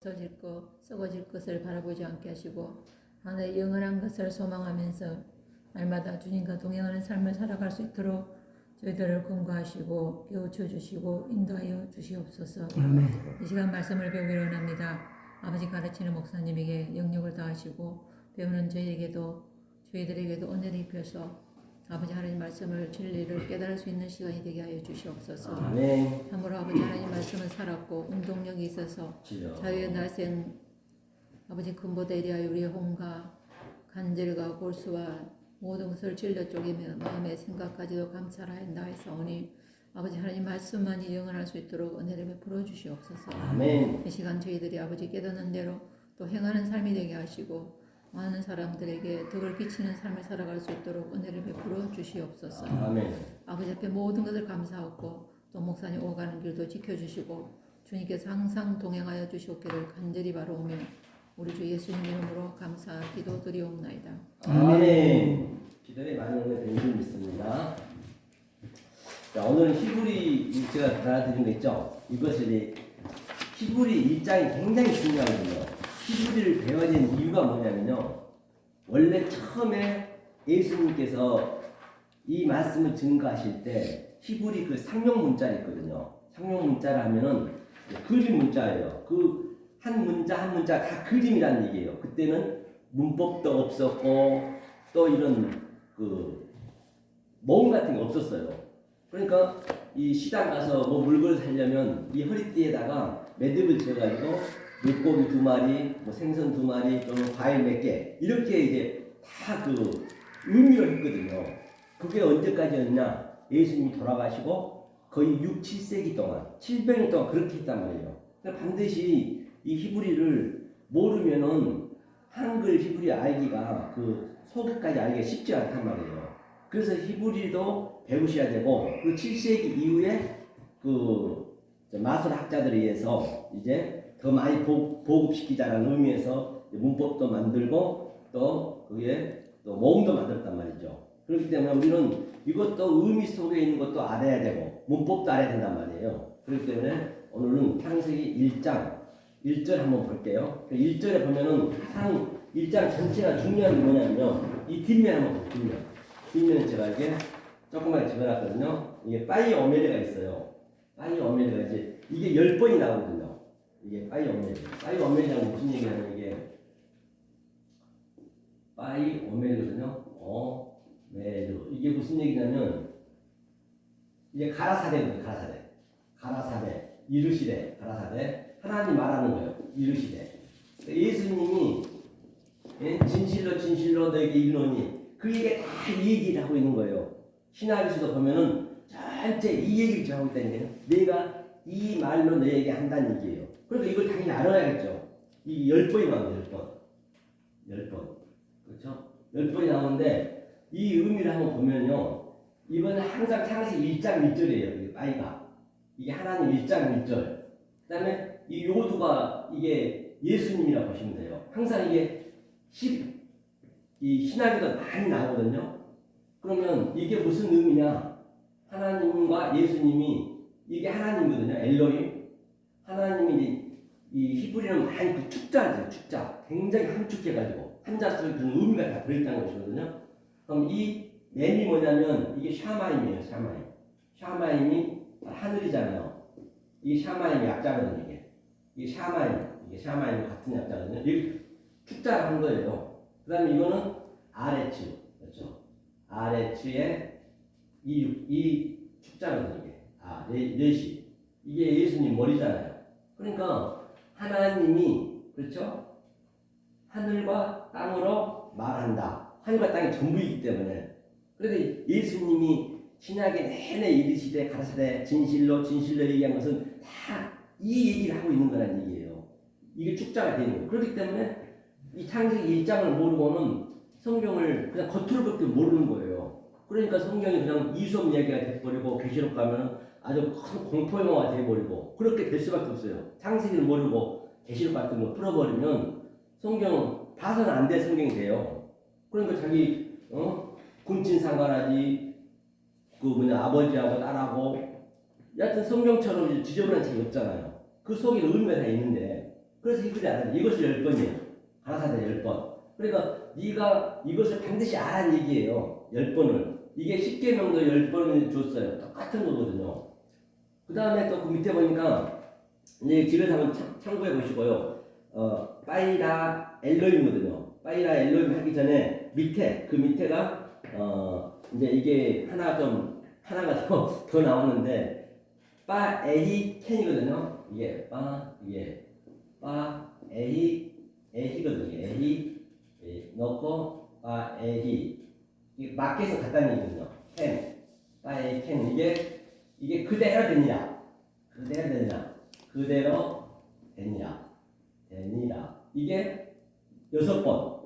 없어질 것, 썩어질 것을 바라보지 않게 하시고 하늘의 영원한 것을 소망하면서 날마다 주님과 동행하는 삶을 살아갈 수 있도록 저희들을 권고하시고 깨우쳐 주시고 인도하여 주시옵소서. 이 시간 말씀을 배우기를 원합니다. 아버지 가르치는 목사님에게 영역을 다하시고 배우는 저희들에게도 은혜를 입혀서 아버지 하나님 말씀을 진리를 깨달을 수 있는 시간이 되게 하여 주시옵소서. 아멘. 참으로 아버지 하나님 말씀을 살았고 운동력이 있어서 자유의 날생 아버지 근보대 이리하여 우리의 혼과 간절과 골수와 모든 것을 진려 쪼개며 마음의 생각까지도 감찰하였다 하였사오니 아버지 하나님 말씀만이 영원할 수 있도록 은혜를 베풀어 주시옵소서. 아멘. 이 시간 저희들이 아버지 깨닫는 대로 또 행하는 삶이 되게 하시고 많은 사람들에게 덕을 끼치는 삶을 살아갈 수 있도록 은혜를 베풀어 주시옵소서. 아멘. 아버지 앞에 모든 것을 감사하고 또 목사님 오가는 길도 지켜주시고 주님께서 항상 동행하여 주시옵기를 간절히 바라오며 우리 주 예수님 이름으로 감사 기도드리옵나이다. 아멘. 기도에 많은 은혜 된 줄 믿습니다. 자, 오늘은 히브리 제가 달아드린 거 있죠? 이것이 히브리 1장이 굉장히 중요하거든요. 히브리를 배워야 되는 이유가 뭐냐면요. 원래 처음에 예수님께서 이 말씀을 증거하실 때 히브리 그 상용 문자 있거든요. 상용 문자를 하면은 그림 문자예요. 그 한 문자 한 문자 다 그림이라는 얘기예요. 그때는 문법도 없었고 또 이런 그 모음 같은 게 없었어요. 그러니까 이 시장 가서 뭐 물건을 사려면 이 허리띠에다가 매듭을 지어가지고 물고기 2마리, 뭐 생선 2마리, 또는 과일 몇 개 이렇게 이제 다 그 의미를 했거든요. 그게 언제까지였냐? 예수님이 돌아가시고 거의 6, 7세기 동안 700년 동안 그렇게 했단 말이에요. 그러니까 반드시 이 히브리를 모르면은 한글 히브리 알기가 그 속까지 알기가 쉽지 않단 말이에요. 그래서 히브리도 배우셔야 되고 그 7세기 이후에 그 마술 학자들에 의해서 이제 더 많이 보급시키자라는 의미에서 문법도 만들고 또 그게 또 모음도 만들었단 말이죠. 그렇기 때문에 우리는 이것도 의미 속에 있는 것도 알아야 되고 문법도 알아야 된단 말이에요. 그렇기 때문에 오늘은 창세기 1장 1절 한번 볼게요. 1절에 보면은 1장 전체가 중요한 게 뭐냐면요. 이 뒷면 한번 보세요. 뒷면은 제가 이게 조그맣게 적어놨거든요. 이게 빠이 오메르가 있어요. 빠이 오메르가 이게 10번이 나오거든요. 이게 빠이 오메르. 빠이 오메르는 무슨 얘기냐면 이게 빠이 오메르거든요. 오메르. 이게 무슨 얘기냐면 이게 가라사대거든요. 가라사대. 이르시대. 가라사대. 하나님 말하는 거예요. 이르시대. 예수님이 진실로 너에게 이르노니 그 얘기가 다 이 얘기를 하고 있는 거예요. 신학에서도 보면은 전체 이 얘기를 하고 있다는 게 내가 이 말로 너에게 한다는 얘기예요. 그러니까 이걸 당연히 알아야겠죠. 이 10번이 나오는데 10번. 그렇죠? 10번이 나오는데 이 의미를 한번 보면요. 이거는 항상 창세기 1장 1절이에요. 이게 빠이가. 이게 하나님 1장 1절. 그 다음에 이 요두가 이게 예수님이라고 보시면 돼요. 항상 이게 이 신학에도 많이 나오거든요. 그러면 이게 무슨 의미냐? 하나님과 예수님이 이게 하나님이거든요. 엘로힘. 하나님이 이 히브리는 많이 그 축자죠. 축자. 굉장히 함축해가지고 한자수를 그런 의미가 다 들어있다는 것이거든요. 그럼 이 램이 뭐냐면 이게 샤마임이에요. 샤마임이 하늘이잖아요. 이게 샤마임이 약자거든요. 이게 샤마임 같은 약자거든요. 이게 축자를 한 거예요. 그 다음에 이거는 아레츠. 그렇죠? 아레츠의 이 축자거든요. 이게 넷이. 이게 예수님 머리잖아요. 그러니까 하나님이 그렇죠? 하늘과 땅으로 말한다. 하늘과 땅이 전부이기 때문에. 그런데 예수님이 신약에 내내 이르시되 가라사대 진실로 얘기한 것은 다 이 얘기를 하고 있는 거라는 얘기예요. 이게 축자가 되는 거예요. 그렇기 때문에 이 창세기 1장을 모르고는 성경을 그냥 겉으로밖에 모르는 거예요. 그러니까 성경이 그냥 이솝 이야기가 돼버리고 계시록 가면 아주 큰 공포 영화가 돼버리고 그렇게 될 수밖에 없어요. 창세기를 모르고 계시록 같은 거 풀어버리면 성경은 봐서는 안 될 성경이 돼요. 그러니까 자기 군친 상관하지 아버지하고 딸하고 여하튼 성경처럼 지저분한 책이 없잖아요. 그 속에 의미가 다 있는데 그래서 이 글이 알아요. 이것을 10번이에요. 가나사대 10번. 그러니까 네가 이것을 반드시 알아는 얘기예요. 10번을. 이게 10계명도 10번을 줬어요. 똑같은 거거든요. 그 다음에 또 그 밑에 보니까 이제 집에서 한번 참고해 보시고요. 빠이라 엘로임이거든요. 빠이라 엘로임 하기 전에 밑에 그 밑에가 이제 이게 하나가 더 나왔는데 빠에히 켄이거든요. 이게 빠에히 에히거든요. 에히 넣고 빠에히 이게 맞게서 갖다는 얘기거든요. 켄 빠에히 켄 이게 그대로 되니라. 그대로 되니라. 이게 6번이요.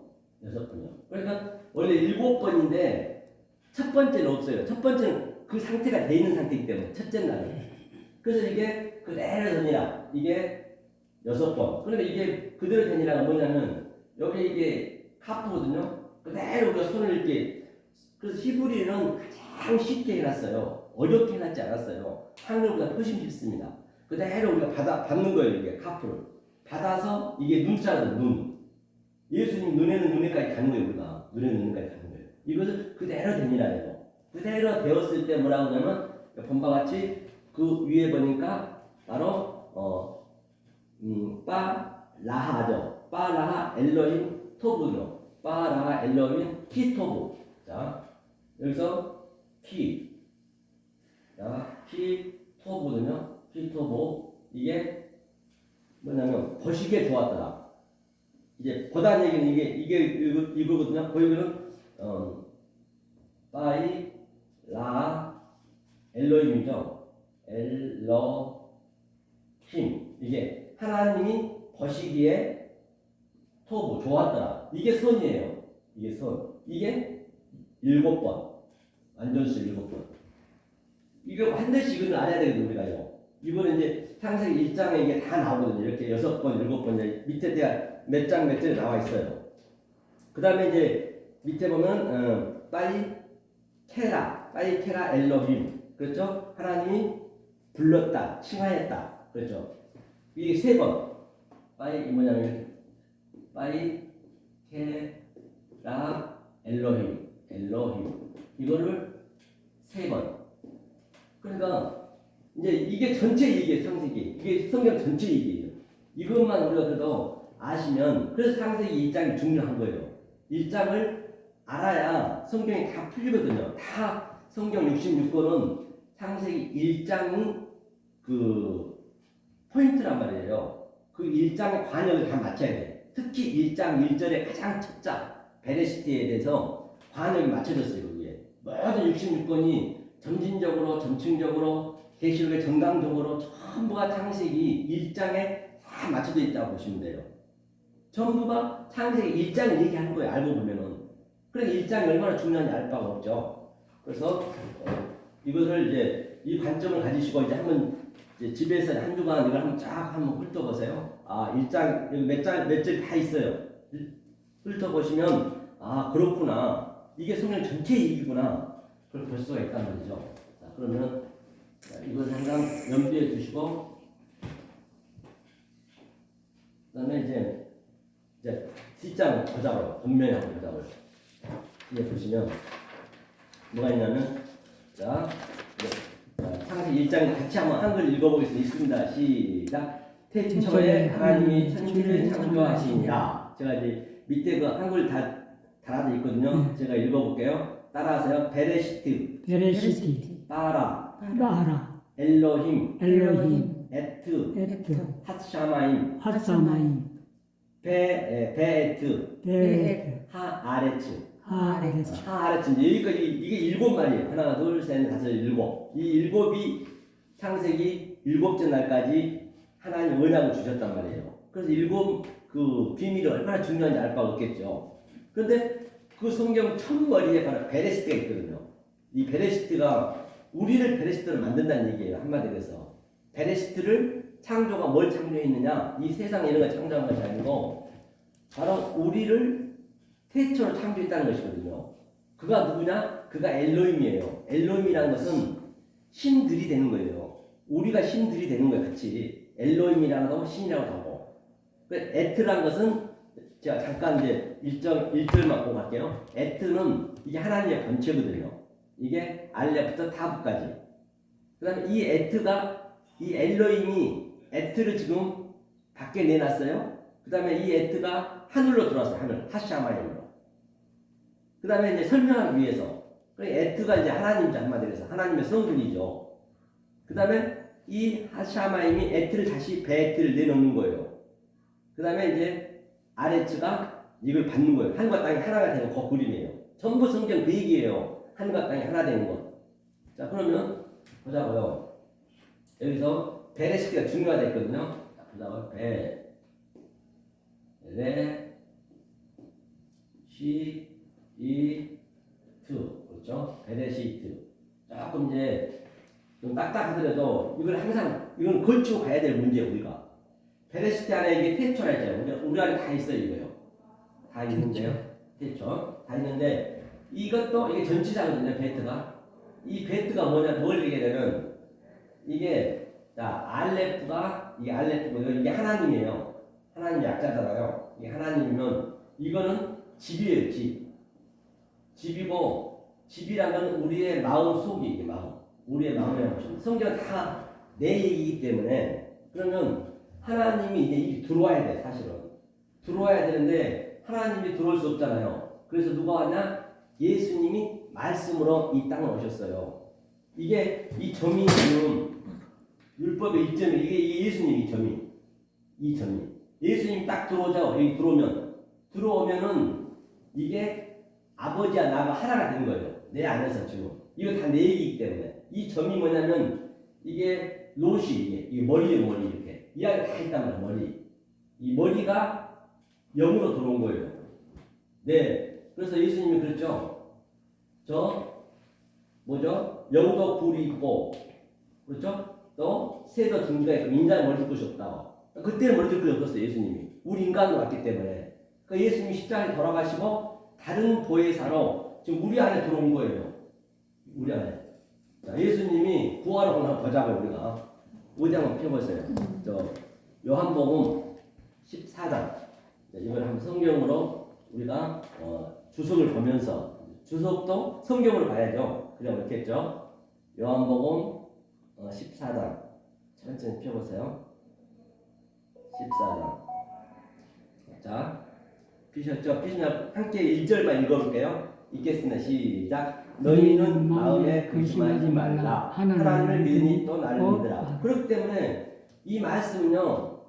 그러니까 원래 7번인데 첫 번째는 없어요. 첫 번째는 그 상태가 돼 있는 상태이기 때문에 첫째 날은. 그래서 이게 그대로 되니라. 이게 6번. 그러니까 이게 그대로 되니라가 뭐냐면 여기 이게 카프거든요. 그대로 우리가 손을 이렇게 그래서 히브리어는 가장 쉽게 해놨어요. 어렵게 해놨지 않았어요. 한글보다 훨씬 쉽습니다. 그대로 우리가 받는 거예요. 이게 카프를 받아서 이게 눈자로 눈. 예수님 눈에는 눈에까지 가는 거예요. 우리가 눈에는 눈에까지 가는 거예요. 이것을 그대로 되니라예요. 그대로 되었을 때 뭐라고 하냐면 본바 같이 그 위에 보니까 바로 빠라하죠. 빠라하 엘로힘 토브죠. 빠라하 엘로힘 키토브. 자 여기서 키토브거든요. 키토브 이게 뭐냐면 거시기에 좋았더라. 이제 보다는 얘기는 이게 이거거든요. 거기는 빠이 라 엘로힘이죠. 엘로힘 이게 하나님이 보시기에 토부 좋았더라. 이게 선이에요. 이게 선. 이게 7번. 완전수 7번. 이거 반드시 이거는 알아야 되거든요. 우리가요. 이거는 이제 창세기 1장에 이게 다 나오거든요. 이렇게 6번, 7번 밑에 대한 몇 장 몇 절에 나와 있어요. 그 다음에 이제 밑에 보면 빠이 케라 엘로힘. 그렇죠? 하나님이 불렀다, 칭하였다. 그렇죠? 이게 3번. 빠이 뭐냐면 빠이 케라 엘로힘 이거를 3번. 그러니까 이제 이게 전체 얘기예요. 창세기. 이게 성경 전체 얘기예요. 이것만 우리가 그래도 아시면 그래서 창세기 1장이 중요한 거예요. 1장을 알아야 성경이 다 풀리거든요. 다 성경 66권은 창세기 1장은 그 포인트란 말이에요. 그 1장의 관역을 다 맞춰야 돼. 특히 1장 1절의 가장 첫 장 베레시트에 대해서 관역이 맞춰졌어요. 그게 모든 66권이 점진적으로 점층적으로 계시록의 정강적으로 전부가 창세기 1장에 다 맞춰져 있다고 보시면 돼요. 전부가 창세기 1장을 얘기하는 거예요. 알고 보면은. 그러니까 1장이 얼마나 중요한지 알 바가 없죠. 그래서 이것을 이제 이 관점을 가지시고 이제 한번 이제 집에서 한 주간 이걸 한번 훑어보세요. 1장 몇 절 다 있어요. 훑어보시면 그렇구나. 이게 성경 전체 얘기구나. 그걸 볼 수가 있다는 거죠. 자, 그러면 이걸 항상 염두에 두시고 그다음에 이제 뒷장 보자고요. 겉면하고 보자고요. 이제 보시면 뭐가 있냐면 창세기 1장 같이 한번 한글 읽어보겠습니다. 있습니다. 시작. 태초에 하나님이 천지를 창조하시니라. 제가 이제 밑에 그 한글 다 달아져 있거든요. 제가 읽어볼게요. 따라하세요. 베레시트 빠라 엘로힘 에트 핫샤마임 베에트 하아레츠 여기까지 이게 7마리예요. 하나 둘 셋 다섯 7. 이 7이 창세기 7째 날까지 하나님 언약을 주셨단 말이에요. 그래서 7 그 비밀이 얼마나 중요한지 알 바가 없겠죠. 그런데 그 성경 첫머리에 바로 베레시트가 있거든요. 이 베레시트가 우리를 베레시트로 만든다는 얘기예요. 한마디로 해서 베레시트를 창조가 뭘 창조했느냐, 이 세상 이런 걸 창조한 것이 아니고 바로 우리를 태초로 창조했다는 것이거든요. 그가 누구냐? 그가 엘로힘이에요. 엘로힘이라는 것은 신들이 되는 거예요. 우리가 신들이 되는 거예요. 같이 엘로힘이라고 하고 신이라고 하고. 에트란 것은 제가 잠깐 이제 일절만 보고 갈게요. 에트는 이게 하나님의 본체거든요. 이게 알레부터 타브까지. 그 다음에 이 에트가, 이 엘로힘이 에트를 지금 밖에 내놨어요. 그 다음에 이 에트가 하늘로 들어왔어요. 하늘. 하샤마임으로. 그 다음에 이제 설명하기 위해서. 에트가 이제 하나님이죠. 한마디로 해서. 하나님의 성분이죠. 그 다음에 이 하샤마임이 에트를 다시 베에트를 내놓는 거예요. 그 다음에 이제 아레츠가 이걸 받는 거예요. 하늘과 땅이 하나가 되는 그 그림이에요. 전부 성경 그 얘기예요. 하늘과 땅이 하나 되는 것. 자, 그러면 보자고요. 여기서 베레시트가 중요하다 했거든요. 자, 보자고요. 베레시트. 그렇죠? 베레시트. 조금 이제 좀 딱딱하더라도 이걸 항상 이건 걸치고 가야 될 문제예요. 우리가 베레시트 안에 이게 태초라 했잖아요. 우리 안에 다 있어요. 이거요. 다 있는데요. 태초 다 있는데 이것도 이게 전치사거든요. 베트가. 이 베트가 뭐냐, 뭘 얘기하냐면 이게 자 알레프가 이게 알레프고요. 이게 하나님이에요. 하나님 약자잖아요. 이게 하나님이면 이거는 집이에요. 집이고 집이란 건 우리의 마음 속이 이게 마음. 우리의 마음이라고 보시면 성경은 다 내 얘기이기 때문에 그러면 하나님이 이제 이 들어와야 돼. 사실은 들어와야 되는데 하나님이 들어올 수 없잖아요. 그래서 누가 왔냐? 예수님이 말씀으로 이 땅에 오셨어요. 이게 이 점이 지금 율법의 이점이 이게 예수님이 이 점이 예수님이 딱 들어오죠. 여기 들어오면은 이게 아버지와 나가 하나가 된 거예요. 내 안에서 지금 이거 다 내 얘기이기 때문에 이 점이 뭐냐면 이게 롯이 이게 머리예요. 머리 이렇게 이 안에 다 있단 말이에요. 머리 이 머리가 영으로 들어온 거예요. 네, 그래서 예수님이 그랬죠. 저 뭐죠? 영도 불이 있고 그렇죠? 또 새도 등가 있고 인자는 머리 들 것이 없다. 그때는 머리 들 것이 없었어요. 예수님이 우리 인간으로 왔기 때문에. 그러니까 예수님이 십자가에 돌아가시고 다른 보혜사로 지금 우리 안에 들어온 거예요. 우리 안에. 자, 예수님이 구하러 오나 보자고요. 우리가 어디 한번 펴보세요. 저 요한복음 14장. 이걸 한번 성경으로 우리가 주석을 보면서 주석도 성경으로 봐야죠. 그냥 그렇겠죠. 요한복음 14장 천천히 펴보세요. 14장. 자, 피셨죠? 피시면 함께 1절만 읽어볼게요. 읽겠습니다. 시작. 너희는 마음에 근심하지 말라. 하나님을 믿으니 또 나를 믿으라. 그렇기 때문에 이 말씀은요.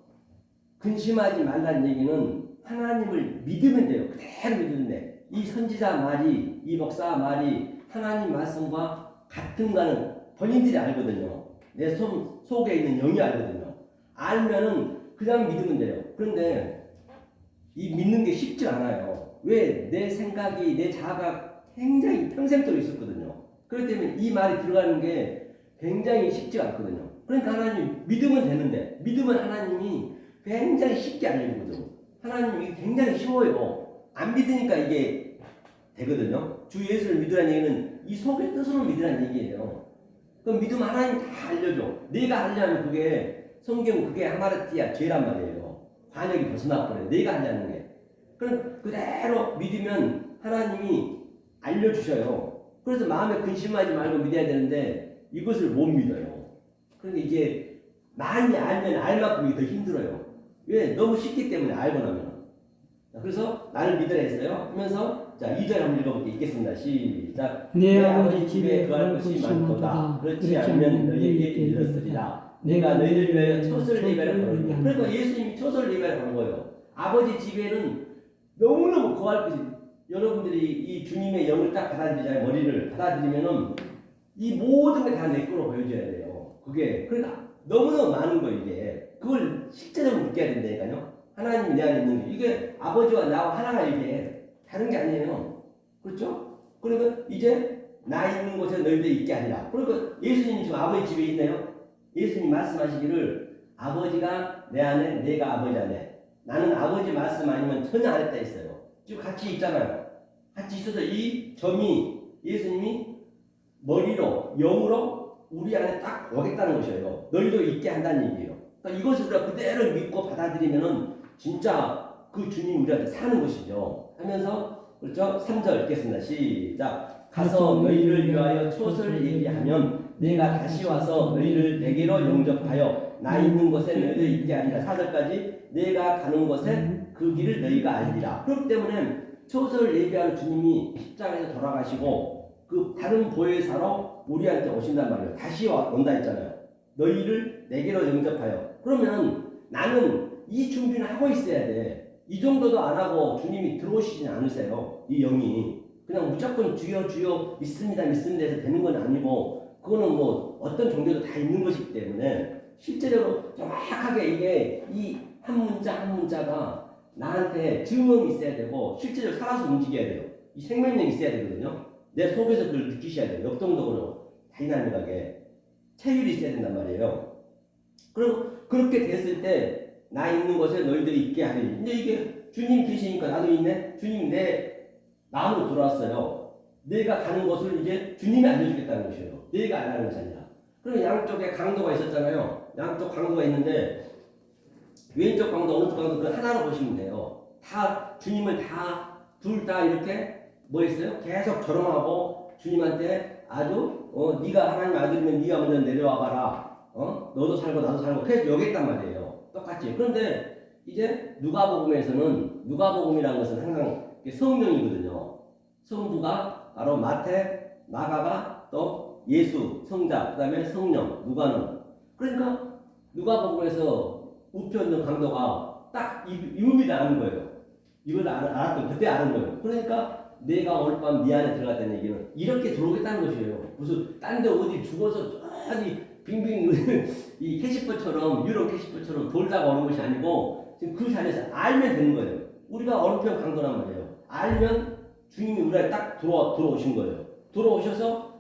근심하지 말라는 얘기는 하나님을 믿으면 돼요. 그대로 믿으면 돼. 이 선지자 말이, 이 목사 말이 하나님 말씀과 같은가는 본인들이 알거든요. 내 속에 있는 영이 알거든요. 알면은 그냥 믿으면 돼요. 그런데 이 믿는 게 쉽지 않아요. 왜? 내 생각이, 내 자아가 굉장히 평생도록 있었거든요. 그렇기 때문에 이 말이 들어가는 게 굉장히 쉽지 않거든요. 그러니까 하나님 믿으면 되는데, 믿으면 하나님이 굉장히 쉽게 알려주거든요. 하나님이 굉장히 쉬워요. 안 믿으니까 이게 되거든요. 주 예수를 믿으라는 얘기는 이 속의 뜻으로 믿으라는 얘기예요. 그럼 믿으면 하나님 다 알려줘. 내가 하려면 그게 성경 그게 하마르티야 죄란 말이에요. 관역이 벗어나 버려요. 내가 하려는 게. 그럼 그대로 믿으면 하나님이 알려주셔요. 그래서 마음에 근심하지 말고 믿어야 되는데 이것을 못 믿어요. 그러니까 이게 많이 알면 알 만큼 이게 더 힘들어요. 왜? 너무 쉽기 때문에 알고 나면. 그래서 나를 믿으라 했어요. 하면서 자 2절 한번 읽어볼게요. 읽겠습니다. 시작. 내 아버지 집에 거할 것이 많도다. 그렇지 않으면 너희에게 이르렀으리라. 내가 너희를 위하여 처소를 예배를 하는 거예요. 그러니까 예수님이 처소를 예배를 하는 거예요. 아버지 집에는 너무너무 거할 것이 여러분들이 이 주님의 영을 딱 받아들이잖아요. 머리를 받아들이면은 이 모든 게 다 내 거로 보여줘야 돼요. 그게 그러니까 너무너무 많은 거예요. 이게 그걸 실제적으로 느껴야 된다니까요. 하나님이 내 안에 있는 게 이게 아버지와 나와 하나가 이게 다른 게 아니에요. 그렇죠? 그러니까 이제 나 있는 곳에 너희들 있게 하리라. 그러니까 예수님이 지금 아버지 집에 있네요. 예수님 말씀하시기를 아버지가 내 안에 내가 아버지 안에 나는 아버지 말씀 아니면 전혀 안 했다 했어요. 지금 같이 있잖아요. 같이 있어서 이 점이 예수님이 머리로 영으로 우리 안에 딱 오겠다는 것이에요. 너희도 있게 한다는 얘기예요. 그러니까 이것을 우리가 그대로 믿고 받아들이면은 진짜 그 주님 우리한테 사는 것이죠. 하면서 그렇죠? 3절 읽겠습니다. 시작. 가서 너희를 위하여 촛을 예비하면 내가 다시 와서 너희를 내게로 영접하여 나 있는 곳에 너희들 있게 하리라. 4절까지 내가 가는 곳에 그 길을 너희가 알리라. 그렇기 때문에 촛을 예비하는 주님이 십자가에서 돌아가시고 그 다른 보혜사로 우리한테 오신단 말이에요. 다시 온다 했잖아요. 너희를 내게로 영접하여. 그러면 나는 이 준비는 하고 있어야 돼. 이 정도도 안 하고 주님이 들어오시진 않으세요. 이 영이. 그냥 무조건 주여 주여 믿습니다 믿습니다 해서 되는 건 아니고 그거는 뭐 어떤 종교도 다 있는 것이기 때문에 실제로 정확하게 이게 이 한 문자 한 문자가 나한테 증언이 있어야 되고 실제로 살아서 움직여야 돼요. 이 생명력이 있어야 되거든요. 내 속에서 그걸 느끼셔야 돼요. 역동적으로 다이나믹하게 체율이 있어야 된단 말이에요. 그리고 그렇게 됐을 때 나 있는 곳에 너희들이 있게 하리. 근데 이게 주님 계시니까 나도 있네. 주님 내 마음으로 돌아왔어요. 내가 가는 곳을 이제 주님이 알려주겠다는 것이에요. 내가 알라는 것이 아니라. 그럼 양쪽에 강도가 있었잖아요. 양쪽 강도가 있는데 왼쪽 강도, 오른쪽 강도 그 하나로 보시면 돼요. 다 주님을 다 둘 다 이렇게 뭐 했어요? 계속 결혼하고 주님한테 아주 네가 하나님 아들이면 네가 먼저 내려와 봐라. 너도 살고 나도 살고 그래서 여겼단 말이에요. 똑같이. 그런데 이제 누가복음에서는 누가복음이라는 것은 항상 성령이거든요. 성부가 바로 마태, 마가가 또 예수, 성자, 그 다음에 성령, 누가는. 그러니까 누가복음에서 우편 강도가 딱 이 의미를 아는 거예요. 이걸 알았던 그때 아는 거예요. 그러니까 내가 오늘 밤 네 안에 들어갔다는 얘기는 이렇게 들어오겠다는 것이에요. 무슨 딴 데 어디 죽어서 어디 빙빙 이 캐시퍼처럼 유럽 캐시퍼처럼 돌다가 오는 것이 아니고 지금 그 자리에서 알면 되는 거예요. 우리가 얼편 강도란 말이에요. 알면 주님이 우리한테 딱 들어오신 거예요. 들어오셔서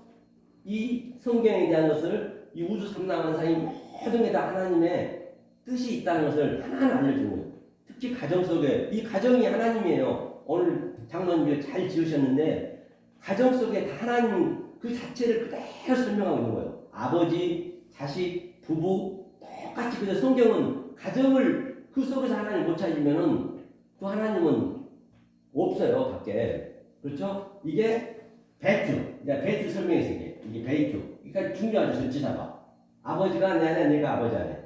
이 성경에 대한 것을 이 우주 삼당한상이 모든 게 다 하나님의 뜻이 있다는 것을 하나하나 알려주는 거예요. 특히 가정 속에 이 가정이 하나님이에요. 오늘 장로님이 잘 지으셨는데 가정 속에 다 하나님 그 자체를 그대로 설명하고 있는 거예요. 아버지, 자식, 부부 똑같이. 그래서 성경은 가정을 그 속에서 하나님 못 찾으면은 그 하나님은 없어요 밖에. 그렇죠? 이게 베이트. 베이트 설명했어요. 이게 베이트. 그러니까 중요하죠. 전치사가. 아버지가 내 안에, 내가 아버지 안에.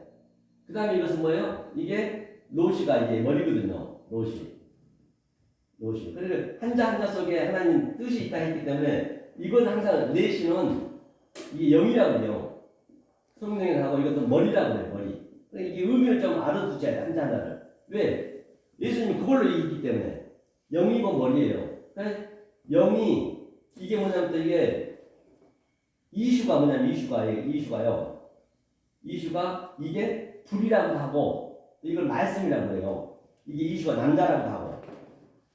그 다음에 이것은 뭐예요? 이게 로시가 이제 머리거든요. 로시. 그러니까 한자 한자 속에 하나님 뜻이 있다 했기 때문에 이건 항상 내시는 이게 영이라고 해요. 성령에 하고 이것도 머리라고 해요. 머리. 그러니까 이게 의미를 좀 알아두셔야 돼. 한자 한자를. 왜? 예수님 그걸로 이기기 때문에. 영이고 머리예요. 그러니까 영이 이게 뭐냐면 또 이게 이슈가 뭐냐면 이슈가요. 이슈가 이게 불이라고 하고 이걸 말씀이라고 해요. 이게 이슈가 남자라고 하고.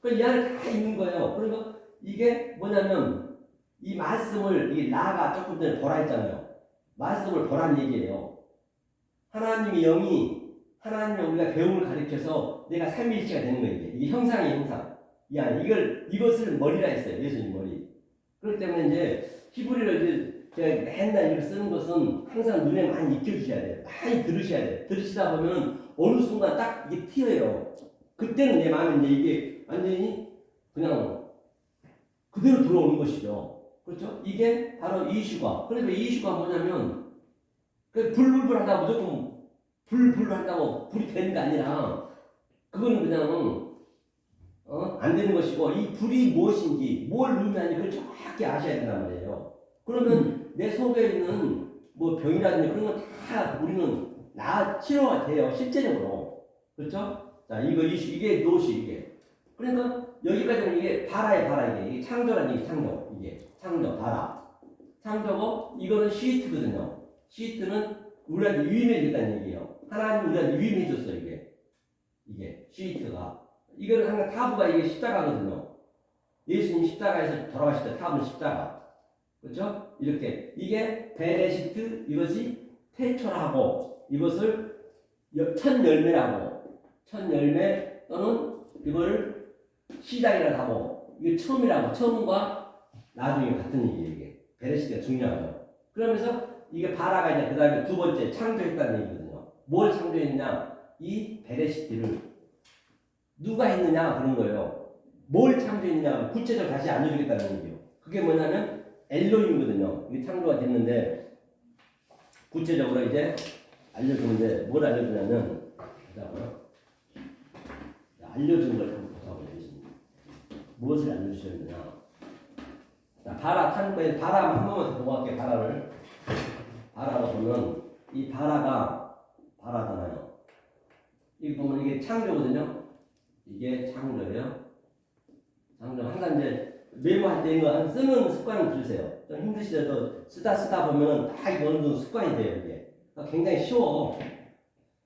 그 이 안에 다 있는 거예요. 그러니까 이게 뭐냐면 이 말씀을 이게 나가 조금 전에 보라 했잖아요. 말씀을 보란 얘기예요. 하나님의 영이 하나님의 우리가 배움을 가르쳐서 내가 삼위일체가 되는 거예요. 이게 형상이에요, 형상. 이 안에 이것을 머리라 했어요. 예수님 머리. 그렇기 때문에 이제 히브리를 이제 제가 맨날 이렇게 쓰는 것은 항상 눈에 많이 익혀주셔야 돼요. 많이 들으셔야 돼요. 들으시다 보면 어느 순간 딱 이게 튀어요. 그때는 내 마음에 이제 이게 완전히 그냥 그대로 들어오는 것이죠. 그렇죠? 이게 바로 이슈가. 그러니까 이슈가 뭐냐면 불불불 한다고 무조건 불불 한다고 불이 되는 게 아니라 그거는 그냥 안 되는 것이고 이 불이 무엇인지 뭘 의미하는지 그걸 정확히 아셔야 된단 말이에요. 그러면 내 속에 있는 뭐 병이라든지 그런 건 다 우리는 치료가 돼요. 실제적으로. 그렇죠? 자, 이슈, 이게 노시, 이게. 그러니까 여기까지는 이게 바라예요. 이게 창조라는 얘기, 창조, 바라. 창조고 이거는 시트거든요. 시트는 우리한테 유임해주겠다는 얘기예요. 하나님 우리한테 유임해줬어요. 이게 시트가. 이거는 항상 타부가 이게 십자가거든요. 예수님 십자가에서 돌아가실 때 타부는 십자가. 그렇죠? 이렇게 이게 베레시트, 이것이 태초라고 이것을 첫 열매 또는 이걸 시작이라고 하고 이게 처음이라고. 처음과 나중에 같은 얘기예요. 이게 베레시트가 중요하죠. 그러면서 이게 바라가 이제 그 다음에 두 번째 창조했다는 얘기거든요. 뭘 창조했냐? 이 베레시트를 누가 했느냐 그런 거예요. 뭘 창조했느냐 구체적으로 다시 알려주겠다는 얘기예요. 그게 뭐냐면 엘로힘이거든요. 이게 창조가 됐는데 구체적으로 이제 알려주는데 뭘 알려주냐면 보자고요. 알려주는 걸 한번 보자고요. 무엇을 알려주셨느냐. 자, 바라 창조에 바라 한 번만 더 보고 갈게요. 바라를 바라가 보면 이 바라잖아요. 이 보면 이게 창조거든요. 이게 창조예요. 창조 항상 이제 메모할 때 이거 쓰는 습관을 들으세요. 좀 힘드시더라도 쓰다 보면은 다 이거 어느 정도 습관이 돼요. 이게 그러니까 굉장히 쉬워.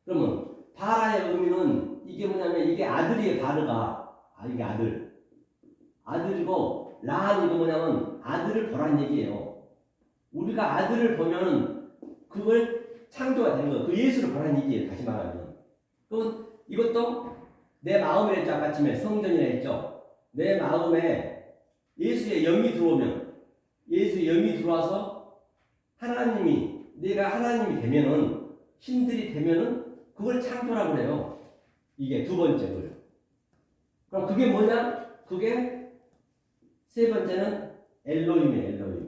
그러면 바라의 의미는 이게 뭐냐면 이게 아들이에요. 바르가 이게 아들이고 라는 이거 뭐냐면 아들을 보란 얘기예요. 우리가 아들을 보면은 그걸 창조가 되는 거예요. 그 예수를 보란 얘기예요. 다시 말하면. 그럼 이것도 내 마음이라 했죠. 아까쯤에 성전이라 했죠. 내 마음에 예수의 영이 들어오면 예수의 영이 들어와서 하나님이 내가 하나님이 되면은 신들이 되면은 그걸 창조라고 그래요. 이게 두 번째 걸. 그럼 그게 뭐냐? 그게 세 번째는 엘로힘이에요.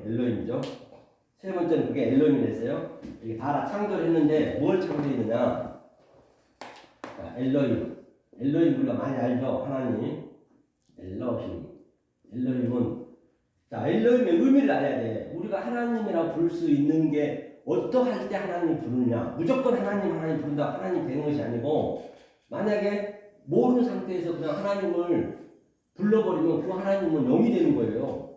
엘로힘이죠. 세 번째는 그게 엘로힘이 됐어요. 이게 다 창조를 했는데 뭘 창조했느냐? 자, 엘로힘 우리가 많이 알죠. 하나님. 엘로힘은 자, 엘로힘의 의미를 알아야 돼. 우리가 하나님이라고 부를 수 있는 게 어떠할 때 하나님 부르냐? 무조건 하나님 부른다 하나님 되는 것이 아니고 만약에 모르는 상태에서 그냥 하나님을 불러버리면 그 하나님은 영이 되는 거예요.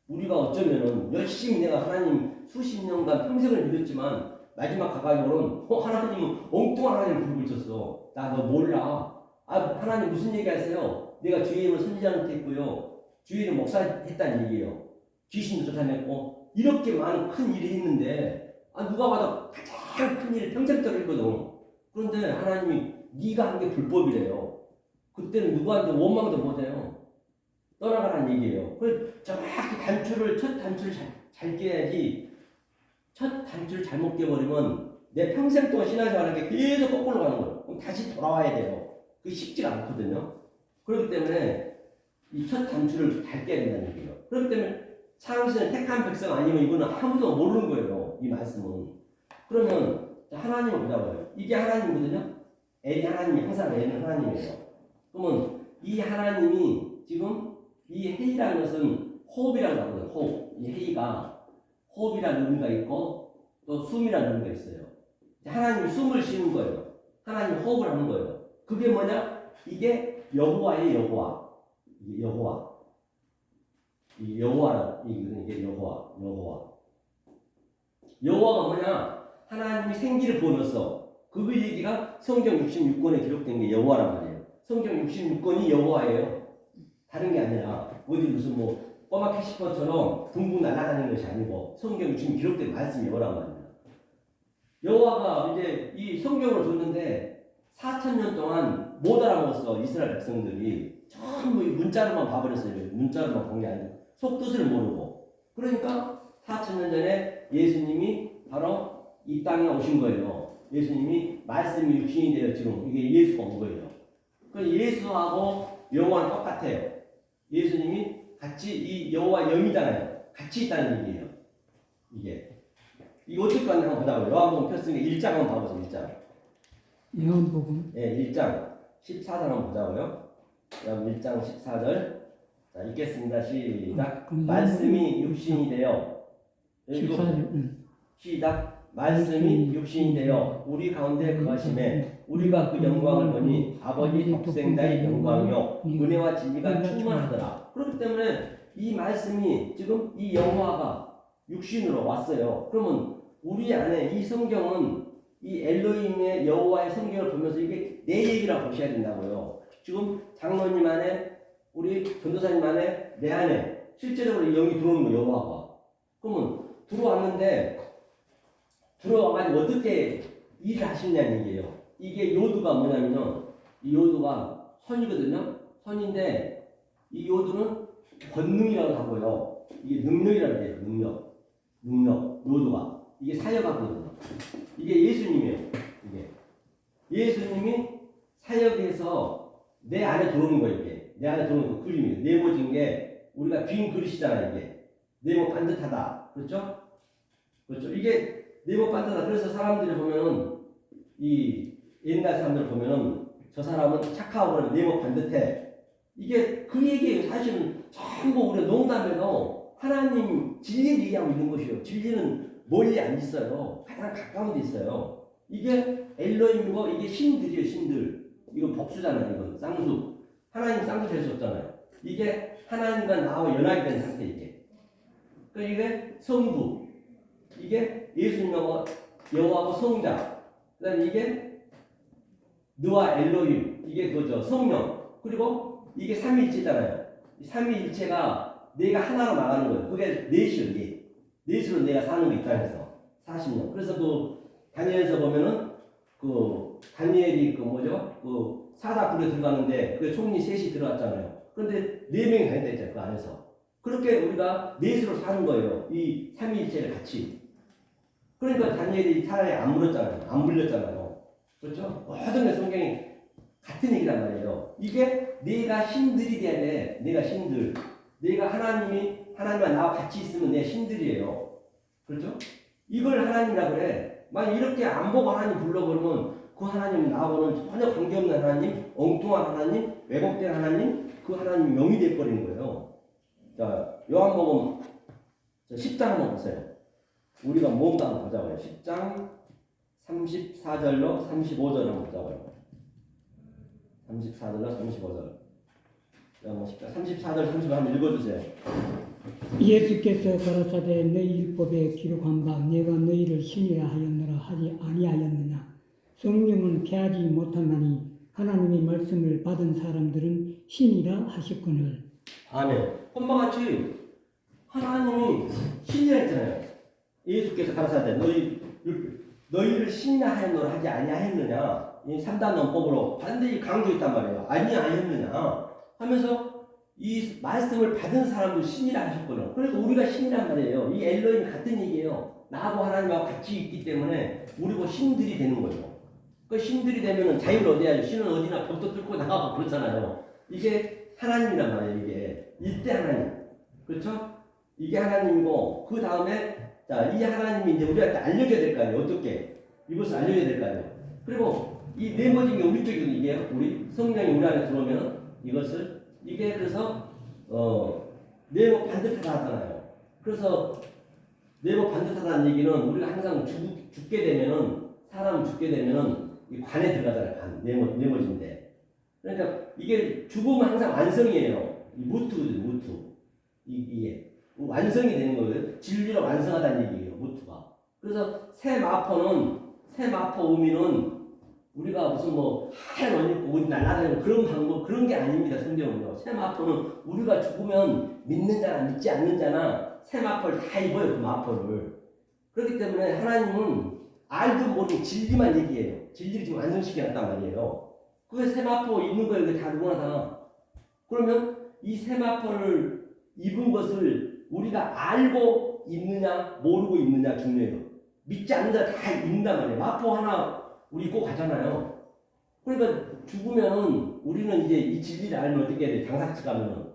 우리가 어쩌면은 열심히 내가 하나님 수십 년간 평생을 믿었지만 마지막 가가지고는 하나님은 엉뚱한 하나님을 부르고 있었어. 나 너 몰라. 하나님 무슨 얘기 하세요? 내가 주의 이름을 선지자한테 했고요. 주의 이름 목사 했다는 얘기예요. 귀신도 쫓아냈고 이렇게 많은 큰 일을 했는데 누가 봐도 가장 큰 일을 평생 동안 했거든. 그런데 하나님이 네가 한 게 불법이래요. 그때는 누구한테 원망도 못해요. 떠나가라는 얘기예요. 그래서 정확히 첫 단추를 잘 깨야지. 첫 단추를 잘못 깨버리면 내 평생 동안 신앙생활하는 게 계속 거꾸로 가는 거예요. 그럼 다시 돌아와야 돼요. 그게 쉽지가 않거든요. 그렇기 때문에 이 첫 단추를 잘 깨야 된다는 얘기예요. 그렇기 때문에 창세는 택한 백성 아니면 이거는 아무도 모르는 거예요. 이 말씀은. 그러면 하나님을 보자고요. 이게 하나님이거든요. 엘이 하나님이 항상 엘은 하나님이에요. 그러면 이 하나님이 지금 이 헤이라는 것은 호흡이라고 하거든요. 호흡. 이 헤이가 호흡이라는 의미가 있고 또 숨이라는 의미가 있어요. 하나님이 숨을 쉬는 거예요. 하나님이 호흡을 하는 거예요. 그게 뭐냐? 이게 여호와예요. 여호와. 이게 여호와. 이 여호와라. 이게 여호와. 여호와가 뭐냐? 하나님이 생기를 부어넣었어. 그 얘기가 성경 66권에 기록된 게 여호와란 말이에요. 성경 66권이 여호와예요. 다른 게 아니라 어디 무슨 꼬마 캐시퍼처럼 둥둥 날아다니는 것이 아니고 성경 지금 기록된 말씀이 여호와란 말이에요. 여호와가 이제 이 성경을 줬는데 4,000년 동안 못 알아먹었어. 이스라엘 백성들이 전부 문자로만 봐버렸어요. 문자로만 본 게 아니고 속뜻을 모르고. 그러니까 4,000년 전에 예수님이 바로 이 땅에 오신 거예요. 예수님이 말씀이 육신이 되어 지금 이게 예수가 온 거예요. 그 예수하고 여호와는 똑같아요. 예수님이 같이 이 여호와 영이잖아요. 같이 있다는 얘기예요. 이게 어떻게 하는지 한번 보자고요. 요한복음 폈으니까 1장 한번 봐보세요. 1장. 요한복음. 네, 1장 14절 한번 보자고요. 그럼 1장 14절. 자, 읽겠습니다. 시작. 말씀이 육신이 되어. 14절. 시작. 말씀이 육신이 되어 우리 가운데 거하심에 우리가 그 영광을 보니 아버지 독생자의 영광이요 은혜와 진리가 충만하더라. 그렇기 때문에 이 말씀이 지금 이 여호와가 육신으로 왔어요. 그러면 우리 안에 이 성경은 이 엘로힘의 여호와의 성경을 보면서 이게 내 얘기라고 보셔야 된다고요. 지금 장로님 안에 우리 전도사님 안에 내 안에 실제적으로 영이 들어오는 거예요. 여호와가. 그러면 들어왔는데 들어와가지고 어떻게 일을 하시냐는 얘기예요. 이게 요두가 뭐냐면요. 이 요두가 선이거든요. 선인데 이 요두는 권능이라고 하고요. 이게 능력이라고 해요. 능력. 요두가. 이게 사역하거든요. 이게 예수님이에요. 이게 예수님이 사역에서 내 안에 들어오는 거예요. 이게 내 안에 들어오는 그 그림이에요. 네모진 게 우리가 빈 그릇이잖아요. 이게 네모 반듯하다. 그렇죠? 그렇죠. 이게 네모 반듯하다. 그래서 사람들이 보면은 이 옛날 사람들 보면은 저 사람은 착하고 그러는 네모 반듯해. 이게 그 얘기예요. 사실은 전부 우리가 농담해도 하나님 진리를 얘기하고 있는 것이요. 진리는 멀리 안 있어요. 가장 가까운 데 있어요. 이게 엘로힘이고 이게 신들이에요. 신들. 이건 복수잖아요. 이건 쌍수. 하나님 쌍수 될 수 없잖아요. 이게 하나님과 나와 연합이 된 상태 이게. 그러니까 이게 성부. 이게 예수님하고 여호와하고 성자. 그다음에 이게 너와 엘로힘. 이게 그죠 성령. 그리고 이게 삼위일체잖아요. 이 삼위일체가 내가 하나로 나가는 거예요. 그게 넷이요. 이게 넷으로 내가 사는 거 이 땅에서 40년. 그래서 그 다니엘에서 보면은 그 다니엘이 그 뭐죠? 그 사다굴에 들어가는데 그 총리 셋이 들어갔잖아요. 그런데 4명이 다녔다 했잖아요. 그 안에서. 그렇게 우리가 넷으로 사는 거예요. 이 삼위일체를 같이. 그러니까 다니엘이 차라리 안 물었잖아요. 안 물렸잖아요. 그렇죠? 모든 게 성경이 같은 얘기란 말이에요. 이게 내가 신들이 돼야 돼. 내가 신들. 내가 하나님과 나와 같이 있으면 내 신들이에요. 그렇죠? 이걸 하나님이라고 그래. 만약 이렇게 안 보고 하나님 불러버리면 그 하나님 나하고는 전혀 관계없는 하나님, 엉뚱한 하나님, 왜곡된 하나님, 그 하나님 명이 돼버리는 거예요. 자, 요한복음 10장 한번 보세요. 우리가 뭔가 한번 보자고요. 10장 34절로 35절 한번 보자고요. 34절로 35절. 34절 35절 한번 읽어주세요. 예수께서 가라사대 너희 율법에 기록한 바 내가 너희를 신이라 하였노라 하지 아니하였느냐. 성령은 패하지 못하나니 하나님의 말씀을 받은 사람들은 신이라 하셨거늘. 아멘. 본바 같이 하나님이 신이라 했잖아요. 예수께서 가라사대 너희를 신이라 하였노라 하지 아니하였느냐. 이 3단 논법으로 반드시 강조했단 말이에요. 아니하였느냐 하면서 이 말씀을 받은 사람도 신이라 하셨거든요. 그래서 우리가 신이란 말이에요. 이 엘로힘 같은 얘기예요. 나하고 하나님하고 같이 있기 때문에 우리고 신들이 되는 거예요. 그 신들이 되면은 자유를 얻어야죠. 신은 어디나 벽도 뚫고 나가고 그렇잖아요. 이게 하나님이란 말이에요. 이게 이때 하나님. 그렇죠? 이게 하나님이고 그 다음에 자, 이 하나님이 이제 우리한테 알려줘야 될 거 아니에요. 어떻게? 이것을 알려줘야 될 거 아니에요. 그리고 이 네모진 게 우리 쪽이거든요. 이게 우리 성령이 우리 안에 들어오면 이것을 이게 그래서 네모 반듯하다 하잖아요. 그래서 네모 반듯하다는 얘기는 우리가 항상 죽게 되면은 사람 죽게 되면은 이 관에 들어가잖아요. 관 네모진데. 그러니까 이게 죽으면 항상 완성이에요. 이 무트거든요. 무트. 이게 완성이 되는 거예요. 진리로 완성하다는 얘기예요. 무트가. 그래서 새 마포는 새 마포 의미는 우리가 무슨 뭐 하얀 옷 입고 어디 날아다니고 그런 방법 그런 게 아닙니다. 성경은요. 새 마포는 우리가 죽으면 믿는 자나 믿지 않는 자나 새 마포를 다 입어요. 그 마포를. 그렇기 때문에 하나님은 알도 모르는 진리만 얘기해요. 진리를 지금 완성시켜놨단 말이에요. 그 새 마포 입는 거예요. 이게 다 누구나 다. 그러면 이 새 마포를 입은 것을 우리가 알고 입느냐 모르고 입느냐 중요해요. 믿지 않는 자 다 입는단 말이에요. 마포 하나 우리 꼭 가잖아요. 그러니까 죽으면은 우리는 이제 이 진리를 알면 어떻게 해야 돼? 장사치 가면은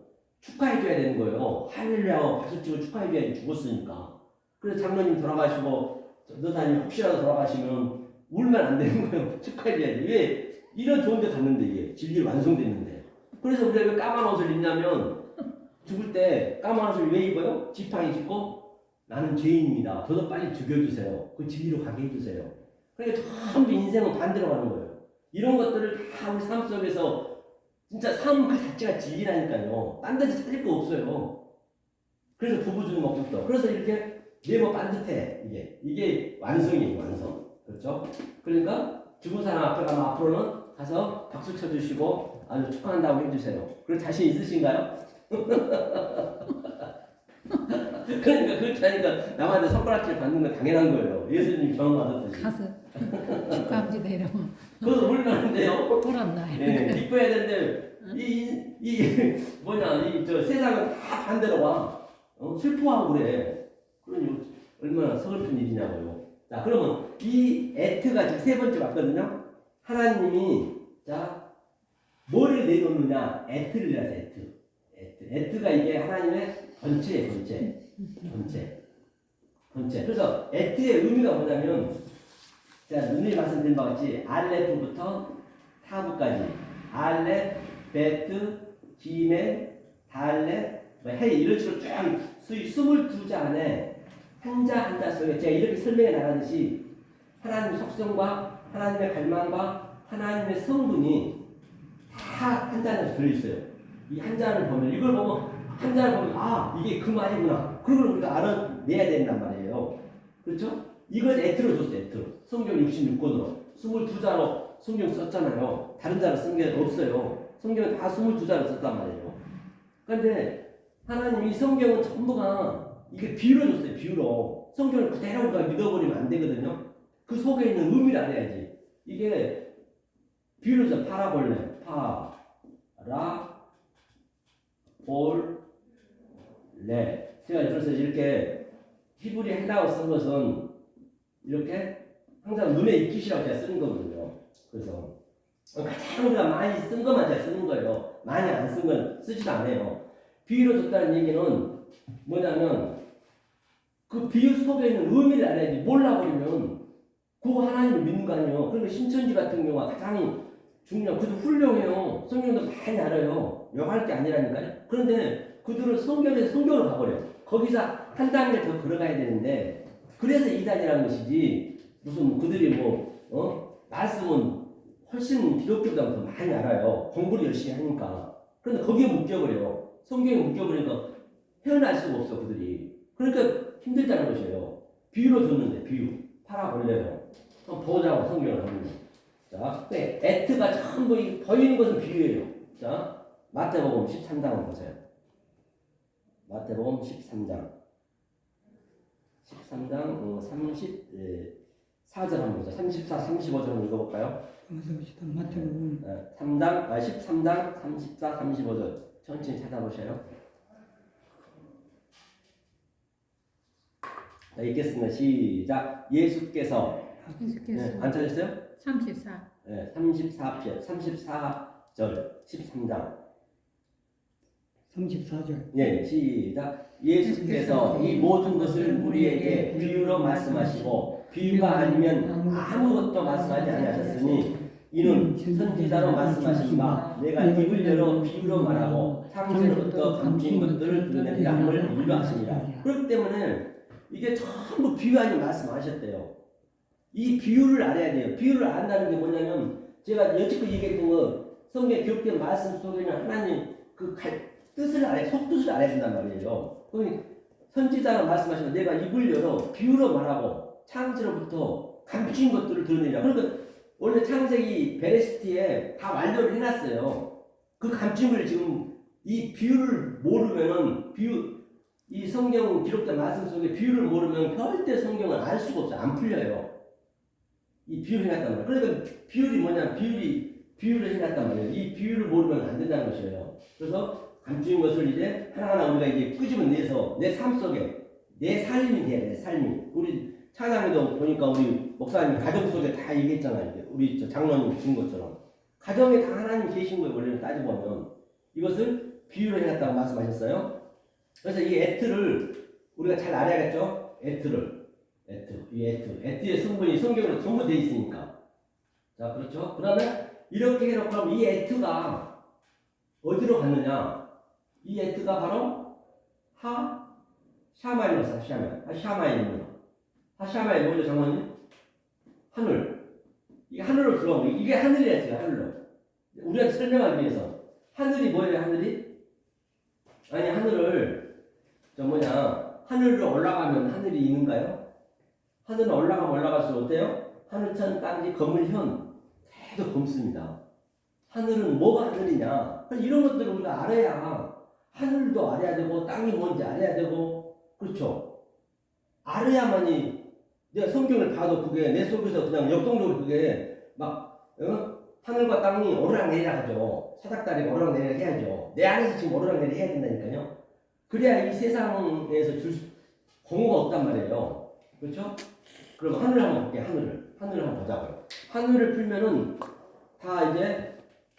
축하해줘야 되는 거예요. 할렐루야 박수치고 축하해줘야지 죽었으니까. 그래서 장로님 돌아가시고 너다님 혹시라도 돌아가시면 울면 안 되는 거예요. 축하해줘야지. 왜? 이런 좋은 데 갔는데 이게 진리 완성됐는데. 그래서 우리가 왜 까만 옷을 입냐면 죽을 때 까만 옷을 왜 입어요? 지팡이 짚고 나는 죄인입니다. 저도 빨리 죽여주세요. 그 진리로 가게 해주세요. 그러니까 전부 인생은 반대로 가는 거예요. 이런 것들을 다 우리 삶 속에서 진짜 삶 그 자체가 진리라니까요. 딴 데서 찾을 거 없어요. 그래서 부부 주는 목적도. 그래서 이렇게 네모 반듯해. 이게 완성이에요. 완성. 그렇죠? 그러니까 죽은 사람 앞에 가면 앞으로는 가서 박수 쳐주시고 아주 축하한다고 해주세요. 그럴 자신 있으신가요? 그러니까 그렇게 하니까 남한테 손가락질 받는 건 당연한 거예요. 예수님 경험받았듯이. 가서 축하합니다 이러면 그것도 울면안돼요. 돌았나. 네, 기뻐해야 되는데 저 세상은 다 반대로 와. 슬퍼하고 그래. 그러니 얼마나 서글픈 일이냐고요. 자, 그러면 이 에트가 지금 세 번째 왔거든요. 하나님이 자 뭐를 내놓느냐? 에트를 해서 에트가 이게 하나님의 번체예요. 번체. 그래서 에트의 의미가 뭐냐면 자 눈이 말씀드린 바와 같이 알레프부터 타브까지 알레, 베트, 기메, 달레, 헤이 이런 식으로 쫙 22자 안에 한자 속에 제가 이렇게 설명해 나가듯이 하나님의 속성과 하나님의 갈망과 하나님의 성분이 다 한 잔에 들어있어요. 이 한 잔을 보면 이걸 보면 한 잔을 보면 아 이게 그 말이구나. 그걸 우리가 알아내야 된단 말이에요. 그렇죠? 이걸 에트로 줬어요. 에트로. 성경 66권으로 22자로 성경 썼잖아요. 다른 자로 쓴 게 없어요. 성경은 다 22자로 썼단 말이에요. 그런데 하나님이 성경은 전부가 이게 비유로 줬어요. 비유로. 성경을 그대로 우리가 믿어버리면 안 되거든요. 그 속에 있는 의미를 알아야지. 이게 비유로 줘. 파라볼레. 파라볼레. 제가 그래서 이렇게 히브리 헬라어 쓴 것은 이렇게 항상 눈에 익히시라고 제가 쓰는 거거든요. 그래서 가장 우리가 많이 쓴 것만 제가 쓰는 거예요. 많이 안 쓴 건 쓰지도 않아요. 비유로 줬다는 얘기는 뭐냐면 그 비유 속에 있는 의미를 알아야지. 몰라버리면 그 하나님을 믿는 거 아니에요. 그리고 신천지 같은 경우가 가장 중요한 그도 훌륭해요. 성경도 많이 알아요. 요할 게 아니라니까요. 그런데 그들은 성경에서 성경을 가버려요. 거기서 한 단계 더 들어가야 되는데 그래서 이단이라는 것이지 무슨 그들이 말씀은 훨씬 기독교보다 더 많이 알아요. 공부를 열심히 하니까. 그런데 거기에 묶여버려요. 성경에 묶여버리니까 헤어날 수가 없어 그들이. 그러니까 힘들다는 것이에요. 비유로 줬는데 비유. 파라볼레로. 한번 보자고 성경을 합니다. 자, 에트가 전부 보이는 것은 비유예요. 자, 마태복음 13장을 보세요. 마태복음 13장 34절 한번 보자. 34, 35절 한번 읽어볼까요? 마태복음 13장 34, 35절 천천히 찾아보세요. 자, 읽겠습니다. 시작. 예수께서 안 찾으셨어요? 34. 네, 34절 13장 34절. 예, 시작. 예수께서 이 모든 것을 우리에게 비유로 말씀하시고 비유가 아니면 아무것도 말씀하지 아니하셨으니 이는 선지자로 말씀하신 바 내가 입을 열어 비유로 말하고 창세로부터 감추인 것들을 드러내리라 함을 이루하시니라. 그렇기 때문에 이게 전부 비유 아닌 말씀하셨대요. 이 비유를 알아야 돼요. 비유를 안다는 게 뭐냐면 제가 여태껏 얘기했던 거 성경에 기록된 말씀 속에는 하나님 그 뜻을 알아야, 속뜻을 알아야 된단 말이에요. 선지자가 말씀하시면 내가 입을 열어 비유로 말하고 창세로부터 감추인 것들을 드러내리라. 그러니까 원래 창세기 베레시티에 다 완료를 해놨어요. 그 감추인 걸 지금 이 비유를 모르면은 이 성경 기록된 말씀 속에 비유를 모르면 절대 성경을 알 수가 없어요. 안 풀려요. 이 비유를 해놨단 말이에요. 그러니까 비율이 뭐냐? 비유를 해놨단 말이에요. 이 비유를 모르면 안 된다는 것이에요. 그래서 감추인 것을 이제 하나하나 우리가 이제 끄집어내서 내 삶 속에 내 삶이 돼야 돼. 삶이. 우리 찬양에도 보니까 우리 목사님 가정 속에 다 얘기했잖아요. 이제 우리 장로님 준 것처럼 가정에 다 하나님 계신 거예요. 원래는 따지고 보면 이것을 비유를 해놨다고 말씀하셨어요. 그래서 이 에트를 우리가 잘 알아야겠죠. 에트의 성분이 성경으로 전부 되어 있으니까. 자, 그렇죠. 그러면 이렇게 해놓고 그럼 이 에트가 어디로 갔느냐? 이 에트가 바로 샤마이노스, 샤마이 뭐죠, 장모님? 하늘. 이게 하늘로 들어가고 이게 하늘이라 했어요. 하늘로. 우리한테 설명하기 위해서 하늘이 뭐예요? 하늘이? 아니 하늘을 하늘로 올라가면 하늘이 있는가요? 하늘은 올라가면 올라갈수록 어때요? 하늘천 땅지 검을현 계속 검습니다. 하늘은 뭐가 하늘이냐? 이런 것들을 우리가 알아야 하늘도 알아야 되고 땅이 뭔지 알아야 되고 그렇죠? 알아야만이 내가 성경을 봐도 그게 내 속에서 그냥 역동적으로 그게 막 하늘과 땅이 오르락내리락 하죠. 사닥다리가 오르락내리락 해야죠. 내 안에서 지금 오르락내리락 해야 된다니까요. 그래야 이 세상에서 공허가 없단 말이에요. 그렇죠? 그럼 하늘 한번 볼게요. 하늘을 한번 보자고요. 하늘을 풀면은 다 이제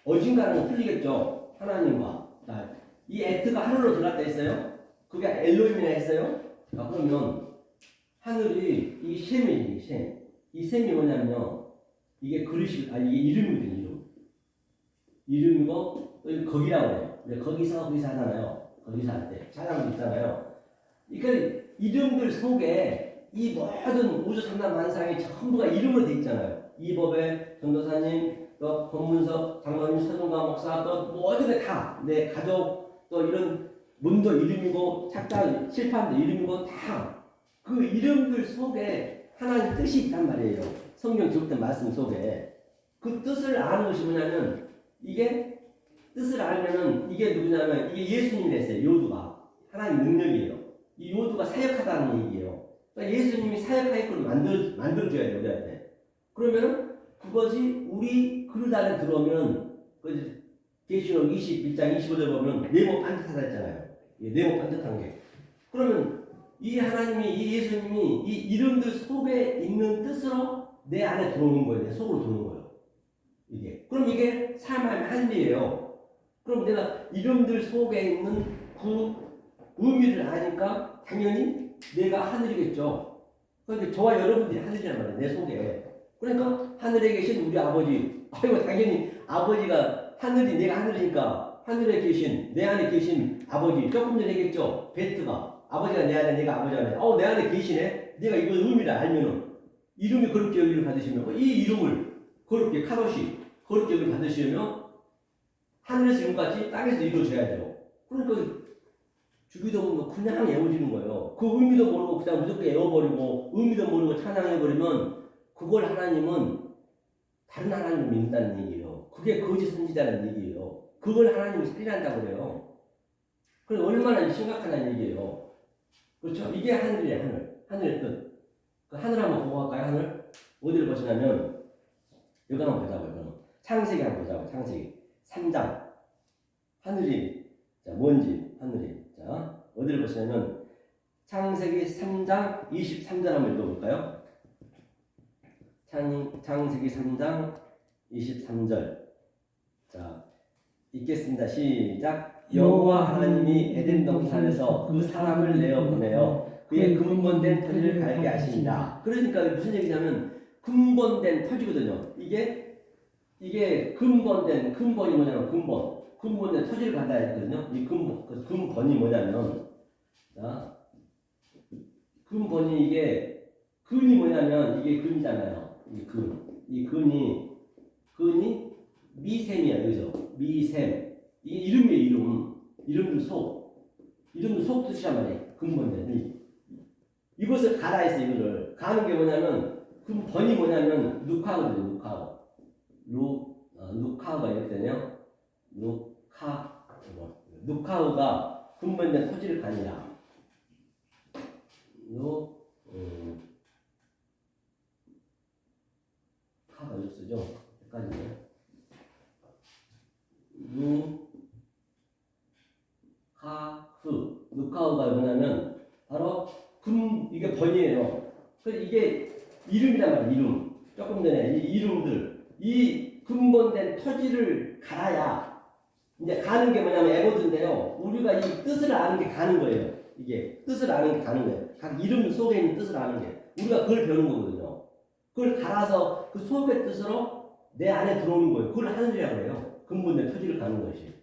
어진간하면 풀리겠죠. 하나님과. 자, 이 에트가 하늘로 들어갔다 했어요. 그게 엘로힘이라 했어요. 자, 그러면 하늘이 이 셈이지, 셈. 이 셈이 뭐냐면요. 이게 그릇이, 아니, 이게 이름이거든요, 이름. 이름이고, 또 거기라고 해요. 근데 거기서 하잖아요. 거기서 할 때. 사람도 있잖아요. 그러니까 이름들 속에 이 모든 우주 삼단 만상이 전부가 이름으로 돼 있잖아요. 이법의 전도사님, 또 법문석, 장로님, 서동과 목사, 또 모든 게 다 내 가족, 또 이런 문도 이름이고 착장, 실판도 이름이고 다 그 이름들 속에 하나님 뜻이 있단 말이에요. 성경 기록된 말씀 속에 그 뜻을 아는 것이 뭐냐면 이게 뜻을 알면은 이게 누구냐면 이게 예수님이 됐어요. 요두가 하나님 능력이에요. 이 요두가 사역하다는 얘기예요. 그러니까 예수님이 사역하게끔 만들어줘야 돼요, 우리한테. 그러면은 그것이 우리 그릇 안에 들어오면 그 계시록 21장 25절 보면 네모 반듯하다 했잖아요. 네모 반듯한 게. 그러면 이 하나님이 이 예수님이 이 이름들 속에 있는 뜻으로 내 안에 들어오는 거예요. 내 속으로 들어오는 거예요. 이게. 그럼 이게 삶의 한리예요. 그럼 내가 이름들 속에 있는 그 의미를 아니까 당연히 내가 하늘이겠죠. 그러니까 저와 여러분들이 하늘이란 말이에요. 내 속에. 그러니까 하늘에 계신 우리 아버지. 아이고 당연히 아버지가 하늘이 내가 하늘이니까 하늘에 계신 내 안에 계신 아버지. 조금 전에 얘기했죠. 베트가 아버지가 내 안에 내가 아버지 안에. 내 안에 계시네. 내가 이거 의미를 알면은 이름이 그렇게 여기를 받으시면 이 이름을 그렇게 카도시 그렇게 여기를 받으시면 하늘에서 이름까지 땅에서 이루어져야죠. 그러니까 주기도 모르고 그냥 외워지는 거예요. 그 의미도 모르고 그냥 무조건 외워버리고 의미도 모르고 찬양해버리면 그걸 하나님은 다른 하나님을 믿는다는 얘기예요. 그게 거짓 선지자라는 얘기예요. 그걸 하나님이 살인한다고 그래요. 그래서 얼마나 심각하다는 얘기예요. 그렇죠? 이게 하늘이에요. 하늘의 뜻. 그 하늘 한번 보고 갈까요? 하늘? 어디를 보시냐면 여기 한번 보자고요. 그럼 창세기 한번 보자고요. 창세기 3장. 하늘이 자 뭔지 하늘이 자 어디를 보시냐면 창세기 3장 23절 한번 읽어볼까요? 창세기 3장 23절 자 읽겠습니다. 시작. 여호와 하나님이 에덴 동산에서 그 사람을 내어 보내어 그의 근본된 터지를 갈게 하신다. 그러니까 무슨 얘기냐면 근본된 터지거든요. 이게 근본이 뭐냐면 근본된 터지를 받아야 되거든요. 이 근본이 뭐냐면 자 근본이 이게 근이 뭐냐면 이게 근이잖아요. 이 근이 미셈이야. 그죠? 미셈. 이게 이름이에요. 이름도 속 뜻이란 말이에요. 근본된 이것을 가라 했어. 이거를 가는 게 뭐냐면 근본이 뭐냐면 누카거든요. 누카가 이렇게 되네요. 누카우가 근본된 토지를 가니라. 카가 어디서 쓰죠? 헷갈리네요. 누카우가 뭐냐면 바로 이게 번이에요. 그래서 이게 이름이란 말이에요. 이름. 조금 전에 이 이름들 이 근본된 토지를 갈아야 이제 가는 게 뭐냐면 에고드인데요. 우리가 이 뜻을 아는 게 가는 거예요. 이게 뜻을 아는 게 가는 거예요. 각 이름 속에 있는 뜻을 아는 게 우리가 그걸 배우는 거거든요. 그걸 갈아서 그 속의 뜻으로 내 안에 들어오는 거예요. 그걸 하늘이라고 해요. 근본된 토지를 가는 것이.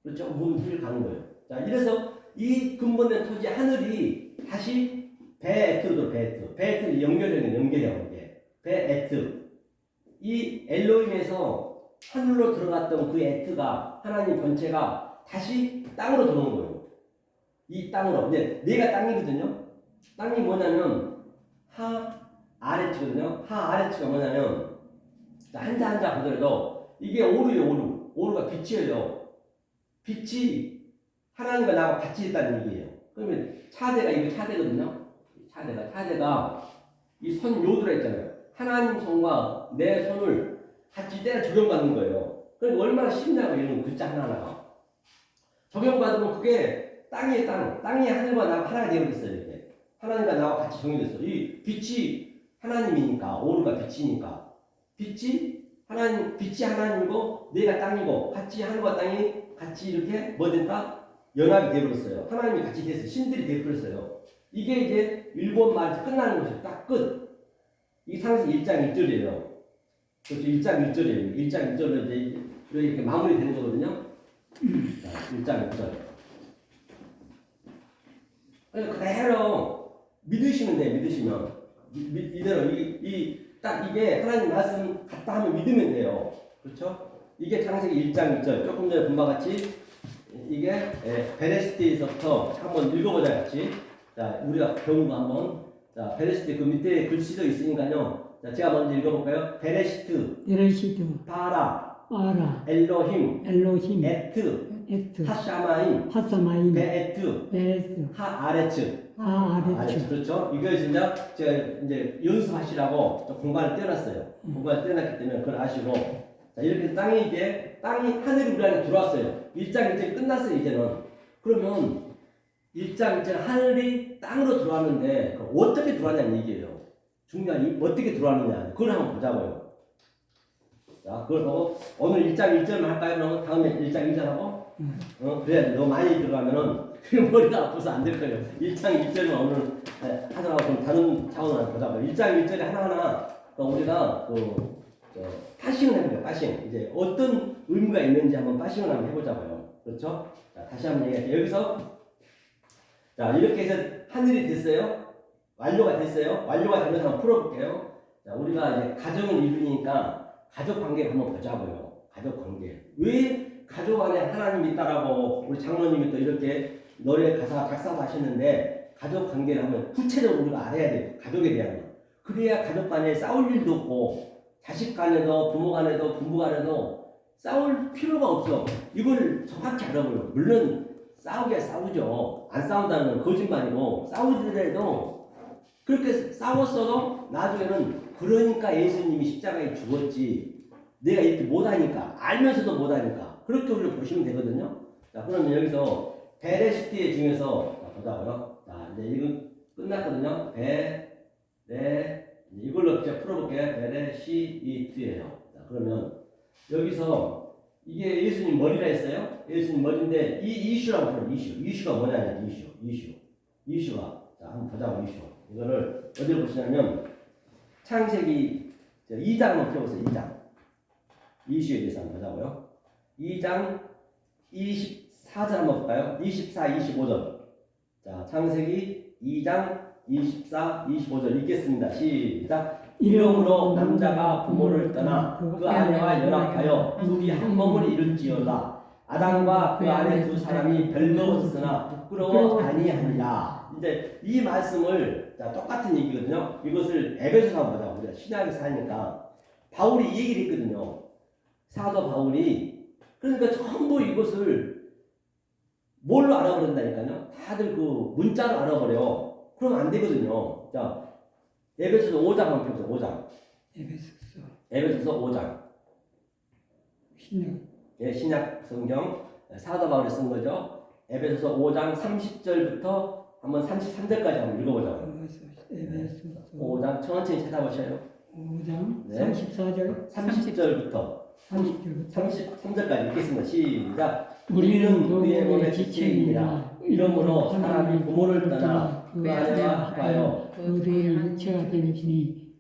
그렇죠? 모든 토지를 가는 거예요. 자, 이래서 이 근본된 토지 하늘이 다시 베에트로 베에트는 연결형 이게 베에트 이 엘로힘에서 하늘로 들어갔던 그 에트가 하나님 본체가 다시 땅으로 들어온 거예요. 이 땅으로. 근데 내가 땅이거든요. 땅이 뭐냐면 하 아래치거든요. 하 아래치가 뭐냐면 한자 보더라도 이게 오르예요. 오르가 빛이에요. 빛이 하나님과 나와 같이 있다는 얘기예요. 그러면 이거 차대거든요. 차대가 이 손 요두라 했잖아요. 하나님 손과 내 손을 같이 때려 적용받는 거예요. 그러니까 얼마나 쉽냐고 이런 글자 하나하나가. 적용받으면 그게 땅이 하늘과 나와 하나가 되어있어요. 이렇게. 하나님과 나와 같이 정해졌어. 이 빛이 하나님이니까, 오르가 빛이니까. 빛이 하나님 빛이 하나님이고 내가 땅이고 같이 하늘과 땅이 같이 이렇게 뭐 된다? 연합이 되어버렸어요. 하나님이 같이 됐어요. 신들이 되어버렸어요. 이게 이제 일곱 말에서 끝나는 것이에요. 딱 끝. 이게 창세기 1장 1절이에요. 그렇죠. 1장 1절이에요. 1장 1절로 이제 이렇게 마무리되는 거거든요. 자, 1장 1절. 그대로 믿으시면 돼. 믿으시면 이대로 딱 이게 하나님 말씀 같다 하면 믿으면 돼요. 그렇죠? 이게 창세기 1장 1절. 조금 전에 본 바와 같이 이게 베레시티에서부터 한번 읽어보자 같이. 자, 우리가 배운 거 한번. 자, 베레시티 그 밑에 글씨도 있으니까요. 자, 제가 먼저 읽어볼까요? 베레시트, 베레시드, 바라, 바라, 엘로힘, 엘로힘, 에트, 에트, 하샤마임, 하사마임, 베에트, 베레스, 하아레츠. 하아레츠. 그렇죠? 이거 진짜 제가 이제 연습하시라고 좀 공간을 떼놨어요. 공간을 떼놨기 때문에 그걸 아시고. 자, 이렇게 땅이 하늘이 우리 안에 들어왔어요. 1장 1절이 끝났어요, 이제는. 그러면 1장 1절 하늘이 땅으로 들어왔는데 어떻게 들어왔냐는 얘기예요. 중요한 어떻게 들어왔느냐. 그걸 한번 보자고요. 자, 그걸 보고 오늘 1장 1절만 할까요? 그러면 다음에 1장 2절 하고 그래야 너무 많이 들어가면은 머리가 아파서 안 될 거예요. 1장 1절만 오늘 하더라고. 그럼 다른 차원으로 보자고요. 1장 1절에 하나하나 우리가 파싱을 해보자. 파싱. 이제 어떤 의미가 있는지 한번 파싱을 한번 해보자고요. 그렇죠? 자, 다시 한번 얘기할게요. 여기서 자, 이렇게 해서 하늘이 됐어요. 완료가 됐어요. 완료가 되면서 한번 풀어볼게요. 자, 우리가 이제 가정을 이루니까 가족 관계를 한번 보자고요. 가족 관계. 왜 가족 안에 하나님이 있다라고 우리 장로님이 또 이렇게 노래 가사 작사도 하셨는데 가족 관계를 한번 구체적으로 우리가 알아야 돼요. 가족에 대한 거. 그래야 가족 간에 싸울 일도 없고 자식 간에도 부모 간에도 부부 간에도 싸울 필요가 없어. 이걸 정확히 알아보려. 물론 싸우게 싸우죠. 안 싸운다는 건 거짓말이고 싸우더라도 그렇게 싸웠어도 나중에는 그러니까 예수님이 십자가에 죽었지. 내가 이렇게 못하니까 알면서도 못하니까 그렇게 우리를 보시면 되거든요. 자, 그러면 여기서 베레시티 중에서 보자고요. 자, 이제 이건 끝났거든요. 이걸로 제가 풀어볼게요. 베레시티예요. 자, 그러면 여기서 이게 예수님 머리라 했어요. 예수님 머리인데 이 이슈라고 불러요. 이슈가 뭐냐면 이슈가 자, 한번 보자고. 이거를 어디로 보시냐면 창세기 2장 한번 펴보세요. 2장 이슈에 대해서 한번 보자고요. 2장 24절 한번 볼까요? 24, 25절. 자, 창세기 2장 24, 25절 읽겠습니다. 시작. 이러므로 남자가 부모를 떠나 그 아내와 연합하여 둘이 한 몸을 이룰지어다. 아담과 그 아내 두 사람이 벌거웠으나 부끄러워 아니하니라. 이제 이 말씀을 자, 똑같은 얘기거든요. 이것을 에베소서 한번 보자. 우리가 신약에서 하니까 바울이 이 얘기를 했거든요. 사도 바울이. 그러니까 전부 이것을 뭘로 알아버린다니까요. 다들 그 문자로 알아버려. 그러면 안 되거든요. 자, 에베소서 5장 한번 펴보세요. 5장. 에베소서 5장. 신약 성경 사도 바울이 쓴 거죠. 에베소서 5장 30절부터 한번 33절까지 한번 읽어보자고요. 에베소서 5장 천천히 찾아보셔요. 5장 네. 34절 30절부터 33절까지 읽겠습니다. 시작. 우리는 우리의 몸의 지체이니라. 이러므로 사람이 부모를 떠나 그 아내와 합하여 그들의 육체가 되니니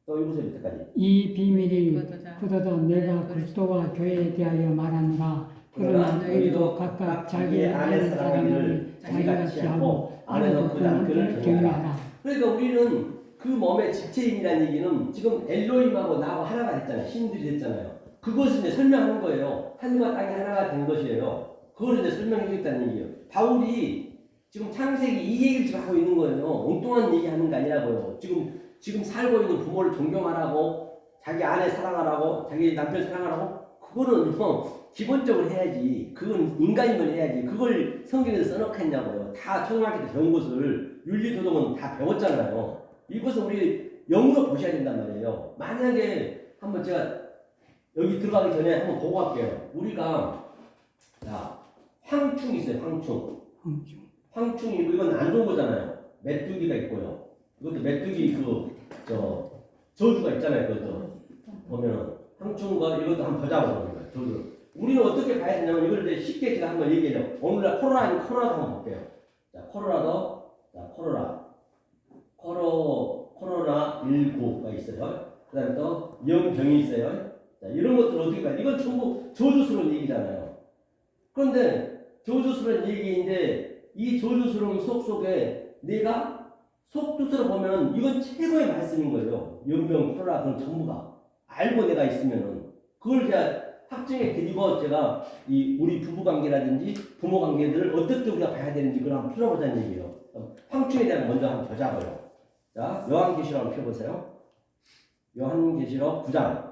또 읽으세요. 밑에까지. 이 비밀이 그도다 내가 그리스도와 교회에 대하여 말하노라. 그러나 너희도 각각 자기의 아내 사랑하기를 자기같이 하고 아내도 그 남편을 경외하라. 그러니까 우리는 그 몸의 지체임이라는 얘기는 지금 엘로힘하고 나하고 하나가 됐잖아요. 신들이 됐잖아요. 그것을 이제 설명하는 거예요. 하늘과 땅이 하나가 된 것이에요. 그걸 이제 설명해 주겠다는 얘기예요. 바울이 지금 창세기 이 얘기를 지금 하고 있는 거예요. 엉뚱한 얘기 하는 게 아니라고요. 지금 살고 있는 부모를 존경하라고, 자기 아내 사랑하라고, 자기 남편 사랑하라고, 그거는 뭐 기본적으로 해야지. 그건 인간이면 해야지. 그걸 성경에서 써놓겠냐고요. 다 초등학교 때 배운 것을 윤리도덕은 다 배웠잖아요. 이것을 우리 영으로 보셔야 된단 말이에요. 만약에 한번 제가 여기 들어가기 전에 한번 보고 갈게요. 우리가 자, 황충 있어요. 황충이 있고 이건 안 좋은 거잖아요. 메뚜기가 있고요. 이것도 메뚜기 저주가 있잖아요. 그죠? 보면은 황충과 이것도 한번 보자고 그러는 거예요. 우리는 어떻게 봐야 되냐면 이걸 이제 쉽게 제가 한번 얘기해요. 오늘날 코로나도 한번 볼게요. 자, 코로나 19가 있어요. 그다음에 또 영병이 있어요. 자, 이런 것들 어떻게 봐요? 이건 전부 저주스러운 얘기잖아요. 그런데 저주스러운 얘기인데 이 저주스러운 속에 내가 속뜻으로 보면 이건 최고의 말씀인 거예요. 영병, 코로나 그런 전부가 알고 내가 있으면은 그걸 제가 확증해 드리고 제가 이 우리 부부 관계라든지 부모 관계들을 어떻게 우리가 봐야 되는지 그걸 한번 풀어보자는 얘기예요. 황충에 대한 먼저 한번 보자고요. 자, 요한계시록 한번 펴보세요. 요한계시록 9장.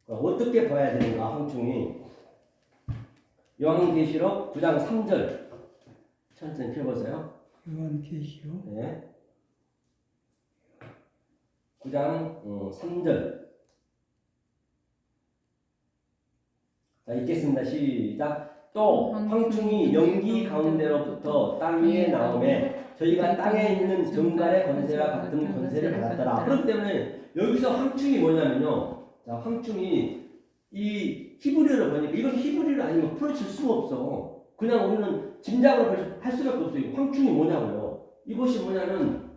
어떻게 봐야 되는가 황충이. 요한계시록 9장 3절. 천천히 펴보세요. 요한계시록 네. 9장 3절. 자, 읽겠습니다. 시작. 또 황충이 연기 가운데로부터 땅 위에 나오매 저희가 땅에 있는 정갈의 권세와 같은 권세를 받았더라. 그렇기 때문에 여기서 황충이 뭐냐면요. 자, 황충이 이 히브리어를 보니까 이건 히브리어를 아니면 풀어칠 수가 없어. 그냥 우리는 짐작으로 할 수밖에 없어요. 황충이 뭐냐고요. 이것이 뭐냐면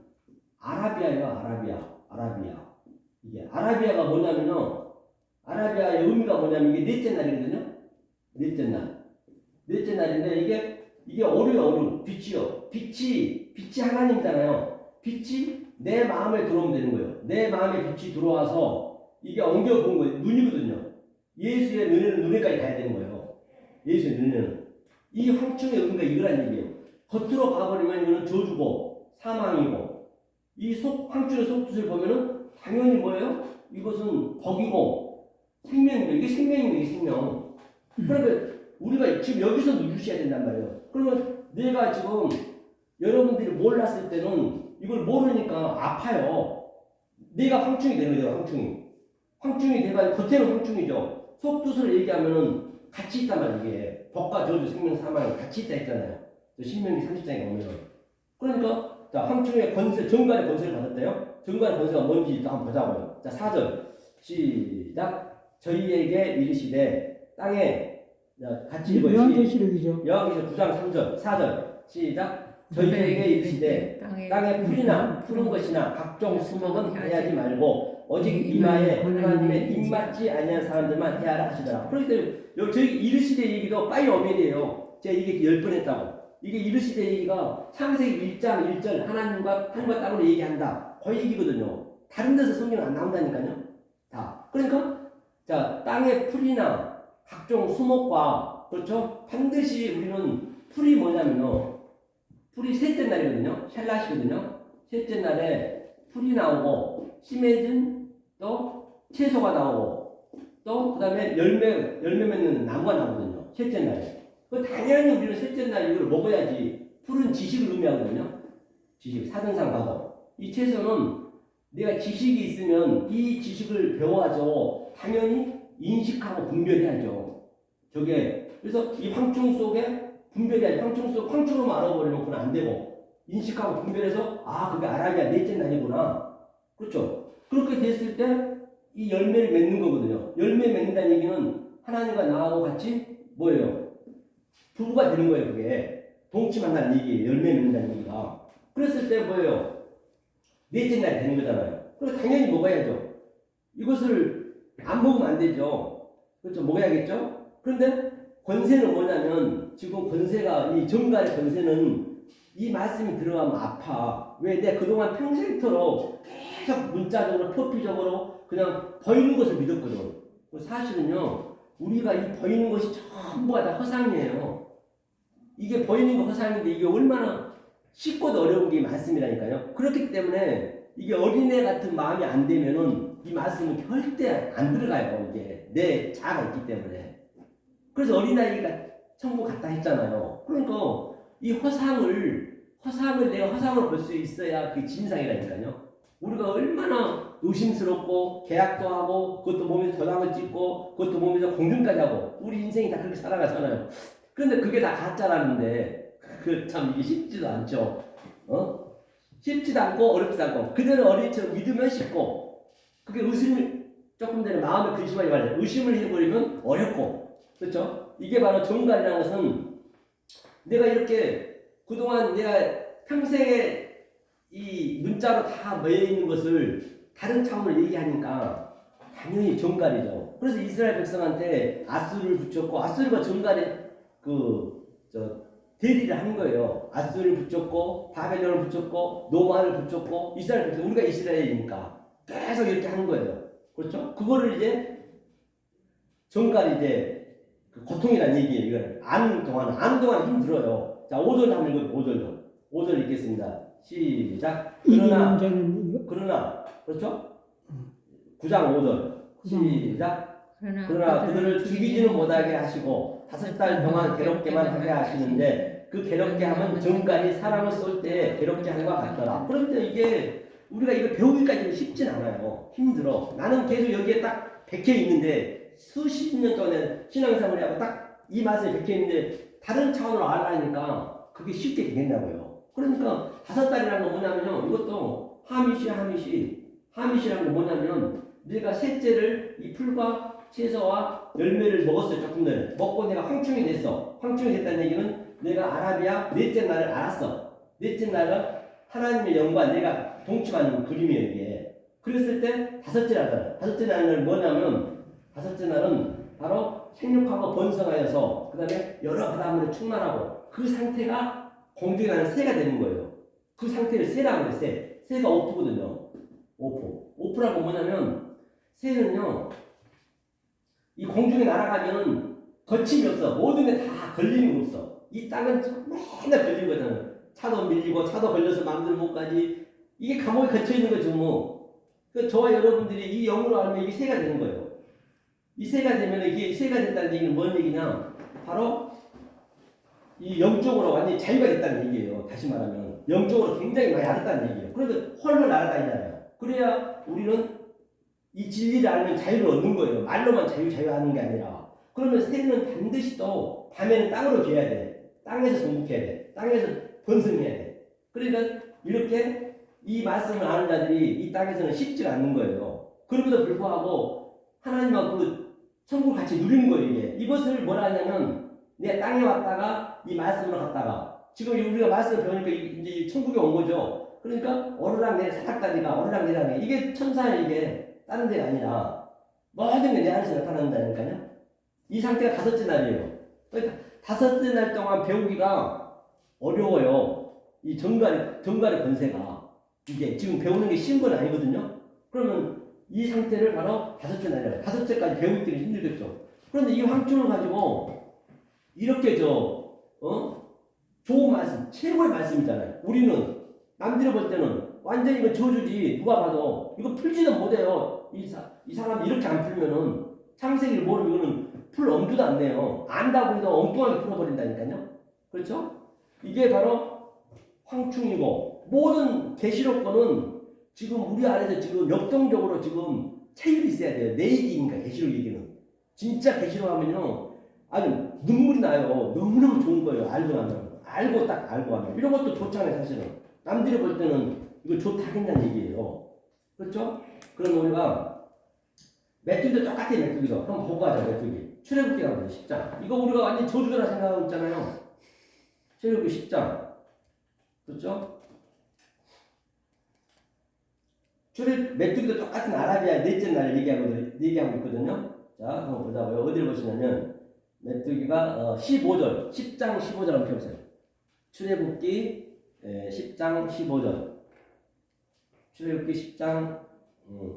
아라비아예요. 아라비아. 이게 아라비아가 뭐냐면요. 아라비아의 의미가 뭐냐면 이게 넷째 날이거든요. 넷째 날인데 이게 어류요. 빛이요. 빛이 하나님이잖아요. 빛이 내 마음에 들어오면 되는 거예요. 내 마음에 빛이 들어와서 이게 엉겨 본 거예요. 눈이거든요. 예수의 눈에는 눈에까지 가야 되는 거예요. 예수의 눈에는. 이 황충의 의미가 이거란 얘기예요. 겉으로 봐버리면 이거는 저주고 사망이고 이 황충의 속뜻을 보면은 당연히 뭐예요? 이것은 복이고 생명이에요. 이게 생명이에요. 이게 생명. 그러니까 우리가 지금 여기서 누르셔야 된단 말이에요. 그러면 내가 지금 여러분들이 몰랐을 때는 이걸 모르니까 아파요. 내가 황충이 되는 거예요. 황충이 돼가지고 겉에는 황충이죠. 속뜻을 얘기하면은 같이 있단 말이에요. 이게 복과 저주, 생명, 사망이 같이 있다 했잖아요. 신명기 30장에 보면. 그러니까 자, 황충의 권세, 정갈의 권세를 받았대요. 정갈의 권세가 뭔지 일단 한번 보자고요. 자, 4절 시작. 저희에게 이르시되 땅에 같이 읽어요. 요한계시록이죠. 요한계시록 9장 3절 4절 시작. 저희에게 이르시되 땅에 풀이나 푸른 것이나 각종 수목은 해하지 말고 오직 이마에 하나님의 입맞지 아니한 사람들만 해하라 하시더라. 그렇기 때문에 저희 이르시되 얘기도 빠이 오멜이에요. 제가 이게 10번 했다고. 이게 이르시되 얘기가 창세기 1장 1절 하나님과 하늘과 땅으로 얘기한다. 그 얘기거든요. 다른 데서 성경은 안 나온다니까요. 다. 그러니까 자, 땅의 풀이나 각종 수목과 그렇죠? 반드시 우리는 풀이 뭐냐면요. 풀이 셋째 날이거든요. 샬라시거든요. 셋째 날에 풀이 나오고 심해진 또 채소가 나오고 또 그다음에 열매 맺는 나무가 나오거든요. 셋째 날에. 그 당연히 우리는 셋째 날 이걸 먹어야지. 풀은 지식을 의미하거든요. 지식 사등상 과거. 이 채소는 내가 지식이 있으면 이 지식을 배워야죠. 당연히 인식하고 분별해야죠. 저게 그래서 이 황충 속에 분별해야지. 황충으로만 알아버리면 그건 안 되고 인식하고 분별해서 아 그게 아라비아 넷째 날이구나. 그렇죠. 그렇게 됐을 때 이 열매를 맺는 거거든요. 열매 맺는다는 얘기는 하나님과 나하고 같이 뭐예요? 부부가 되는 거예요. 그게 동침한다는 얘기예요. 열매 맺는다는 얘기가. 그랬을 때 뭐예요? 넷째 날이 되는 거잖아요. 그래서 당연히 먹어야죠. 이것을 안 먹으면 안 되죠. 그렇죠. 먹어야겠죠. 그런데 권세는 뭐냐면 지금 권세가 이 정갈의 권세는 이 말씀이 들어가면 아파. 왜? 내가 그동안 평생토록 계속 문자적으로 표피적으로 그냥 보이는 것을 믿었거든. 사실은요. 우리가 이 보이는 것이 전부가 다 허상이에요. 이게 보이는 거 허상인데 이게 얼마나 쉽고도 어려운 게 말씀이라니까요. 그렇기 때문에 이게 어린애 같은 마음이 안 되면은 이 말씀은 절대 안 들어가요. 이게 내 자아가 있기 때문에. 그래서 어린아이가 천국 갔다 했잖아요. 그러니까 이 허상을 내가 허상으로 볼 수 있어야 그게 진상이라니까요. 우리가 얼마나 의심스럽고 계약도 하고 그것도 몸에서 도장을 찍고 그것도 몸에서 공증까지 하고 우리 인생이 다 그렇게 살아가잖아요. 그런데 그게 다 가짜라는데 그 참 이게 쉽지도 않죠. 쉽지도 않고 어렵지도 않고 그대로 어린이처럼 믿으면 쉽고 그게 의심이 조금 전에 마음에 근심하지 말자. 의심을 해버리면 어렵고, 그렇죠? 이게 바로 정갈이라는 것은 내가 이렇게 그동안 내가 평생에 이 문자로 다 모여 있는 것을 다른 차원으로 얘기하니까 당연히 정갈이죠. 그래서 이스라엘 백성한테 아수르를 붙였고, 아수르가 정갈의 대리를 한 거예요. 아수르를 붙였고, 바벨론을 붙였고, 노마를 붙였고, 이스라엘 백성, 우리가 이스라엘이니까 계속 이렇게 하는 거예요. 그렇죠? 그거를 이제 정갈이 이제 고통이라는 얘기예요. 이걸 아는 동안 힘들어요. 자, 5절 한번 읽어요. 5절 읽겠습니다. 시작. 그러나 그렇죠? 9장 5절 시작. 그러나 그들을 죽이지는 못하게 하시고 5달 동안 괴롭게만 하게 하시는데 그 괴롭게 하면 정갈이 사람을 쏠 때 괴롭게 하는 것 같더라. 그런데 이게 우리가 이거 배우기까지는 쉽진 않아요. 힘들어. 나는 계속 여기에 딱 박혀 있는데 수십 년 동안 신앙생활을 하고 딱 이 맛에 박혀 있는데 다른 차원으로 알아니까 그게 쉽게 되겠냐고요. 그러니까 5달이라는 건 뭐냐면요. 이것도 하미시라는 건 뭐냐면 내가 셋째를 이 풀과 채소와 열매를 먹었어요. 조금 전에 먹고 내가 황충이 됐어. 황충이 됐다는 얘기는 내가 아라비아 넷째 날을 알았어. 넷째 날은 하나님의 영과 내가 동침하는 그림이에요. 이게. 그랬을 때 5째 날이잖아요. 5째 날은 뭐냐면 5째 날은 바로 생육하고 번성하여서 그 다음에 여러 바닷물에 충만하고 그 상태가 공중에 나는 새가 되는 거예요. 그 상태를 새라고 해요. 새가 오프거든요. 오프라고 뭐냐면 새는요 이 공중에 날아가면 거침이 없어. 모든 게 다 걸리는 거 없어. 이 땅은 맨날 걸리는 거잖아요. 차도 밀리고 차도 걸려서 마음대로 못 가지. 이게 감옥에 갇혀 있는 거죠 뭐. 그 저와 여러분들이 이 영으로 알면 이게 새가 되는 거예요. 이 새가 되면 이게 새가 됐다는 얘기는 뭔 얘기냐? 바로 이 영적으로 완전히 자유가 됐다는 얘기예요. 다시 말하면 영적으로 굉장히 많이 알았다는 얘기예요. 그러니까 헐헐 날아다니잖아요. 그래야 우리는 이 진리를 알면 자유를 얻는 거예요. 말로만 자유하는 게 아니라. 그러면 새는 반드시 또 밤에는 땅으로 기어야 돼. 땅에서 정복해야 돼. 땅에서 번성해야 돼. 그러니까 이렇게 이 말씀을 아는 자들이 이 땅에서는 쉽지가 않는 거예요. 그럼에도 불구하고 하나님과 그 천국을 같이 누리는 거예요. 이게. 이것을 뭐라 하냐면 내가 땅에 왔다가 이 말씀으로 갔다가 지금 우리가 말씀을 배우니까 이제 천국에 온 거죠. 그러니까 오르락 내리락 사탁다리가 오르락 내리락 이게 천사예요. 이게 다른 데가 아니라 모든 게 내 안에서 나타난다니까요. 이 상태가 5째 날이에요. 그러니까 5째 날 동안 배우기가 어려워요. 이 정갈의 권세가 이게 지금 배우는 게 쉬운 건 아니거든요. 그러면 이 상태를 바로 5째 날이에요. 5째까지 배우기 힘들겠죠. 그런데 이 황충을 가지고 이렇게 좋은 말씀, 최고의 말씀이잖아요. 우리는 남들이 볼 때는 완전히 이거 저주지. 누가 봐도 이거 풀지도 못해요. 이 사람이 이렇게 안 풀면은 창세기를 모르면 이거는 풀 엄두도 안 내요. 안다고 해도 엉뚱하게 풀어버린다니까요. 그렇죠? 이게 바로 황충이고 모든 계시록 거는 지금 우리 안에서 지금 역동적으로 지금 체율이 있어야 돼요. 내 얘기니까 계시록 얘기는. 진짜 계시록 하면요. 아주 눈물이 나요. 너무너무 좋은 거예요. 알고 나면. 딱 알고 하면. 이런 것도 좋잖아요. 사실은. 남들이 볼 때는 이거 좋다겠냐는 얘기예요. 그렇죠? 그럼 우리가 메뚜기도 똑같아요. 메뚜기도. 한번 보고 하자. 메뚜기. 출애굽기 가보자. 10장. 이거 우리가 완전 저주라 생각하고 있잖아요. 출애굽기 10장. 그렇죠? 메뚜기도 똑같은 아라비아 넷째 날을 얘기하고 있거든요. 자, 한번 보자고요. 어디를 보시냐면 메뚜기가 15절, 10장 15절 한번 펴보세요. 출애굽기 10장 15절. 출애굽기 10장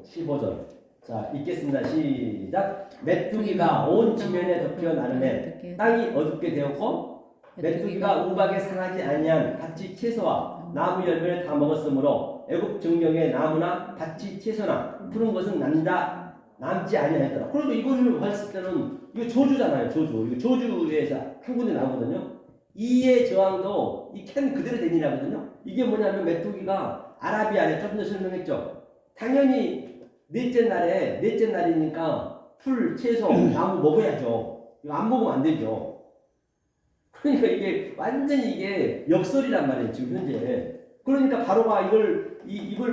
15절. 자, 읽겠습니다. 시작. 메뚜기가 온 지면에 덮여 나름에 땅이 어둡게 되었고 메뚜기가 우박에 상하지 아니한 밭이 채소와 나무 열매를 다 먹었으므로 애굽 정경의 나무나 밭이 채소나 푸른 것은 남지 아니하였더라. 그리고 이거를 봤을 때는 이거 저주잖아요. 저주. 이거 저주에서 한 군데 나오거든요. 이의 저항도 이 캔 그대로 되니라거든요. 이게 뭐냐면 메뚜기가 아라비아에 조금 더 설명했죠. 당연히 넷째 날이니까 풀, 채소, 나무 먹어야죠. 이거 안 먹으면 안 되죠. 그러니까 이게 완전히 이게 역설이란 말이에요. 지금 현재. 그러니까 바로가 이걸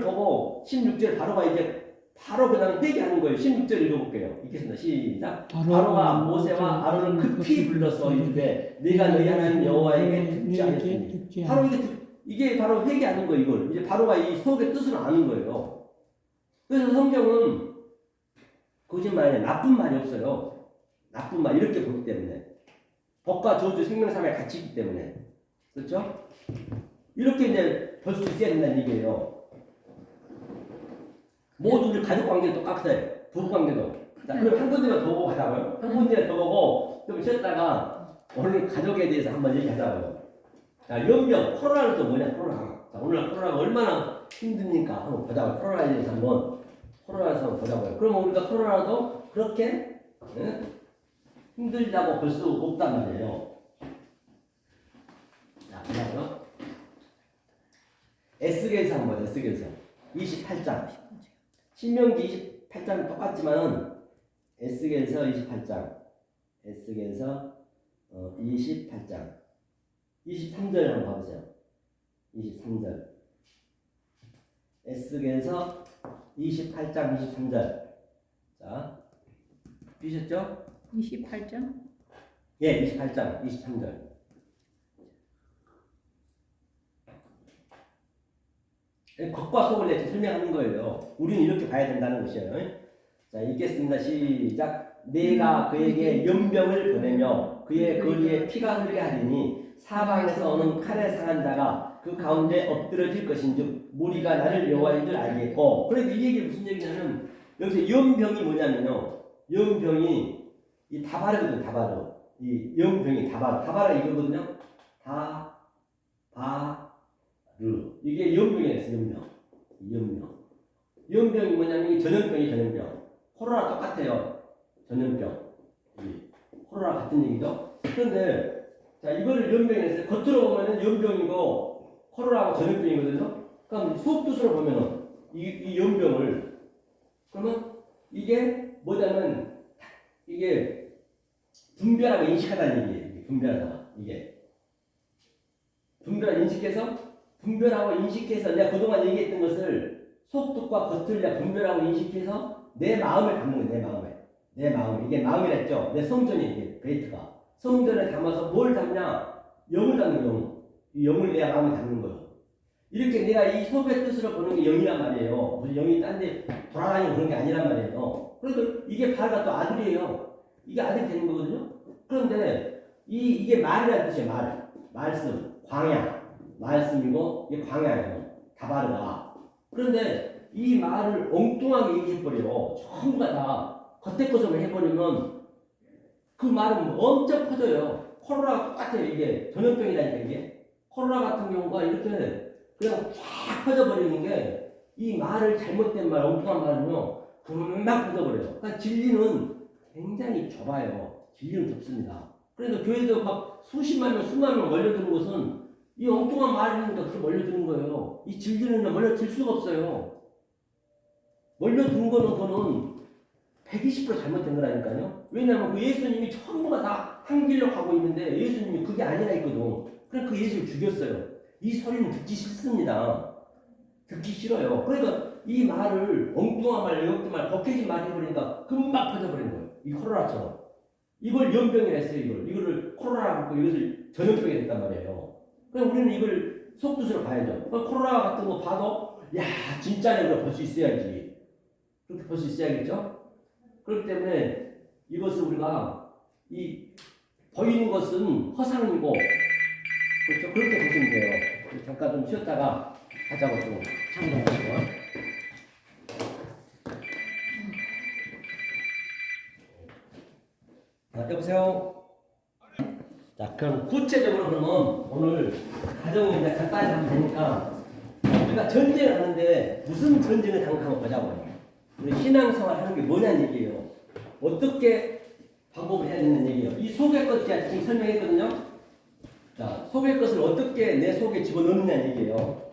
보고 16절 바로가 이제 바로 그냥 회개하는 거예요. 16절 읽어볼게요. 읽겠습니다. 시작. 바로가 모세와 아론을 급히 불러서 이르되 내가 너희 하나님 여호와에게 듣지 않았으니. 바로 이게 바로 회개하는 거예요. 이걸 이제 바로가 이 속의 뜻을 아는 거예요. 그래서 성경은 거짓말에 나쁜 말이 없어요. 나쁜 말 이렇게 보기 때문에 법과 저주 생명사에 같이 있기 때문에 그렇죠? 이렇게 이제 볼 수 있어야 된다는 얘기예요. 모두 우리 가족 관계도 똑같아요. 부부 관계도. 자, 그럼 한 군데만 더 보고 가자고요. 한 군데 더 보고 좀 쉬었다가 오늘 가족에 대해서 한번 얘기하자고요. 자, 연병, 코로나는 또 뭐냐, 코로나. 자, 오늘 코로나가 얼마나 힘듭니까? 한번 보자고요. 코로나에 대해서 한번 보자고요. 그러면 우리가 코로나도 그렇게 힘들다고 볼 수 없단 말이에요. 자, 보자고요. 에스겔서 한번 보자, 에스겔서. 28장. 신명기 28장은 똑같지만은 에스겔서 28장. 에스겔서 28장. 23절 한번 봐보세요. 23절. 에스겔서 28장 23절. 자, 보셨죠? 28장? 예, 28장 23절. 겉과 속을 이렇게 설명하는 거예요. 우리는 이렇게 봐야 된다는 것이에요. 자, 읽겠습니다. 시작. 내가 그에게 연병을 보내며 그의 거리에 피가 흐르게 하리니 사방에서 오는 칼에 상한 자가 그 가운데 엎드러질 것인즉 무리가 나를 여호와인 줄 알겠고. 그런데 이 얘기 무슨 얘기냐면 여기서 연병이 뭐냐면요. 연병이 이 다바르거든요. 다바르. 이 연병이 다바르 이거거든요. 이게 연병이었어요. 연병이 뭐냐면 전염병. 코로나 똑같아요. 전염병. 코로나 같은 얘기죠. 그런데 자, 이거를 연병이 했어요. 겉으로 보면은 연병이고 코로나하고 전염병이거든요. 그럼 수업뜻으로 보면은 이 연병을 그러면 이게 뭐냐면 이게 분별하고 인식하다는 얘기예요. 분별하고 인식해서 내가 그동안 얘기했던 것을 속뜻과 겉을 내가 분별하고 인식해서 내 마음에 담는 거예요. 내 마음에. 이게 마음이랬죠. 내 성전이 이게 베이트가. 성전에 담아서 뭘 담냐? 영을 담는 영. 이 영을 내가 마음에 담는 거예요. 이렇게 내가 이 속의 뜻으로 보는 게 영이란 말이에요. 무슨 영이 딴 데 돌아다니고 그런 게 아니란 말이에요. 그러니까 이게 바로가 또 아들이에요. 이게 아들이 되는 거거든요. 그런데 이게 말이라는 뜻이에요. 말씀, 광야. 말씀이고 이게 광야예요. 다바르가. 그런데 이 말을 엉뚱하게 얘기해버려요. 전부 다 겉에 것으로 해버리면 그 말은 엄청 퍼져요. 코로나가 똑같아요. 이게 전염병이라니까 이게. 코로나 같은 경우가 이렇게 그냥 쫙 퍼져버리는 게 이 말을 잘못된 말, 엉뚱한 말은요 금방 퍼져버려요. 그러니까 진리는 굉장히 좁아요. 진리는 좁습니다. 그러니까 교회도 막 수십만 명, 수만 명 몰려드는 것은 이 엉뚱한 말이니까 그렇게 몰려드는 거예요. 이 진리는 몰려들 수가 없어요. 몰려든 거는 120% 잘못된 거라니까요. 왜냐하면 그 예수님이 전부가 다 한 길로 가고 있는데 예수님이 그게 아니라 했거든. 그래서 그 예수를 죽였어요. 이 소리는 듣기 싫습니다. 듣기 싫어요. 그러니까 이 말을 엉뚱한 말, 엉뚱한 말, 벗겨진 말 해버리니까 금방 퍼져버리는 거예요. 이 코로나처럼. 이걸 연병이라 했어요. 이거를 코로나라고 이것을 전염병이 됐단 말이에요. 그럼 우리는 이걸 속뜻으로 봐야죠. 코로나 같은 거 봐도 야 진짜네 그걸 볼 수 있어야지. 그렇게 볼 수 있어야겠죠. 그렇기 때문에 이것을 우리가 이 보이는 것은 허상이고 그렇죠. 그렇게 보시면 돼요. 잠깐 좀 쉬었다가 하자고 좀 참고하시고요. 자, 여보세요. 자, 그럼 구체적으로 그러면 오늘 가정을 이제 간단히 하면 되니까 우리가 전쟁을 하는데 무슨 전쟁을 당하고 보자고요. 우리 신앙생활 하는 게 뭐냐는 얘기예요. 어떻게 방법을 해야 되는 얘기예요. 이 속의 것 제가 지금 설명했거든요. 자, 속의 것을 어떻게 내 속에 집어넣느냐는 얘기예요.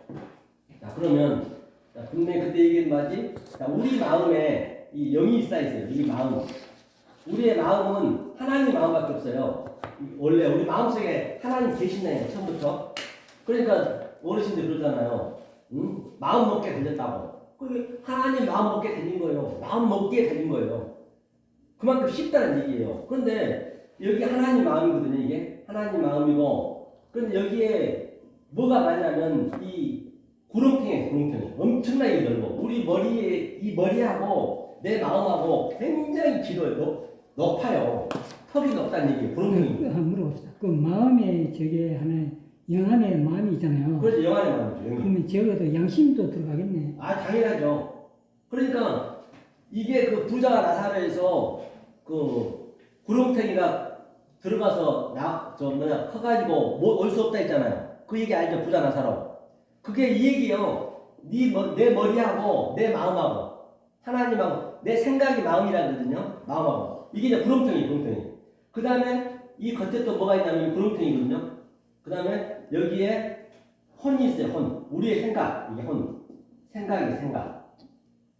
자, 그러면 자, 분명히 그때 얘기한 바지. 자, 우리 마음에 이 영이 있어요. 이 마음. 우리의 마음은 하나님 마음밖에 없어요. 원래 우리 마음속에 하나님 계시네요. 처음부터. 그러니까 어르신들 그러잖아요. 응? 마음 먹게 걸렸다고. 그게 하나님 마음 먹게 달린 거예요. 마음 먹게 달린 거예요. 그만큼 쉽다는 얘기예요. 그런데 여기 하나님 마음이거든요. 이게 하나님 마음이고, 그런데 여기에 뭐가 많냐면 이 구렁텅이 엄청나게 넓어. 우리 머리에 이 머리하고 내 마음하고 굉장히 길어요. 높아요. 턱이 높다는 얘기예요. 구렁텅이. 한번 물어봅시다. 그 마음에 저게 하나의 영안의 마음이잖아요. 그래서 영안의 마음이죠. 영이. 그러면 적어도 양심도 들어가겠네. 아, 당연하죠. 그러니까 이게 그 부자가 나사로에서 그 구렁텅이가 들어가서 커가지고 뭐 올 수 없다 했잖아요. 그 얘기 알죠? 부자 나사로. 그게 이 얘기요. 내 머리하고 내 마음하고 하나님하고 내 생각이 마음이라거든요. 마음하고 이게 이제 구렁텅이. 그 다음에 이 겉에 또 뭐가 있냐면 이 구렁텅이거든요. 그 다음에 여기에 혼이 있어요. 혼. 우리의 생각. 이게 혼. 생각이 생각.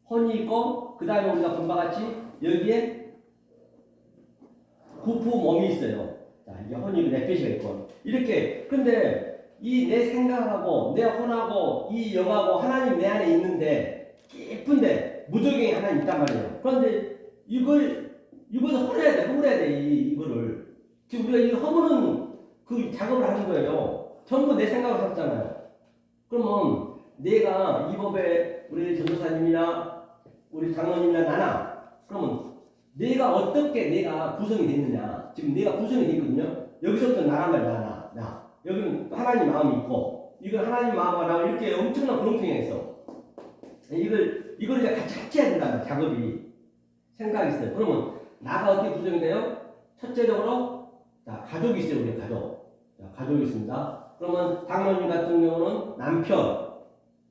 혼이 있고 그 다음에 우리가 본 바와 같이 여기에 구프 몸이 있어요. 자, 이게 혼이 있고 넷배시가 있고 이렇게. 근데 이 내 생각하고 내 혼하고 이 영하고 하나님 내 안에 있는데 깊은데 무적행이 하나 있단 말이에요. 그런데 이것을 허물어야 돼. 이거를 지금 우리가 이 허무는 그 작업을 하는 거예요. 전부 내 생각을 했잖아요. 그러면 내가 이 법에 우리 전도사님이나 우리 장로님이나 나나 그러면 내가 어떻게 내가 구성이 됐느냐. 지금 내가 구성이 됐거든요. 여기서부터 나란 말이야. 나. 여기는 하나님 마음이 있고 이건 하나님 마음과 나 이렇게 엄청난 구렁텅이가 있어. 이걸 이제 같이 해야 된다는 작업이 생각이 있어요. 그러면 나가 어떻게 구성이 돼요? 첫째적으로 자, 가족이 있어요. 우리 가족. 자, 가족이 있습니다. 그러면 장로님 같은 경우는 남편,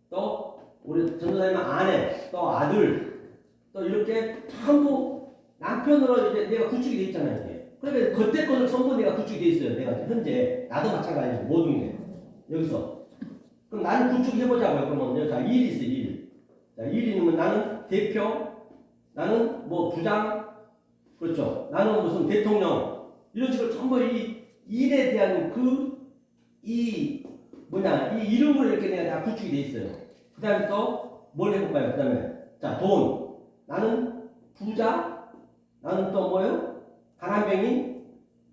또 우리 전도사님은 아내, 또 아들, 또 이렇게 전부 남편으로 이제 내가 구축이 돼 있잖아요. 이게. 그러니까 겉에 것을 전부 내가 구축이 돼 있어요. 내가 현재 나도 마찬가지고 모든 게 여기서. 그럼 나는 구축해보자고요. 그러면 자, 일이 있어요. 일. 자, 일이 있는 나는 대표, 나는 뭐 부장, 그렇죠. 나는 무슨 대통령 이런 식으로 전부 이 일에 대한 이 이름으로 이렇게 내가 다 구축이 돼 있어요. 그 다음에 또 뭘 해볼까요? 그 다음에 자, 돈. 나는 부자. 나는 또 뭐요? 가난뱅이.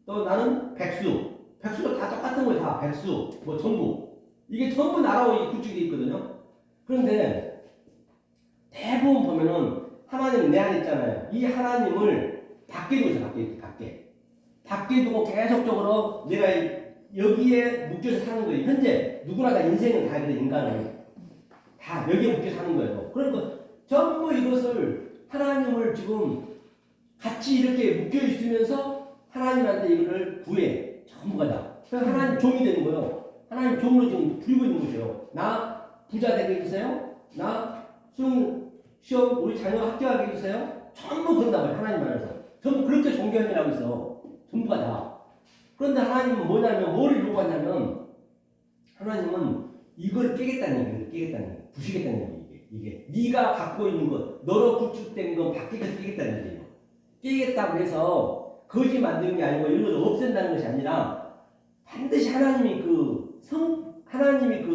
또 나는 백수. 백수도 다 똑같은 거예요. 다 백수. 뭐 전부. 이게 전부 나라로 구축이 돼 있거든요. 그런데 대부분 보면은 하나님 내 안에 있잖아요. 이 하나님을 밖에 두고 있어요. 밖에 두고 계속적으로 내가 여기에 묶여서 사는 거예요. 현재 누구나 다 인생은 다 그래. 인간은 다 여기에 묶여 사는 거예요. 그러니까 전부 이것을 하나님을 지금 같이 이렇게 묶여 있으면서 하나님한테 이거를 구해. 전부가 다. 그래서 하나님 종이 되는 거예요. 하나님 종으로 지금 부리고 있는 거죠. 나 부자 되게 해주세요. 나 시험 우리 자녀 합격하게 해주세요. 전부 그런단 말이에요. 하나님 말해서. 전부 그렇게 존경이라고 있어. 전부가 다. 그런데 하나님은 뭐냐면 뭘 이루고 왔냐면 하나님은 이걸 깨겠다는 얘기예요. 부시겠다는 얘기예요. 이게 네가 갖고 있는 것, 너로 구축된 건 밖에서 깨겠다는 얘기예요. 깨겠다고 해서 거지 만드는 게 아니고 이런 걸 없앤다는 것이 아니라 반드시 하나님이 그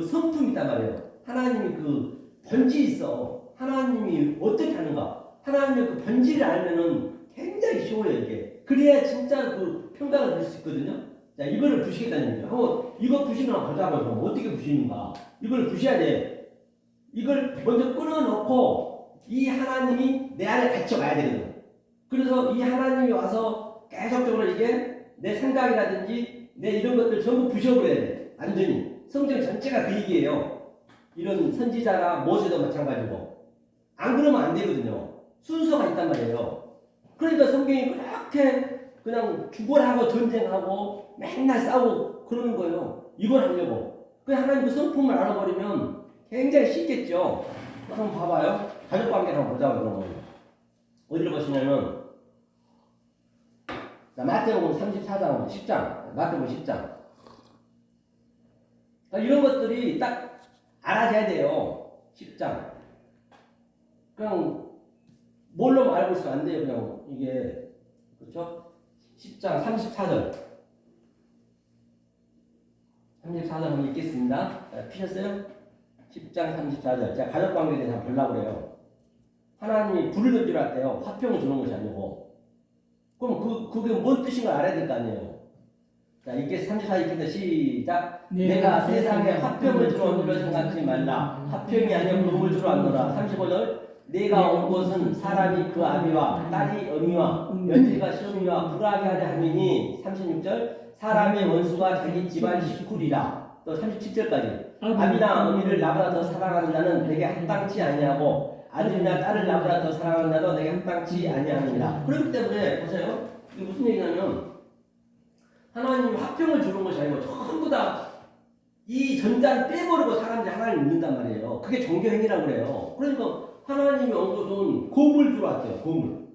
성품이 있단 말이에요. 하나님이 그 본질이 있어. 하나님이 어떻게 하는가. 하나님의 그 본질을 알면은 굉장히 쉬워요, 이게. 그래야 진짜 그 평강을 줄 수 있거든요. 자, 이거를 부시겠다는 얘기죠. 한번 이거 부시면 보자고요. 어떻게 부시는가. 이걸 부셔야 돼. 이걸 먼저 끊어놓고 이 하나님이 내 안에 갇혀가야 되거든. 그래서 이 하나님이 와서 계속적으로 이게 내 생각이라든지 내 이런 것들 전부 부셔버려야 돼. 완전히. 성경 전체가 그 얘기예요. 이런 선지자나 모세도 마찬가지고. 안 그러면 안 되거든요. 순서가 있단 말이에요. 그러니까 성경이 그렇게 그냥 죽어라고 전쟁하고 맨날 싸우고 그러는 거예요. 이걸 하려고. 그 하나님 그 성품을 알아버리면 굉장히 쉽겠죠. 한번 봐봐요. 가족관계를 한번 보자고 그런 거예요. 어디를 보시냐면 자, 마태복음 34장, 10장. 마태복음 10장. 이런 것들이 딱 알아줘야 돼요. 10장. 그냥 뭘로 알고 있으면 안 돼요. 그냥 이게 그렇죠? 10장 34절. 34절 한번 읽겠습니다. 피셨어요? 10장 34절. 제가 가족 관계에 대해서 한번 보려고 그래요. 하나님이 불을 던지라대요. 화평을 주는 것이 아니고. 그럼 그게 뭔 뜻인 걸 알아야 될 거 아니에요. 자, 이게 34절 읽겠습니다. 시작. 내가 세상에 화평을 주러 온 줄을 생각지 말라. 화평이 아니라 불을 주러 왔노라. 35절. 내가 온 것은 사람이 그 아비와 딸이 어미와 며느리가 시어미와 불화하게 하려 함이니. 36절. 사람의 원수가 자기 집안 식구리라. 또 37절까지. 아비나 어미를 나보다 더 사랑하는 자는 내게 합당치 아니하고 아들이나 딸을 나보다 더 사랑하는 자도 내게 합당치 아니하느니라. 그렇기 때문에 보세요. 이게 무슨 얘기냐면 하나님이 화평을 주는 것이 아니고 전부 다 이 전자를 빼버리고 사람들이 하나님을 믿는단 말이에요. 그게 종교행위라고 그래요. 그러니까 하나님이 온 것은 고물 주러 왔대요. 고물.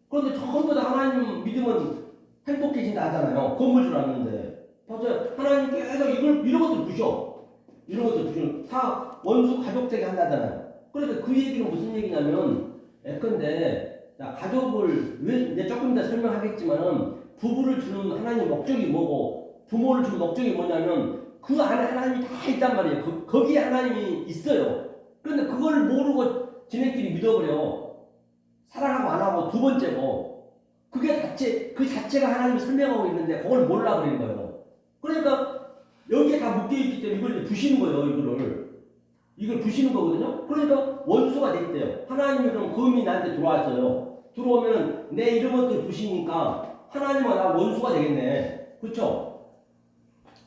그런데 전부 다 하나님 믿으면 행복해진다 하잖아요. 고물 주러 왔는데 맞아요. 하나님 계속 이런 것도 부셔. 이런 것도 부셔. 다 원수 가족되게 한다잖아요. 그러니까 그 얘기는 무슨 얘기냐면 예컨대 가족을 왜 이제 조금 이따 설명하겠지만은 부부를 주는 하나님의 목적이 뭐고 부모를 주는 목적이 뭐냐면 그 안에 하나님이 다 있단 말이에요. 거기에 하나님이 있어요. 그런데 그걸 모르고 지네끼리 믿어버려. 사랑하고 안 하고 두 번째고 그 자체가 하나님이 설명하고 있는데 그걸 몰라버린 거예요. 그러니까 여기에 다 묶여있기 때문에 이걸 부시는 거예요. 이걸 부시는 거거든요. 그러니까 원수가 됐대요. 하나님이 그럼 검이 나한테 들어왔어요. 들어오면 내 이런 것들 부시니까 하나님과 나 원수가 되겠네. 그렇죠?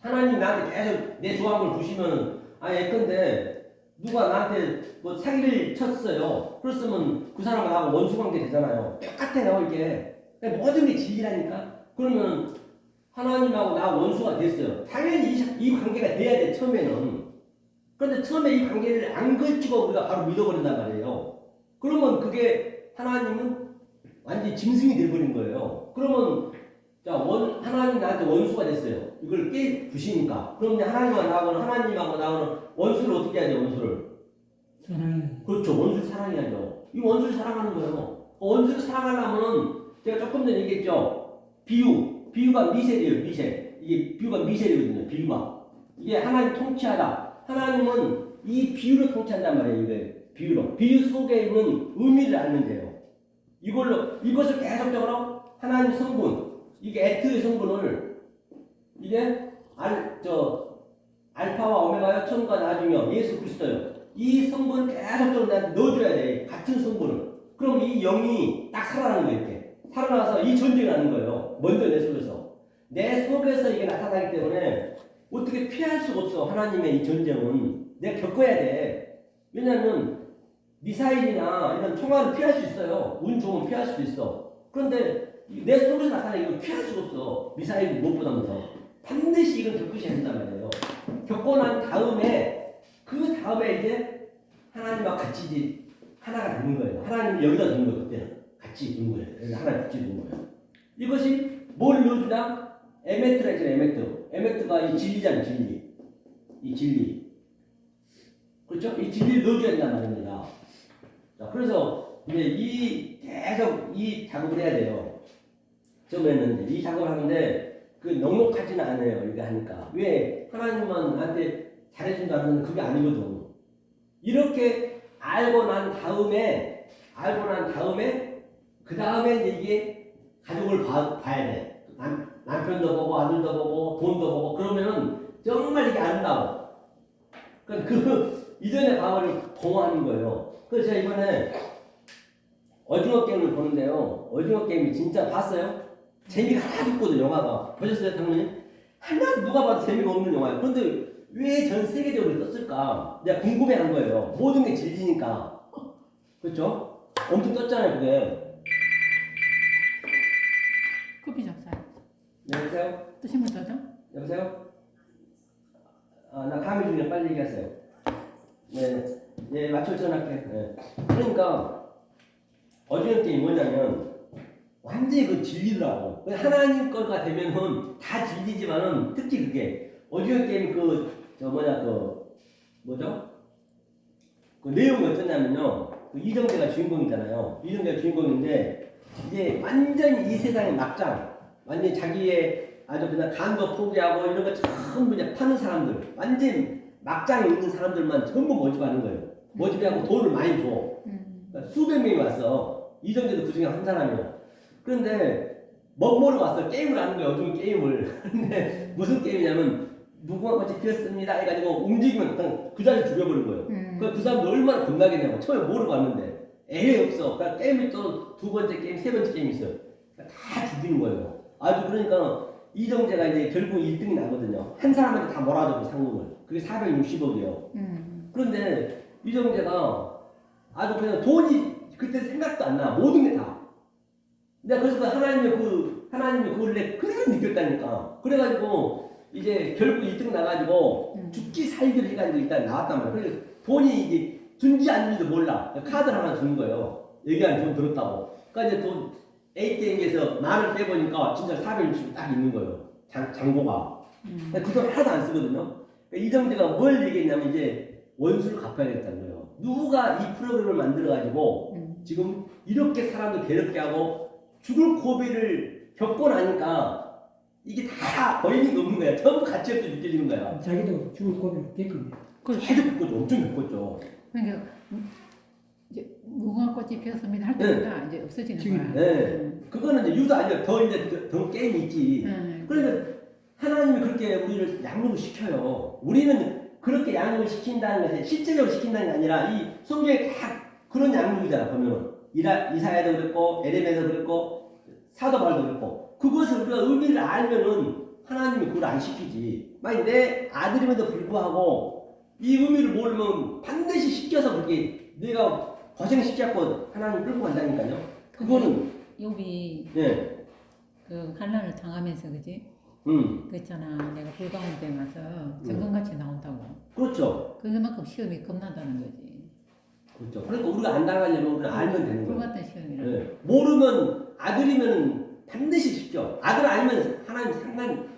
하나님 나한테 계속 내 좋아하는 걸 부시면 예컨대 누가 나한테 뭐 사기를 쳤어요. 그랬으면 그 사람과 나하고 원수 관계 되잖아요. 똑같아요 이게. 모든 게 진리라니까. 그러면 하나님하고 나 원수가 됐어요. 당연히 이 관계가 돼야 돼 처음에는. 그런데 처음에 이 관계를 안 걸치고 우리가 바로 믿어버린단 말이에요. 그러면 그게 하나님은 완전히 짐승이 돼버린 거예요. 그러면 하나님 나한테 원수가 됐어요. 이걸 부시니까. 그럼 이제 하나님하고 나하고는 원수를 어떻게 해야 돼요? 원수를 사랑해. 그렇죠. 원수를 사랑해야죠. 이 원수를 사랑하는 거예요. 원수를 사랑하려면 제가 조금 전에 얘기했죠. 비유가 미셀이에요. 미셀. 이게 비유가 미셀이거든요. 비유가. 이게 하나님 통치하다. 하나님은 이 비유를 통치한단 말이에요. 이게 비유로. 비유 속에 있는 의미를 알면 돼요. 이것을 계속적으로 하나님 성분, 이게 에트의 성분을 이게 알파와 오메가요, 처음과 나중이요, 예수 그리스도요. 이 성분 계속적으로 나한테 넣어줘야 돼. 같은 성분을. 그럼 이 영이 딱 살아나는 거예요. 이렇게 살아나서 이 전쟁이 나는 거예요. 먼저 내 속에서. 내 속에서 이게 나타나기 때문에 어떻게 피할 수가 없어. 하나님의 이 전쟁은 내가 겪어야 돼. 왜냐하면 미사일이나 이런 총알을 피할 수 있어요. 운 좋으면 피할 수도 있어. 그런데 내 속에서 나타나는 이걸 피할 수가 없어. 미사일이 무엇보다면서. 반드시 이건 겪으셔야 된단 말이에요. 겪고 난 다음에 그 다음에 이제 하나님과 같이 이제 하나가 되는 거예요. 하나님이 여기다 두는 거예요. 그때는 같이 두는 거예요. 하나님 같이 두는 거예요. 이것이 뭘 넣어주냐? 에메트라 있잖아요. 에메트가 이 진리잖아요. 이 진리. 그렇죠? 이 진리를 넣어줘야 된단 말입니다. 자, 그래서 이제 계속 이 작업을 해야 돼요. 처음에는 이제 이 작업을 하는데 넉넉하지는 않아요. 이거 하니까. 왜? 하나님은 나한테 잘해준다는 그게 아니거든. 이렇게 알고 난 다음에 그 다음에 이제 이게 가족을 봐야 돼. 남편도 보고 아들도 보고 돈도 보고 그러면은 정말 이게 아름다워. 그 이전에 봐버리면 동화하는 거예요. 그래서 제가 이번에 오징어 게임을 보는데요. 오징어 게임이 진짜 봤어요? 재미가 하나도 없거든요. 영화가. 보셨어요, 당연히? 하나 누가 봐도 재미가 없는 영화예요. 그런데 왜 전 세계적으로 떴을까? 내가 궁금해한 거예요. 모든 게 진리니까. 그렇죠? 엄청 떴잖아요, 그게. 커피 잡사요. 네, 여보세요? 뜨신 거 짜죠? 여보세요? 나 다음에 중에 빨리 얘기하세요. 네, 맞춰 전화할게. 네. 그러니까 오징어 게임이 뭐냐면 완전히 그 진리더라고. 하나님 거가 되면은 다 진리지만은 특히 그게 오징어 게임 그 내용이 어떠냐면요. 그 이정재가 주인공이잖아요. 이정재가 주인공인데 이제 완전히 이 세상의 막장, 완전히 자기의 아주 그냥 간도 포기하고 이런 거 전부 이제 파는 사람들, 완전 막장에 있는 사람들만 전부 모집하는 거예요. 모집하고 돈을 많이 줘. 그러니까 수백 명이 왔어. 이정재도 그 중에 한 사람이요. 그런데 멋모르고 왔어. 게임을 하는 거예요. 요즘 게임을. 근데 무슨 게임이냐면 무궁화꽃이 피었습니다 해가지고 움직이면 그냥 그 자리에 죽여버린 거예요. 그 사람들 얼마나 겁나겠냐고. 처음에 모르고 왔는데 에이 없어. 그러니까 게임이 또 두 번째 게임, 세 번째 게임 있어요. 그러니까 다 죽이는 거예요. 아주 그러니까 이정재가 이제 결국 1등이 나거든요. 한 사람한테 다 몰아주고 상금을. 그게 460억이에요. 그런데 이정재가 아주 그냥 돈이 그때 생각도 안 나. 모든 게 다. 내가 그래서 하나님의 그걸 내 그대로 느꼈다니까. 그래가지고 이제 결국 1등 나가지고 죽기 살기를 해가지고 일단 나왔단 말이야. 그래서 돈이 이제 준지 안 준지도 몰라. 카드를 하나 주는 거예요. 얘기한 돈 들었다고. 그러니까 이제 돈 ATM에서 만원 빼보니까 진짜 460이 딱 있는 거예요. 잔고가. 그 돈 하나도 안 쓰거든요. 그러니까 이정재가 뭘 얘기했냐면 이제 원수를 갚아야겠다는 거예요. 누가 이 프로그램을 만들어가지고 지금 이렇게 사람들 괴롭게 하고 죽을 고비를 겪고 나니까 이게 다 거인이 없는 거야. 전부 가치없이 느껴지는 거야. 자기도 죽을 고비를 겪은 거예요. 계속 겪었죠. 엄청 겪었죠. 그러니까 이제 무궁화꽃이 피었습니다 할 때마다 이제 없어지는 지금, 거야. 네. 그거는 이제 유도 아니야. 더 이제 더 게임이 있지. 그러니까 하나님이 그렇게 우리를 양육을 시켜요. 우리는 그렇게 양육을 시킨다는 것이 실제적으로 시킨다는 게 아니라 이 성경에 다 그런 양육이잖아. 보면은 이사야도 그랬고 에레미야도 그랬고 사도 바울도 그랬고 그것을 우리가 의미를 알면은 하나님이 그걸 안 시키지. 만약 내 아들임에도 불구하고 이 의미를 모르면 반드시 시켜서 그렇게 내가 고생시켰고 하나님 끌고 간다니까요. 그거는 욥이 예. 그 환난을 당하면서 그지? 그랬잖아. 내가 불가운데 와서 정금같이 나온다고. 그렇죠. 그만큼 시험이 겁나다는 거지. 그렇죠. 그러니까 우리가 안 당하려면 우리는 알면 되는 거예요. 불같은 시험이라. 예. 모르면 아들이면 반드시 시켜. 아들 알면 하나님 상관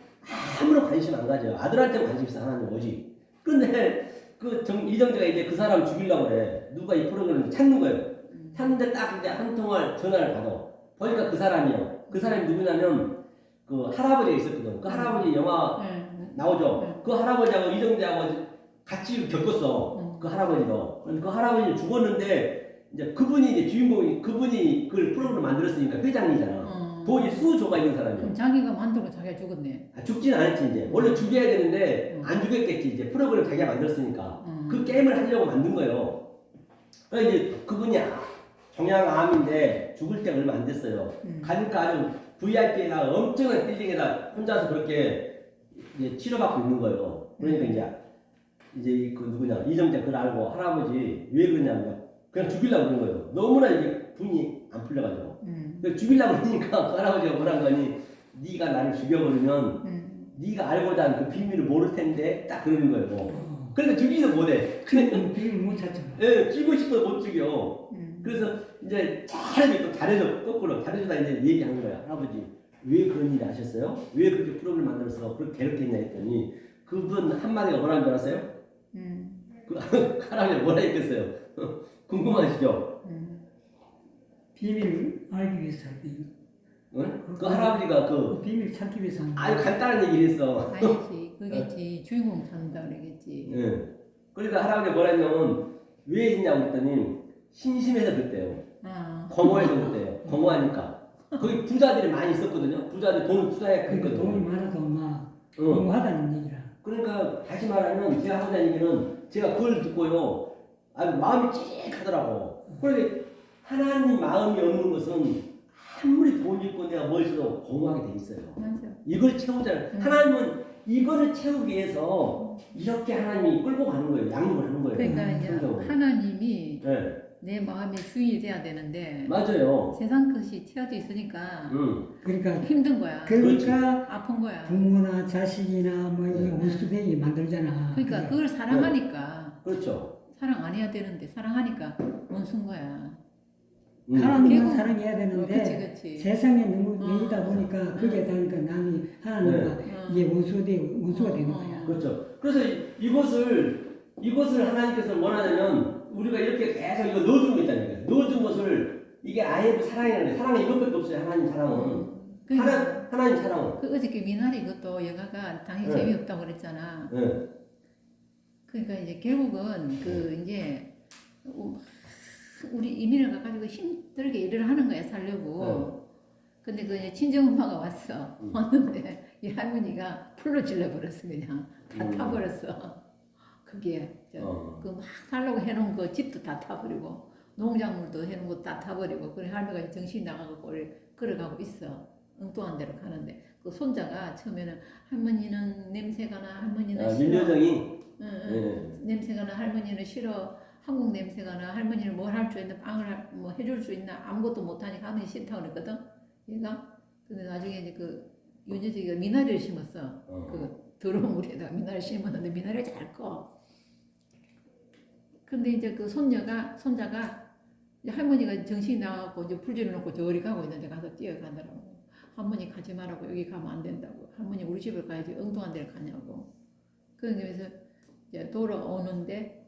아무런 관심 안 가져요. 아들한테 관심 있어 하나님 오지. 그런데 이정재가 이제 그 사람 죽이려고 그래. 누가 이 프로그램을 찾는 거예요. 찾는데 딱 이제 한 통화 전화를 받아. 보니까 그 사람이요. 그 사람이 누구냐면 그 할아버지가 있었거든. 그 할아버지 영화 나오죠. 그 할아버지하고 이정재하고 같이 겪었어. 그 할아버지도. 그 할아버지 죽었는데 이제 그분이 이제 주인공이 그분이 그걸 프로그램 만들었으니까 회장이잖아. 돈이 수조가 있는 사람이야. 그럼 자기가 만들고 자기가 죽었네. 죽진 않았지 이제. 원래 죽여야 되는데 안 죽였겠지. 이제 프로그램 자기가 만들었으니까. 그 게임을 하려고 만든 거예요. 그러니까 이제 그분이 종양암인데 죽을 때 얼마 안 됐어요. 가니까 아주 VIP에다 엄청난 빌딩에다 혼자서 그렇게 이제 치료받고 있는 거예요. 그러니까 이제 그 누구냐 이정재 그걸 알고 할아버지 왜 그러냐면 그냥 죽이려고 그런 거예요. 너무나 이게 분이 안 풀려가지고. 죽이려고 그러니까 그 할아버지가 뭐란 거니 네가 나를 죽여버리면 네가 알고자 하는 그 비밀을 모를 텐데 딱 그러는 거예요. 그러니까 죽이지도 못해. 그냥 비밀 못 찾잖아. 예, 죽이고 싶어도 못 죽여. 그래서 이제 잘해줘. 거꾸로 잘해주다 이제 얘기하는 거야. 할아버지 왜 그런 일을 하셨어요? 왜 그렇게 프로그램 만들어서 그렇게 괴롭혔냐 했더니 그분 한마디가 뭐라는 줄 알았어요? 그 할아버지가 뭐라 했겠어요? 궁금하시죠? 비밀을 알기 위해서 할 때. 응? 그 할아버지가 그 비밀 찾기 위해서 하는 아주 간단한 얘기를 했어. 아니지. 그겠지. 주인공 찾는다 그러겠지. 예. 그러니까 할아버지가 뭐라 했냐면 왜 했냐고 했더니 심심해서 그랬대요. 공허해서 그랬대요. 공허하니까. 거기 부자들이 많이 있었거든요. 부자들 돈을 투자했거든요. 그러니까 돈이 많아도 막 공부하다는 얘기라. 그러니까 다시 말하면 제가 하고자 얘기는 제가 그걸 듣고요. 아주 마음이 찌익하더라고. 그런데 하나님 마음이 없는 것은 아무리 돈 있고 내가 뭘 써도 공허하게 돼 있어요. 맞아. 이걸 채우잖아요. 하나님은 이거를 채우기 위해서 이렇게 하나님이 끌고 가는 거예요. 양육을 하는 거예요. 그러니까 이제 하나님이 네. 내 마음의 주인이 돼야 되는데 맞아요. 세상 것이 튀어져 있으니까 그러니까 힘든 거야. 그러니까 아픈 거야. 부모나 자식이나 뭐 이 원수되게 만들잖아. 그러니까 그걸 사랑하니까 그렇죠. 사랑 안 해야 되는데 사랑하니까 원수인 거야. 하나님만 사랑해야 되는데 그치. 세상에 너무 매이다 보니까 그게 다니까 남이 하나님과 이게 원수가 되는 거야. 그렇죠. 그래서 이것을 하나님께서 원하냐면 우리가 이렇게 계속 이거 넣어준 거 있잖아요. 넣어준 것을 이게 아예 사랑이라는 거예요. 사랑은 이것밖에 없어요. 하나님 사랑은. 하나님 사랑은. 그 어저께 미나리 그것도 영화가 당연히 재미없다고 그랬잖아. 그러니까 이제 결국은 그 이제 우리 이민을 가가지고 힘들게 일을 하는 거야 살려고. 근데 그 친정 엄마가 왔어. 왔는데 이 할머니가 풀로 질러 버렸어 그냥 다 타버렸어. 그게 그 막 살려고 해놓은 그 집도 다 타버리고 농작물도 해놓은 거 다 타버리고 그래 할머니가 정신이 나가고 걸어가고 있어. 엉뚱한 데로 가는데 그 손자가 처음에는 할머니는 냄새가 나 할머니는 싫어. 민여정이. 냄새가 나 할머니는 싫어. 한국 냄새가 나 할머니는 뭘 할 줄 있나 빵을 뭐 해줄 수 있나 아무것도 못하니까 하는 게 싫다고 그랬거든 얘가. 근데 나중에 이제 그 윤여정이가 미나리를 심었어. 그 더러운 물에다가 미나리 심었는데 미나리가 잘 커. 근데 이제 그 손자가 이제 할머니가 정신이 나가고 이제 풀지를 놓고 저리 가고 있는데 가서 뛰어가더라고. 할머니 가지 말라고 여기 가면 안 된다고. 할머니 우리 집을 가야지 엉뚱한 데를 가냐고. 그래서 이제 돌아오는데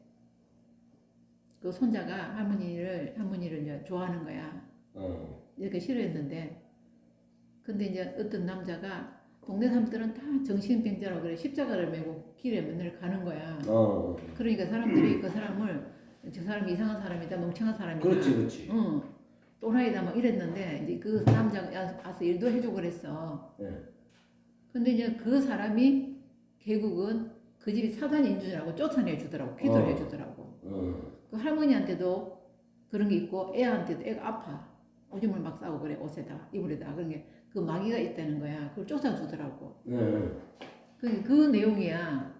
그 손자가 할머니를 이제 좋아하는 거야. 이렇게 싫어했는데 근데 이제 어떤 남자가 동네 사람들은 다 정신병자라고 그래 십자가를 메고 길에 맨날 가는 거야. 그러니까 사람들이 그 사람을 저 사람이 이상한 사람이다 멍청한 사람이다. 그렇지. 또라이다 막 이랬는데 이제 그 남자가 와서 일도 해주고 그랬어. 근데 이제 그 사람이 결국은 그 집이 사단인 줄 알고 쫓아내주더라고. 기도를 해주더라고. 그 할머니한테도 그런 게 있고 애한테도 애가 아파. 오줌을 막 싸고 그래 옷에다 이불에다. 그런 게 그 마귀가 있다는 거야. 그걸 쫓아주더라고. 그 내용이야.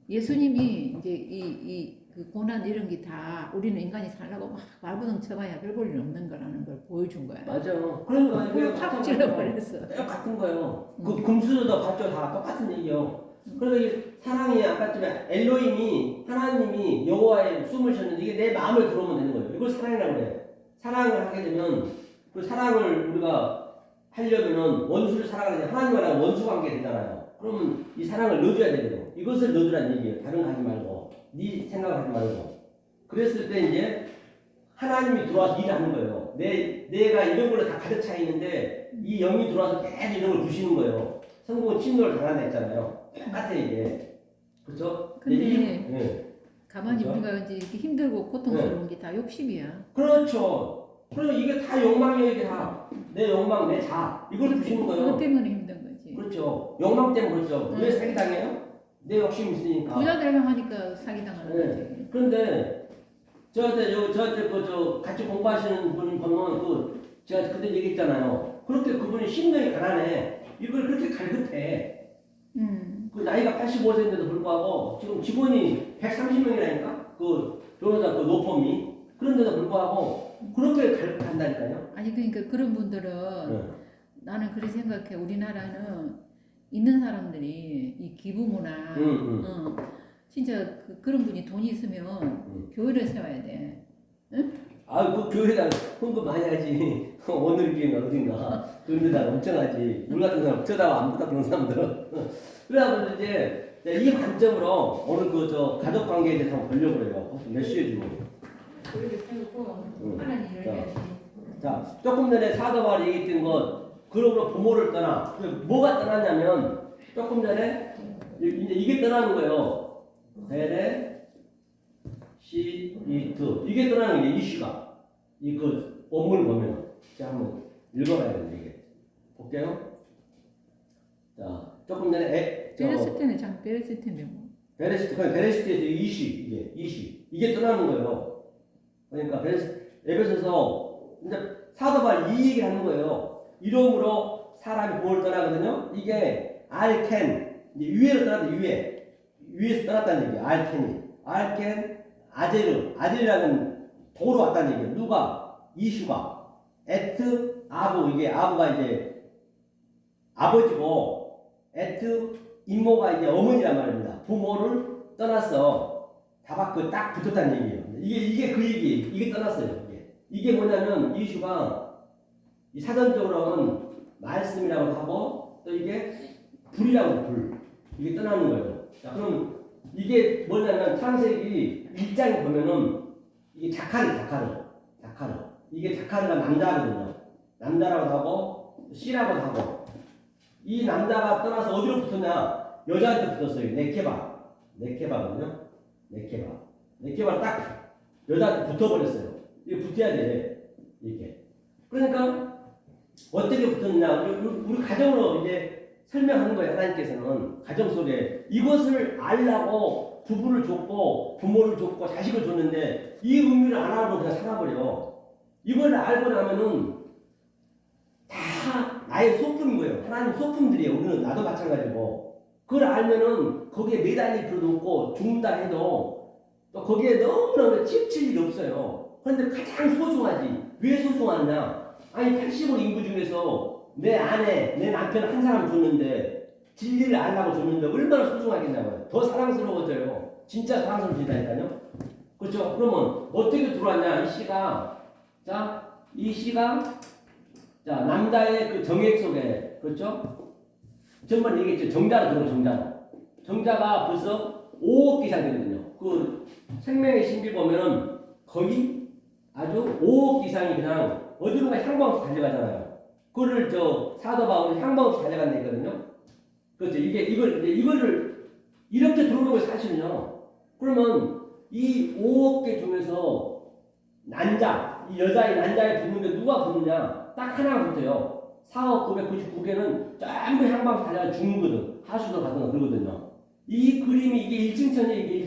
예수님이 이제 그 고난 이런 게 다 우리는 인간이 살라고 막 발버둥 쳐봐야 별 볼 일 없는 거라는 걸 보여준 거야. 맞아. 그러니까 그걸 팍 찔러버렸어. 똑같은 거예요. 그 금수저도 봤죠. 다 똑같은 얘기요. 그러니까 이 사랑이 아까쯤에 엘로힘이 하나님이 여호와의 숨을 쉬었는데 이게 내 마음에 들어오면 되는 거예요. 이걸 사랑이라고 그래. 사랑을 하게 되면 그 사랑을 우리가 하려면은 원수를 사랑하는 하나님과는 원수 관계 되잖아요. 그러면 이 사랑을 넣어줘야 되거든. 이것을 넣어주라는 얘기예요. 다른 거 하지 말고 네 생각하지 말고. 그랬을 때 이제 하나님이 들어와서 일을 하는 거예요. 내가 이런 걸로 다 가득 차 있는데 이 영이 들어와서 계속 이런 걸 부시는 거예요. 성공은 침노를 당한다 했잖아요. 똑같아 이게. 그렇죠? 근데 가만히 그렇죠? 우리가 이제 이렇게 힘들고 고통스러운 게 다 욕심이야. 그렇죠. 그리고 이게 다 욕망이에요. 이게 다. 내 욕망, 내 자. 이걸 부시는 거예요. 그것 때문에 힘든 거지. 그렇죠. 욕망 때문에 그렇죠. 왜 사기당해요? 내 욕심이 있으니까. 부자 되려고 하니까 사기당하는 네. 거지. 그런데 저한테 같이 공부하시는 분이 보면 제가 그때 얘기했잖아요. 그렇게 그분이 심령이 가난해. 이걸 그렇게 갈급해. 그 나이가 85세인데도 불구하고 지금 직원이 130명이라니까. 그 변호사 그 노펌이. 그런데도 불구하고 그렇게 갈급한다니까요. 아니 그러니까 그런 분들은 나는 그렇게 생각해. 우리나라는 있는 사람들이 이 기부 문화, 진짜 그런 분이 돈이 있으면 교회를 세워야 돼. 응? 그 교회에다 헌금 많이 하지. 오늘 기회가 어딘가. 그런데다 엄청 하지. 우리 같은 사람 쳐다봐 안 보다 그런 사람들은. 그래서 이제 이 관점으로 오늘 가족 관계에 대해서 한번 보려고 그래요. 몇 시에 주고. 교회를 세우고 하나님 일을 해야지. 자, 조금 전에 사도바울이 얘기했던 것, 그러므로 부모를 떠나. 뭐가 떠났냐면, 조금 전에, 이제 이게 떠나는 거예요. 베레, 시, 이트. 이게 떠나는 게 이슈가. 원문을 보면. 제가 한번 읽어봐야 되는데, 이게. 볼게요. 자, 조금 전에, 베레스테는 참 베레스테인데 뭐. 베레스트에서 이게 떠나는 거예요. 그러니까 에베소서 이제 사도바울 이 얘기를 하는 거예요. 이름으로 사람이 뭘 떠나거든요. 이게 알켄 이제 위에로 떠났다. 위에서 떠났다는 얘기예요. 알켄 아제르라는 도로 왔다는 얘기예요. 누가 이슈가 에트 아부 이게 아부가 이제 아버지고 에트 이모가 이제 어머니란 말입니다. 부모를 떠났어. 딱 붙었다는 얘기예요. 이게 그 얘기, 이게 떠났어요. 이게 뭐냐면 이슈가 이 사전적으로는 말씀이라고 하고 또 이게 불이라고 불. 이게 떠나는 거예요. 자, 그럼 이게 뭐냐면 창세기 1장에 보면은 이게 자카르. 이게 자카르가 남자거든요. 남자라고 하고 씨라고 하고 이 남자가 떠나서 어디로 붙었냐? 여자한테 붙었어요. 네케바거든요. 네케바가 딱 여자한테 붙어버렸어요. 이게 붙어야 돼. 이렇게. 그러니까 어떻게 붙었냐? 우리 가정으로 이제 설명하는 거예요. 하나님께서는 가정 속에 이것을 알라고 부부를 줬고 부모를 줬고 자식을 줬는데 이 의미를 안 알고 그냥 살아버려. 이걸 알고 나면은 다 나의 소품인 거예요. 하나님 소품들이에요. 우리는 나도 마찬가지고. 그걸 알면은 거기에 매달릴 필요도 없고 죽는다 해도 또 거기에 너무너무 찝칠 일이 없어요. 그런데 가장 소중하지. 왜 소중하냐? 아니 80억 인구 중에서 내 아내, 내 남편을 한 사람 줬는데 진리를 알라고 줬는데 얼마나 소중하겠냐고요. 더 사랑스러워져요. 진짜 사랑스러워진다니까요. 그렇죠? 그러면 어떻게 들어왔냐? 이 시가 자 남자의 그 정액 속에 그렇죠? 전번 얘기했죠. 정자로 들어온 정자가 벌써 5억 이상 되거든요. 그 생명의 신비 보면은 거의 아주 5억 이상이 그냥 어디론가 향방 없이 달려가잖아요. 그거를 저 사도 바울이 향방 없이 달려간다 했거든요. 그렇죠. 이거를 이렇게 들어오는 거 사실은요. 그러면 이 5억 개 중에서 이 여자의 난자에 붙는데 누가 붙느냐? 딱 하나가 붙어요. 4억 999개는 전부 향방 달려가 죽는거든. 하수도 가거나 그러거든요. 이 그림이 이게 1층천이에요. 이게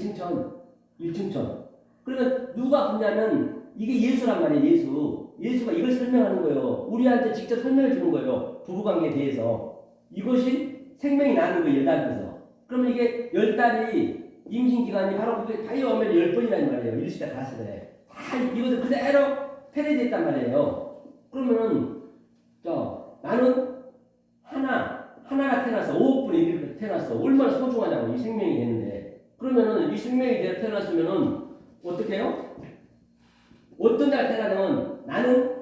1층천. 그러면 누가 붙냐면 이게 예수란 말이에요. 예수가 이걸 설명하는 거예요. 우리한테 직접 설명해 주는 거예요. 부부관계에 대해서. 이것이 생명이 나는 거예요. 여자한테서. 그러면 이게 10달이 임신기간이 바로 그게 다이어오면 10번이라는 말이에요. 일시대 가시대. 다 이것을 그대로 패러디했단 말이에요. 그러면은 나는 하나가 태어나서 5억 분의 1이 태어났어. 얼마나 소중하냐고 이 생명이 되는데. 그러면은 이 생명이 태어났으면은 어떻게 해요? 어떤 날 태어나면 나는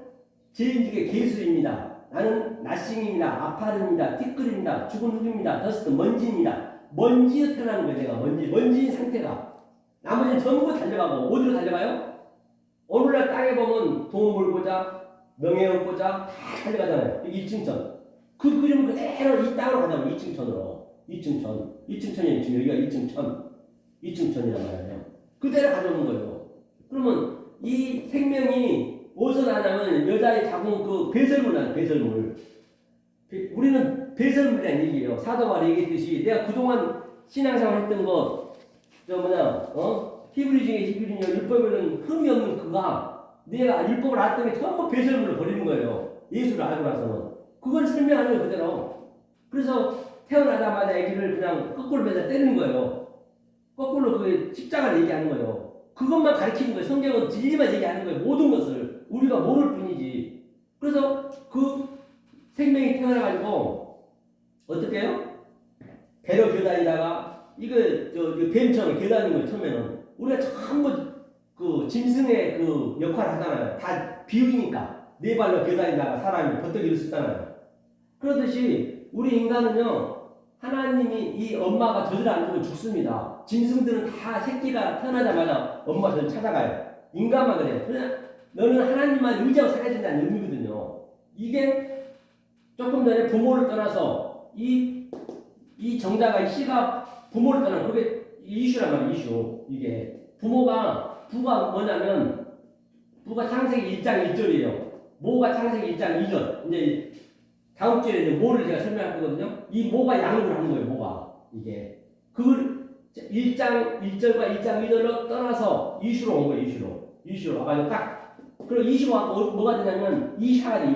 제인직의 개수입니다. 나는 나싱입니다. 아파르입니다. 티끌입니다. 죽은 흙입니다. 더스트 먼지입니다. 먼지에 태어나는 거예요. 내가 먼지인 상태가. 나머지는 전부 달려가고 어디로 달려가요? 오늘날 땅에 보면 동물 보자, 명예원 보자 다 달려가잖아요. 이게 2층천. 그 그림을 그대로 이 땅으로 가자고 2층천이 지금 여기가 2층천이란 말이에요. 그대로 가져오는 거예요. 그러면 이 생명이 어디서 나냐면 여자의 자궁 그 배설물 나요. 배설물. 우리는 배설물이라는 얘기예요. 사도 바울이 얘기했듯이 내가 그동안 신앙생활 했던 거 히브리 중에 율법에는 흠이 없는 그가 내가 율법을 알았더니 전부 배설물을 버리는 거예요. 예수를 알고 나서는. 그걸 설명하는 거예요. 그대로. 그래서 태어나자마자 아기를 그냥 거꾸로 매서 때리는 거예요. 거꾸로 그 십자가를 얘기하는 거예요. 그것만 가르치는 거예요. 성경은 진리만 얘기하는 거예요. 모든 것을 우리가 모를 뿐이지. 그래서 그 생명이 태어나가지고 어떻게 해요? 배로 교단이다가 이거 뱀처럼 교단인 거예요. 처음에는 우리가 전부 그 짐승의 그 역할을 하잖아요. 다 비유니까 네 발로 교단이다가 사람이 버뜩 일을 쓰잖아요. 그렇듯이 우리 인간은요. 하나님이 이 엄마가 젖을 안 주면 죽습니다. 짐승들은 다 새끼가 태어나자마자 엄마 젖을 찾아가요. 인간만 그래요. 그냥 너는 하나님만 의지하고 살아야 된다는 의미거든요. 이게 조금 전에 부모를 떠나서 이 정자가 이 씨가 부모를 떠나 그게 이슈란 말이에요. 이슈. 이게 부가 뭐냐면 부가 창세기 1장 1절이에요. 모가 창세기 1장 2절. 이제 다음 주에 이제 모를 제가 설명할 거거든요. 이 모가 양육을 하는 거예요. 모가 이게 그걸 1장 1절과 1장 2절로 떠나서 이슈로 온 거예요. 이슈로 와가지고 딱 그리고 이슈가 뭐가 되냐면 이샤가 돼.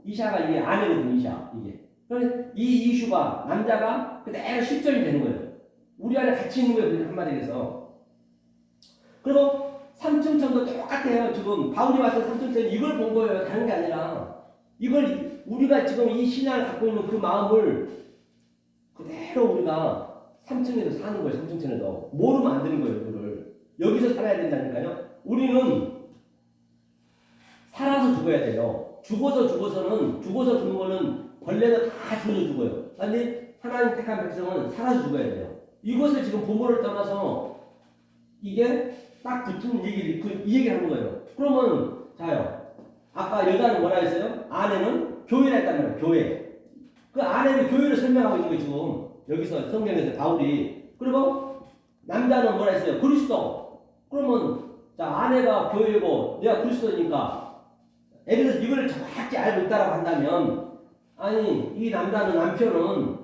이샤가 이게 아내거든요. 이게 그래서 이 이슈가 남자가 그대로 실존이 되는 거예요. 우리 안에 같이 있는 거예요. 한마디로 해서. 그리고 삼층천도 똑같아요. 지금 바울이 와서 삼층천 이걸 본 거예요. 다른 게 아니라 이걸 우리가 지금 이 신앙을 갖고 있는 그 마음을 그대로 우리가 3층에서 사는 거예요. 3층천에서 모르면 안 되는 거예요. 이거를 여기서 살아야 된다니까요. 우리는 살아서 죽어야 돼요. 죽어서 죽는 거는 벌레는 다 죽어요. 근데 하나님 택한 백성은 살아서 죽어야 돼요. 이것을 지금 부모를 떠나서 이게 딱 붙은 얘기를 이 얘기를 하는 거예요. 그러면 자요. 아까 여자는 뭐라 했어요? 아내는 교회라 했단 말이에요. 교회. 그 아내는 교회를 설명하고 있는 거예요. 지금 여기서 성경에서 바울이. 그리고 남자는 뭐라 했어요? 그리스도. 그러면 자 아내가 교회고 내가 그리스도니까 예를 들어서 이걸 정확히 알고 있다라고 한다면 아니 이 남편은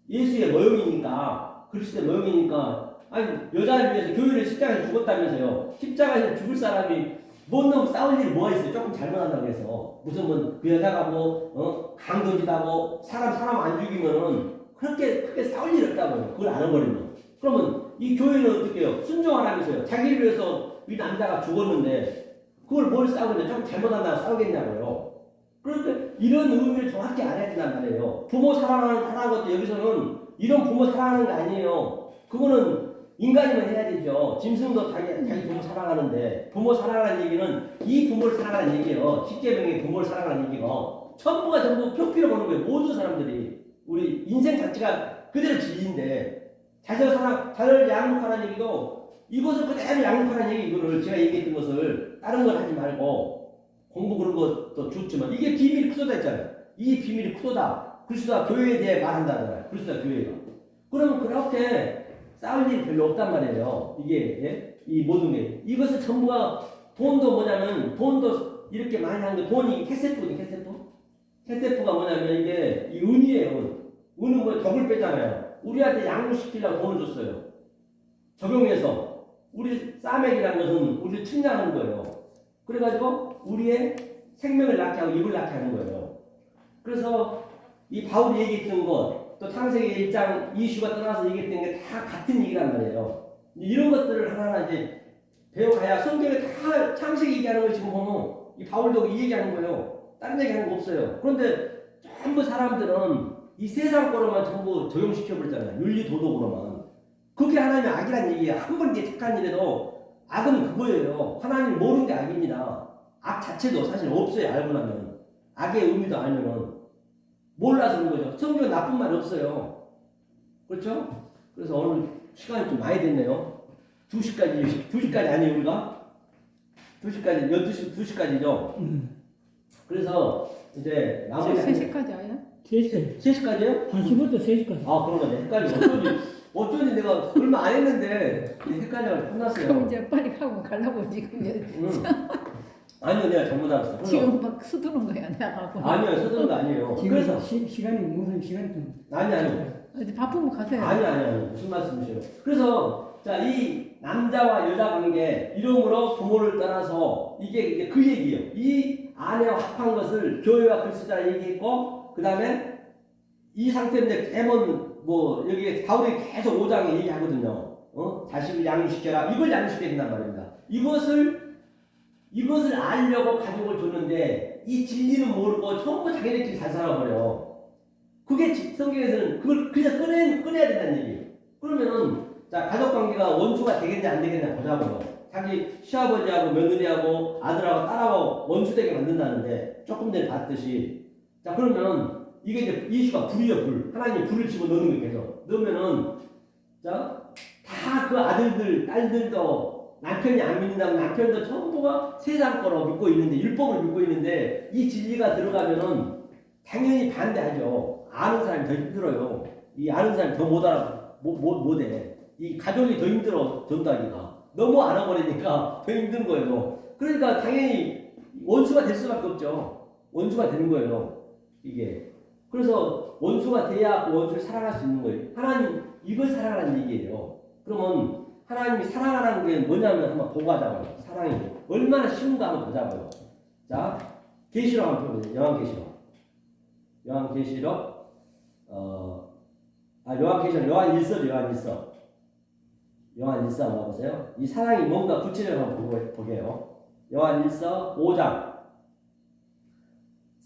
예수의 모형이니까 그리스도의 모형이니까 아니 여자를 위해서 교회를 십자가에서 죽었다면서요. 십자가에서 죽을 사람이 뭔 놈 싸울 일이 뭐가 있어요? 조금 잘못한다고 해서 무슨 뭐 그 여자가 뭐 강도지다고 사람 안 죽이면은 그렇게 크게 싸울 일 없다고요. 그걸 알아버리면 그러면 이 교회는 어떻게 해요? 순종하라면서요. 자기를 위해서 이 남자가 죽었는데 그걸 뭘 싸우냐? 조금 잘못한다고 싸우겠냐고요. 그런데 이런 의미를 정확히 알아야 된단 말이에요. 부모 사랑하는 것도 여기서는 이런 부모 사랑하는 거 아니에요. 그거는 인간이면 해야 되죠. 짐승도 자기 부모 사랑하는데 부모 사랑하는 얘기는 이 부모를 사랑하는 얘기예요. 십계명의 부모를 사랑하는 얘기가 전부가 전부 표피로 보는 거예요. 모든 사람들이 우리 인생 자체가 그대로 진리인데 자녀를 양육하라는 얘기도 이것을 그대로 양육하라는 얘기 이거를 제가 얘기했던 것을 다른 걸 하지 말고 공부 그런 것도 좋지만 이게 비밀이 크도다 했잖아요. 이 비밀이 크도다. 그리스도가 교회에 대해 말한다잖아요. 그리스도가 교회가. 그러면 그렇게 싸울 일이 별로 없단 말이에요. 이게 예? 이 모든 게 이것을 전부가 돈도 뭐냐면 돈도 이렇게 많이 하는 게 돈이 캐세프거든요. 캐세프가 뭐냐면 이게 이 은이에요. 은은 뭐 덕을 빼잖아요. 우리한테 양육시키려고 돈을 줬어요. 적용해서 우리 싸맥이라는 것은 우리를 측량하는 거예요. 그래가지고 우리의 생명을 낳게 하고 입을 낳게 하는 거예요. 그래서 이 바울이 얘기했던 것 또 창세기 1장 이슈가 떠나서 얘기했던 게 다 같은 얘기란 말이에요. 이런 것들을 하나하나 이제 배워가야 성경에 다 창세기 얘기하는 걸 지금 보면 이 바울도 이 얘기하는 거예요. 다른 얘기하는 거 없어요. 그런데 전부 사람들은 이 세상 거로만 전부 적용시켜버리잖아요. 윤리 도덕으로만. 그게 하나님의 악이란 얘기예요. 한 번 이제 착한 일에도 악은 그거예요. 하나님 모르는 게 악입니다. 악 자체도 사실 없어요. 알고 나면. 악의 의미도 알면은. 몰라서 그런 거죠. 성경은 나쁜 말이 없어요. 그렇죠? 그래서 오늘 시간이 좀 많이 됐네요. 2시까지 아니에요, 우리가? 2시까지, 12시, 2시까지죠? 그래서 이제 나머지 3시까지 아야? 3시까지. 3시까지요? 1시부터 3시까지. 아, 그런 거네. 헷갈려. 어쩐지 내가 얼마 안 했는데 헷갈려가지고 끝났어요. 그럼 이제 빨리 하고 가려고 지금 아니요, 내가 잘못 알았어. 지금 막 서두른 거야 내가 하고. 아니요, 서두른 거 아니에요. 지금 그래서 시간이 무슨 시간이 좀. 아니요. 어디 바쁘면 가세요. 아니요. 무슨 말씀이세요? 그래서 자, 이 남자와 여자 관계 이름으로 부모를 떠나서 이게 그 얘기예요. 이 아내와 합한 것을 교회와 그리스도라 얘기했고 그 다음에 이 상태는 이제 대문 뭐 여기 바울이 계속 5장에 얘기하거든요. 자식을 양육시켜라. 이걸 양육시켜야 된단 말입니다. 이것을 알려고 가족을 줬는데 이 진리는 모르고 전부 자기네끼리 잘 살아버려. 그게 성경에서는 그걸 그냥 꺼내야 된다는 얘기예요. 그러면은 자 가족관계가 원수가 되겠냐 안 되겠냐 보자고요. 자기 시아버지하고 며느리하고 아들하고 딸하고 원수되게 만든다는데 조금 전에 봤듯이 자 그러면 이게 이제 이슈가 불이요 불. 하나님이 불을 집어넣는 거예요. 계속 넣으면은 자 다 그 아들들 딸들도 남편이 안 믿는다면 남편도 전부가 세상 거로 믿고 있는데 율법을 믿고 있는데 이 진리가 들어가면은 당연히 반대하죠. 아는 사람이 더 힘들어요. 이 아는 사람이 더 못해. 이 가족이 더 힘들어 전도하기가 너무 알아버리니까 더 힘든 거예요. 그러니까 당연히 원수가 될 수밖에 없죠. 원수가 되는 거예요. 이게 그래서 원수가 돼야 그 원수를 사랑할 수 있는 거예요. 하나님 이걸 사랑하라는 얘기예요. 그러면 하나님이 사랑하라는 게 뭐냐면 한번 보고 하자고요. 사랑이 얼마나 쉬운가 한번 보자고요. 자, 계시록 한번 펴보세요. 요한계시록 요한일서 한번 봐보세요. 이 사랑이 뭔가 구체적으로 한번 보게요. 요한일서 5장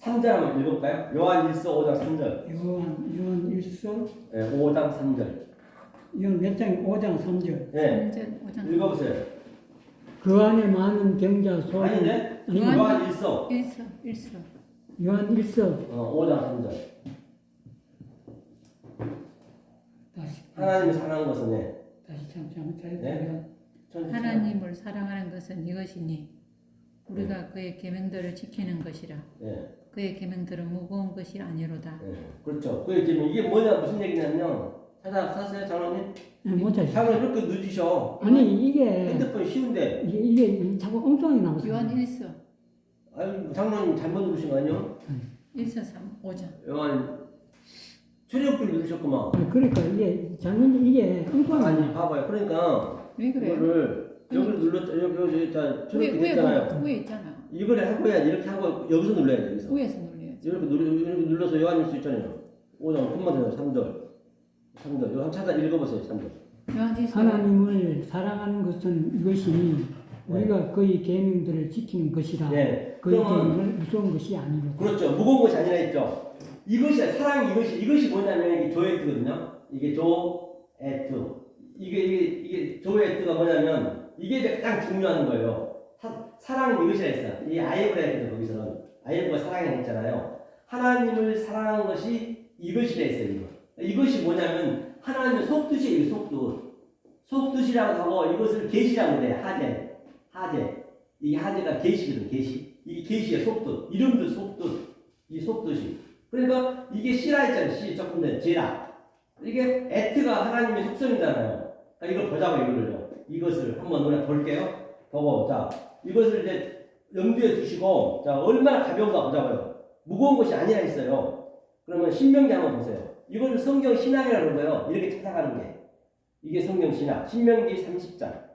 3절 한번 읽어볼까요? 요한일서 5장 3절. 요한일서. 네, 5장 3절. 이건 몇 장? 5장 3절. 네. 5장. 읽어보세요. 그 안에 많은 병자 소리. 아닌데? 요한일서. 일서. 요한일서. 5장 3절. 다시. 하나님을 사랑하는 것은 다시 참 잘. 네? 하나님을 사랑하는 것은 이것이니 우리가 그의 계명들을 지키는 것이라. 네. 그의 계명들은 무거운 것이 아니로다. 네. 그렇죠. 그게 지금 이게 무슨 얘기냐면 찾아봤어요, 장로님? 못 찾았어요. 장로님 그렇게 늦으셔. 아니 이게 핸드폰 쉬운데. 이게 자꾸 엉뚱하게 나왔어요. 요한 1서 아니 장로님 잘못 누르신 거 아니요? 1서 3 5장. 요한 출애굽길 누르셨구만. 그러니까 이게 잘못 이게 엉뚱하게 아니 봐봐요. 그러니까 왜 그래요? 이거를 여기를 눌렀죠. 여기 자 출애굽 됐잖아요. 위에 있잖아. 이걸 하고 해야지. 이렇게 하고 여기서 눌러야 돼. 여기서. 위에서 눌려야지. 이렇게 눌러서 요한일서 있잖아요. 5장 금방 되잖아요. 3절. 3절. 이거 한번 찾아 읽어보세요. 3절. 요한 1서 하나님을 사랑하는 것은 이것이니 우리가 그의 계명들을 지키는 것이라. 네. 그의 그러면 계명을 무서운 것이 아니로. 그렇죠. 무거운 것이 아니라 했죠. 이것이 사랑 이것이 뭐냐면 이게 조에트거든요. 이게 조에트. 이게 조에트가 뭐냐면 이게 이제 가장 중요한 거예요. 사랑은 이것이라 했어요. 이 아이브라 했거든요. 거기서는 아이브가 사랑이라 했잖아요. 하나님을 사랑하는 것이 이것이라 했어요. 이것이 뭐냐면 하나님의 속뜻이에요. 속뜻이라고 하고 이것을 계시라고 그래요. 하제. 이게 하제가 계시거든. 계시. 이게 계시의 속뜻. 이름도 속뜻. 이 속뜻이. 그러니까 이게 시라 했잖아요. 시 조금 전에 제라. 이게 에트가 하나님의 속성이잖아요. 그러니까 이걸 보자고 이거를요. 이것을 한번 우리가 볼게요. 보고 자 이것을 이제 염두에 두시고 자 얼마나 가벼운가 보자고요. 무거운 것이 아니라 했어요. 그러면 신명기 한번 보세요. 이걸 성경 신학이라고 그러고요. 이렇게 찾아가는 게 이게 성경 신학. 신명기 30장.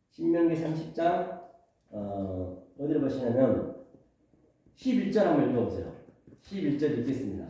신명기 30장 어디를 보시냐면 11절 한번 읽어보세요. 11절 읽겠습니다.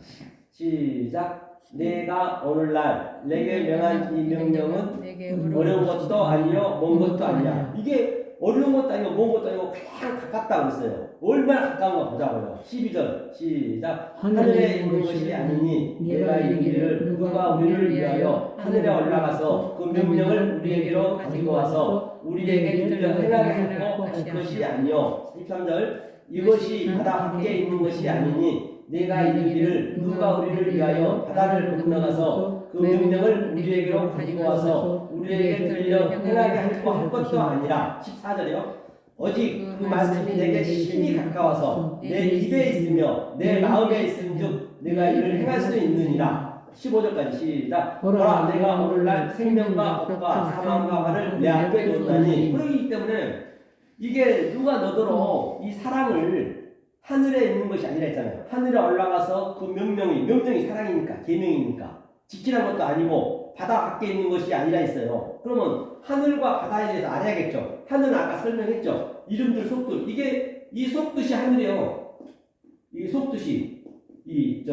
시작. 내가 오늘날 내게 명한 이 명령은 어려운 것도 아니요 먼 것도 아니야. 이게 어려운 것도 아니고 먼 것도 아니고 가장 가깝다고 했어요. 얼마나 가까운가 보자고요. 12절 시작. 하늘에 있는 것이 아니니 내가 이르기를 누가 우리를 위하여 하늘에 올라가서 그 명령을 우리에게로 가지고 와서 우리에게 들려 행하게 하고 할 것이 아니요. 13절 이것이 바다 밖에 있는 것이 아니니 내가 이르기를 누가 우리를 위하여 바다를 건너가서 그 명령을 우리에게로 가지고 와서 우리에게 들려 행하게 할 것도 아니라 14절이요. 오직 그 말씀이 내게 심히 가까워서 내 입에 있으며 내 마음에 있은즉 내가 이를 행할 수 있느니라. 15절까지 시작. 보라 내가 오늘날 생명과 복과 사망과 화를 내 앞에 두었다니. 그러기 때문에 이게 누가 너더러 이 사랑을 하늘에 있는 것이 아니라 했잖아요. 하늘에 올라가서 그 명령이 사랑이니까 계명이니까 지키라는 것도 아니고 바다 밖에 있는 것이 아니라 했어요. 그러면 하늘과 바다에 대해서 알아야겠죠. 하늘은 아까 설명했죠. 이름들 속뜻. 이게 이 속뜻이 하늘이에요. 이 속뜻이 이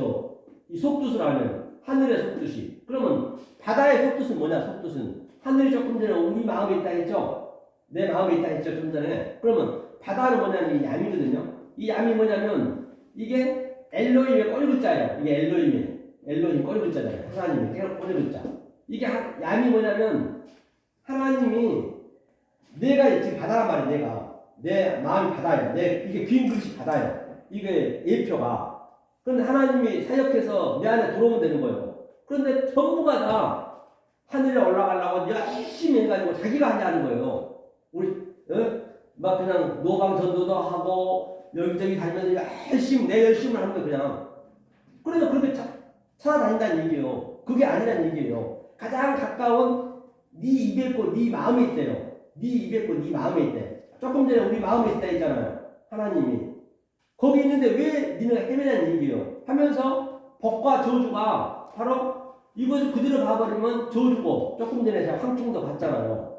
속뜻을 알면 하늘의 속뜻이. 그러면 바다의 속뜻은 뭐냐? 속뜻은 하늘이 조금 전에 우리 마음에 있다 했죠. 내 마음에 있다 했죠. 좀 전에. 그러면 바다는 뭐냐면 이 양이거든요. 이 양이 뭐냐면 이게 엘로힘의 꼴글자예요. 이게 엘로힘 꼴글자잖아요. 하나님의 꼴글자. 이게 양이 뭐냐면 하나님이 내가 지금 바다란 말이에요. 내가 내 마음이 바다예요. 이게 빈 그릇이 바다예요. 이게 예표가. 그런데 하나님이 사역해서 내 안에 들어오면 되는 거예요. 그런데 전부가 다 하늘에 올라가려고 열심히 해가지고 자기가 하냐는 거예요. 우리 막 그냥 노방 전도도 하고 여기저기 다니면서 열심히 내 열심을 하는 거예요. 그냥. 그래서 그렇게 찾아다닌다는 얘기예요. 그게 아니라는 얘기예요. 가장 가까운 네 입에 있고 네 마음에 있대요. 네 입에 있고 네 마음에 있대. 조금 전에 우리 마음에 있다 했잖아요. 하나님이. 거기 있는데 왜 니네가 헤매냐는 얘기예요. 하면서 복과 저주가 바로 이것을 그대로 봐버리면 저주고 조금 전에 제가 황충도 봤잖아요.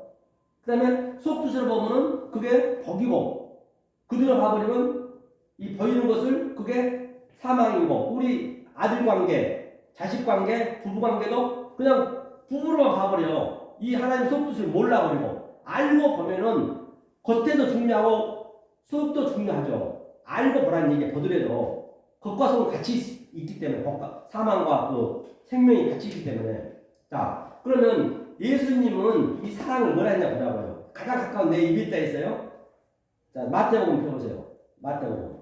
그 다음에 속뜻을 보면은 그게 복이고 그대로 봐버리면 이 보이는 것을 그게 사망이고 우리 아들 관계, 자식 관계, 부부 관계도 그냥 부부로만 봐버려요. 이 하나님 속뜻을 몰라버리고 알고 보면은 겉에도 중요하고 속도 중요하죠. 알고 보라는 얘기에 보더라도 겉과 속은 같이 있기 때문에 사망과 그 생명이 같이 있기 때문에 자 그러면 예수님은 이 사랑을 뭐라 했냐 보자고요. 가장 가까운 내 입에 있다 했어요. 자 마태복음 펴보세요. 마태복음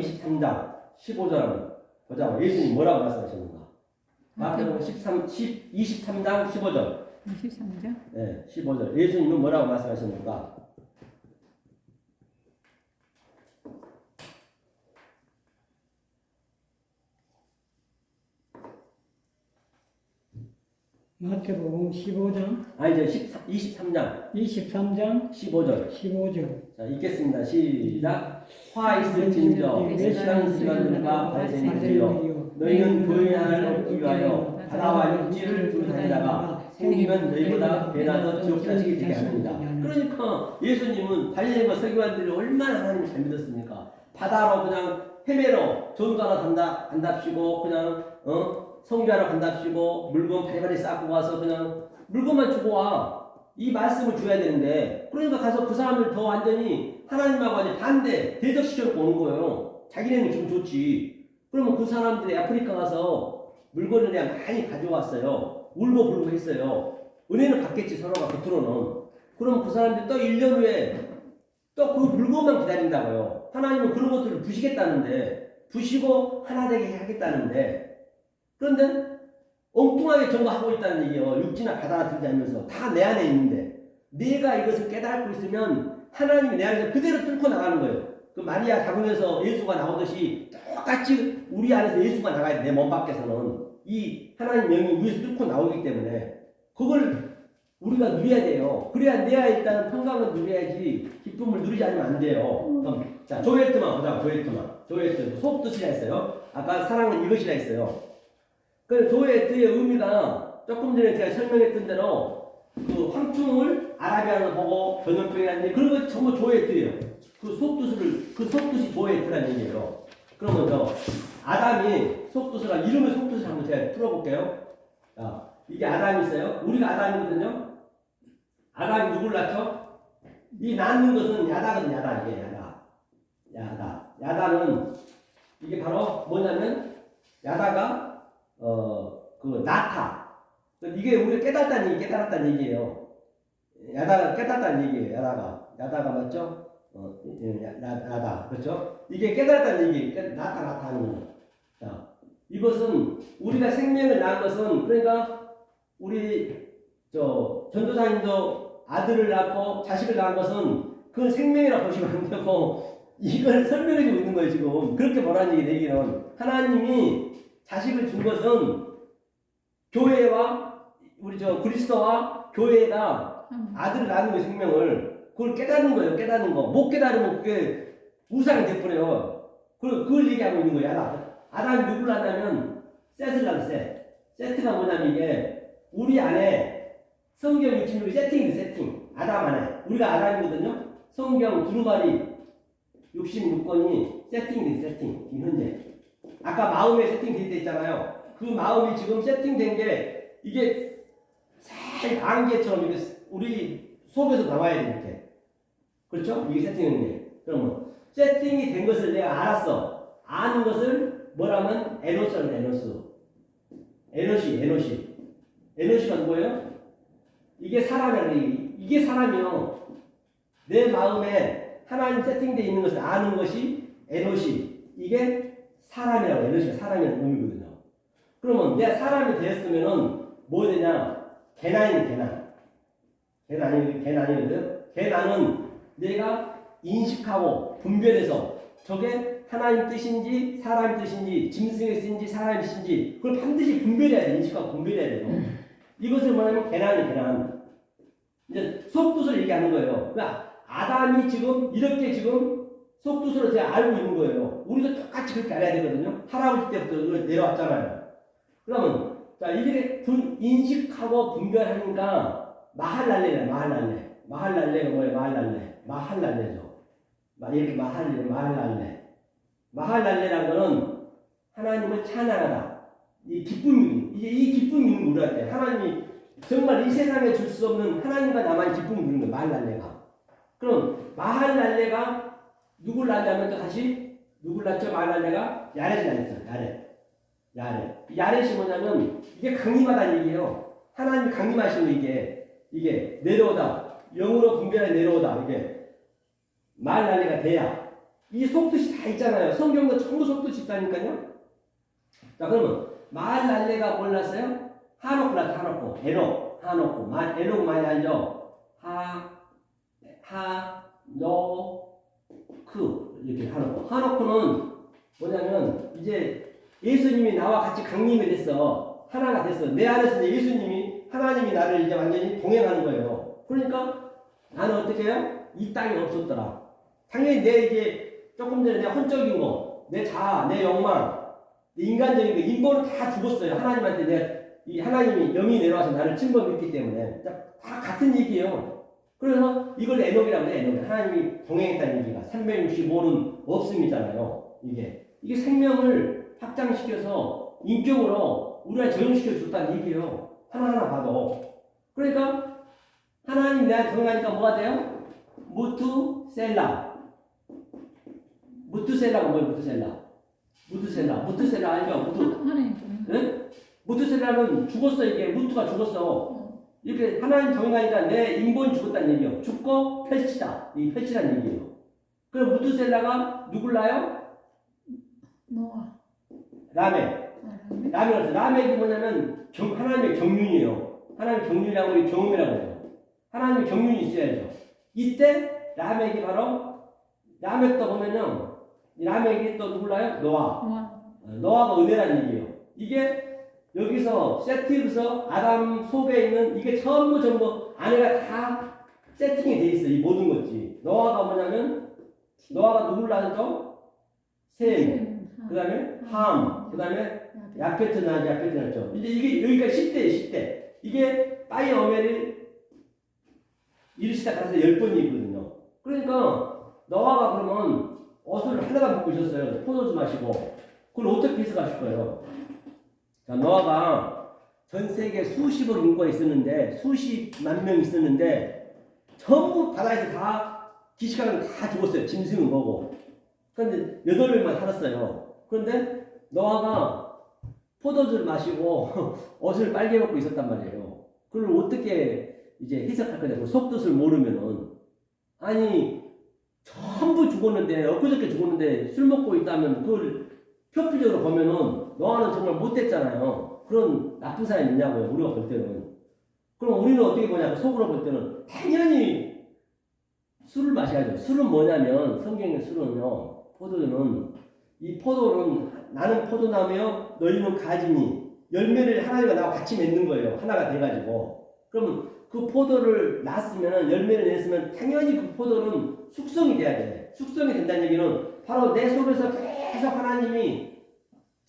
23장 15절 보자고 예수님 뭐라고 말씀하셨는가. 마태복음 23장 15절 23장? 네 15절 예수님은 뭐라고 말씀하셨는가. 마태복음 15장, 아니죠. 23장 23장, 15절. 15절. 자, 읽겠습니다. 시작. 화 있을진저 시간들과 바리새인들이여 너희는 교회 하나를 얻기 위하여 바다와 육지를 두루 다니다가 생기면 너희보다 배나 더 지옥 자식이 되게 하느니라. 그러니까 예수님은 바리새인과 서기관들이 얼마나 하나님을 잘 믿었습니까? 바다로 그냥 헤매러 전도하러 간답시고 그냥 성교하러 간답시고 물건 바리바리 쌓고 가서 그냥 물건만 주고 와. 이 말씀을 줘야 되는데 그러니까 가서 그 사람을 더 완전히 하나님하고 완전히 반대 대적시켜놓고 오는 거예요. 자기네는 기분 좋지. 그러면 그 사람들이 아프리카 가서 물건을 내가 많이 가져왔어요. 울고 불고 했어요. 은혜는 받겠지 서로가 겉으로는. 그럼 그 사람들이 또 1년 후에 또 그 물건만 기다린다고요. 하나님은 그런 것들을 부시겠다는데 부시고 하나 되게 하겠다는데 그런데 엉뚱하게 전부하고 있다는 얘기예요. 육지나 바다나 들지 않으면서 다 내 안에 있는데 내가 이것을 깨닫고 있으면 하나님이 내 안에서 그대로 뚫고 나가는 거예요. 그 마리아 잡으면서 예수가 나오듯이 똑같이 우리 안에서 예수가 나가야 돼. 내 몸 밖에서는 이 하나님 영이 위에서 뚫고 나오기 때문에 그걸 우리가 누려야 돼요. 그래야 내가 일단 평강을 누려야지 기쁨을 누리지 않으면 안 돼요. 그럼 자 조회트만 보자. 조회트 소업 뜻이라 했어요. 아까 사랑은 이것이라 했어요. 그 조회트의 의미가 조금 전에 제가 설명했던 대로 그 황충을 아라비아로 보고 번역병이라는 그런 거 전부 조회트예요. 그 속뜻이 조회트라는 얘기예요. 그러면 아담이 속뜻을 이름의 속뜻을 한번 제가 풀어볼게요. 자, 이게 아담이 있어요. 우리가 아담이거든요. 아담이 누굴 낳죠? 이 낳는 것은 야다거든요. 야다 이게 야다는 이게 바로 뭐냐면 야다가 그 나타. 이게 우리가 깨달았다는 얘기예요. 야다가 깨달았다는 얘기예요. 야다가 맞죠? 야다 그렇죠? 이게 깨달았다는 얘기. 나타 하는 거. 자, 이것은 우리가 생명을 낳은 것은 그러니까 우리 전도사님도 아들을 낳고 자식을 낳은 것은 그건 생명이라 보시면 안 되고 이걸 설명해주고 있는 거예요 지금. 그렇게 뭐라는 얘기는 하나님이 자식을 준 것은 교회와 우리 그리스도와 교회가 아들을 낳는 거 생명을 그걸 깨닫는 거예요. 깨닫는 거. 못 깨달으면 그게 우상이 돼버려요. 그걸 얘기하고 있는 거예요. 아담이 누구를 낳냐면 셋을 낳았어요. 세트가 뭐냐면 이게 우리 안에 성경 66이 세팅. 아담 안에. 우리가 아담이거든요. 성경 두루마리 66권이 세팅. 현재. 아까 마음에 세팅될 때 있잖아요. 그 마음이 지금 세팅된 게 이게 살 안개처럼 이렇게 우리 속에서 나와야 돼 이렇게. 그렇죠? 이게 세팅된 게. 그러면 세팅이 된 것을 내가 알았어. 아는 것을 뭐라면 에노스라는 에노시가 누구예요? 이게 사람이라는 얘기. 이게 사람이요. 내 마음에 하나님 세팅되어 있는 것을 아는 것이 에노시. 이게 사람이라고. 에노시가 사람이라는 의미거든요. 그러면 내가 사람이 되었으면은 뭐 되냐? 개난이거든. 개난은 내가 인식하고 분별해서 저게 하나님 뜻인지 사람 뜻인지 짐승의 뜻인지 사람의 뜻인지 그걸 반드시 분별해야 돼. 인식하고 분별해야 돼요. 이것을 뭐냐면 개난. 이제 속뜻을 얘기하는 거예요. 그러니까 아담이 지금 이렇게 지금 속뜻으로 제가 알고 있는 거예요. 우리도 똑같이 그렇게 알아야 되거든요. 할아버지 때부터 내려왔잖아요. 그러면 자 이게 인식하고 분별하니까 마할랄레가 뭐예요? 마할랄레죠. 이렇게 마할랄레라는 거는 하나님을 찬양하다. 이 기쁨이 있는 거 우리한테. 하나님이 정말 이 세상에 줄 수 없는 하나님과 나만 기쁨을 누리는 거예요. 마할랄레가. 그럼 마할랄레가 누굴 낳냐면 또 다시 누굴 낳죠? 마할랄레가 야렛을 낳았어요. 야렛이 뭐냐면 이게 강림하다는 얘기예요. 하나님이 강림하시는 이게 내려오다. 영으로 분별해 내려오다. 이게 마할랄레가 돼야. 이 속뜻이 다 있잖아요. 성경도 전부 속뜻이 있다니까요. 자 그러면 마할랄레가 뭘 낳았어요? 하녹 낳았죠. 하녹. 에녹 많이 알죠? 이렇게 하녹은 뭐냐면 이제 예수님이 나와 같이 강림이 됐어. 하나가 됐어. 내 안에서 이제 예수님이 하나님이 나를 이제 완전히 동행하는 거예요. 그러니까 나는 어떻게 해요? 이 땅이 없었더라. 당연히 내 이제 조금 전에 내 헌적인 거, 내 자아, 내 욕망, 내 인간적인 거, 인본은 다 죽었어요. 하나님한테 내가 이 하나님이 영이 내려와서 나를 침범했기 때문에 다 같은 얘기예요. 그래서 이걸 에녹이라고 해요. 에녹. 하나님이 동행했다는 얘기가 365는 없음이잖아요. 이게 생명을 확장시켜서 인격으로 우리가 적용시켜 줬다는 얘기예요. 하나하나 봐도. 그러니까 하나님 내가 동행하니까 뭐가 돼요? 무투셀라. 무투셀라가 뭐예요? 무투셀라 알죠? 하나님 네? 무투셀라는 죽었어. 이게 무투가 죽었어. 이렇게 하나님 동행하니까 내 인본이 죽었다는 얘기예요. 죽고 펼치다. 이 펼치라는 얘기예요. 그럼 무투셀라가 누굴 낳아요? 노아. 라멕. 라멕이 뭐냐면 하나님의 경륜이에요. 하나님의 경륜이라고 이 경험이라고 해요. 하나님의 경륜이 있어야죠. 이때 라멕이 바로 라멕도 보면요. 이 라멕이 또 누굴 낳아요? 노아가 은혜라는 얘기예요. 이게 여기서 세트에서 아담 속에 있는 이게 전부 안에가 다 세팅이 돼 있어. 이 모든 것이. 노아가 뭐냐면 노아가 누굴 낳았죠? 셈. 그 다음에 함. 그 다음에 야페트 낳았죠. 이제 이게 여기가 10대예요. 10대. 이게 빠이 어멜을 이르시다 가서 10번이거든요. 그러니까 노아가 그러면 옷을 하나만 벗고 있었어요. 포도주 마시고. 그걸 어떻게 해석하실 거예요? 자, 노아가 전 세계 수십억 인구가 있었는데, 수십만 명 있었는데, 전부 바다에서 다, 기식하면 다 죽었어요. 짐승은 뭐고. 그런데 8명만 살았어요. 그런데 노아가 포도주를 마시고 옷을 빨개 벗고 있었단 말이에요. 그걸 어떻게 이제 해석할 거냐고. 속뜻을 모르면은. 아니, 전부 죽었는데, 엊그저께 죽었는데 술 먹고 있다면 그걸 표피적으로 보면은 노아는 정말 못됐잖아요. 그런 나쁜 사람이 있냐고요. 우리가 볼 때는. 그럼 우리는 어떻게 보냐고. 속으로 볼 때는 당연히 술을 마셔야죠. 술은 뭐냐면 성경의 술은요. 포도주는 이 포도는 나는 포도나무요 너희는 가지니 열매를 하나님과 나와 같이 맺는 거예요. 하나가 돼가지고. 그러면 그 포도를 낳았으면 열매를 냈으면 당연히 그 포도는 숙성이 돼야 돼. 숙성이 된다는 얘기는 바로 내 속에서 계속 하나님이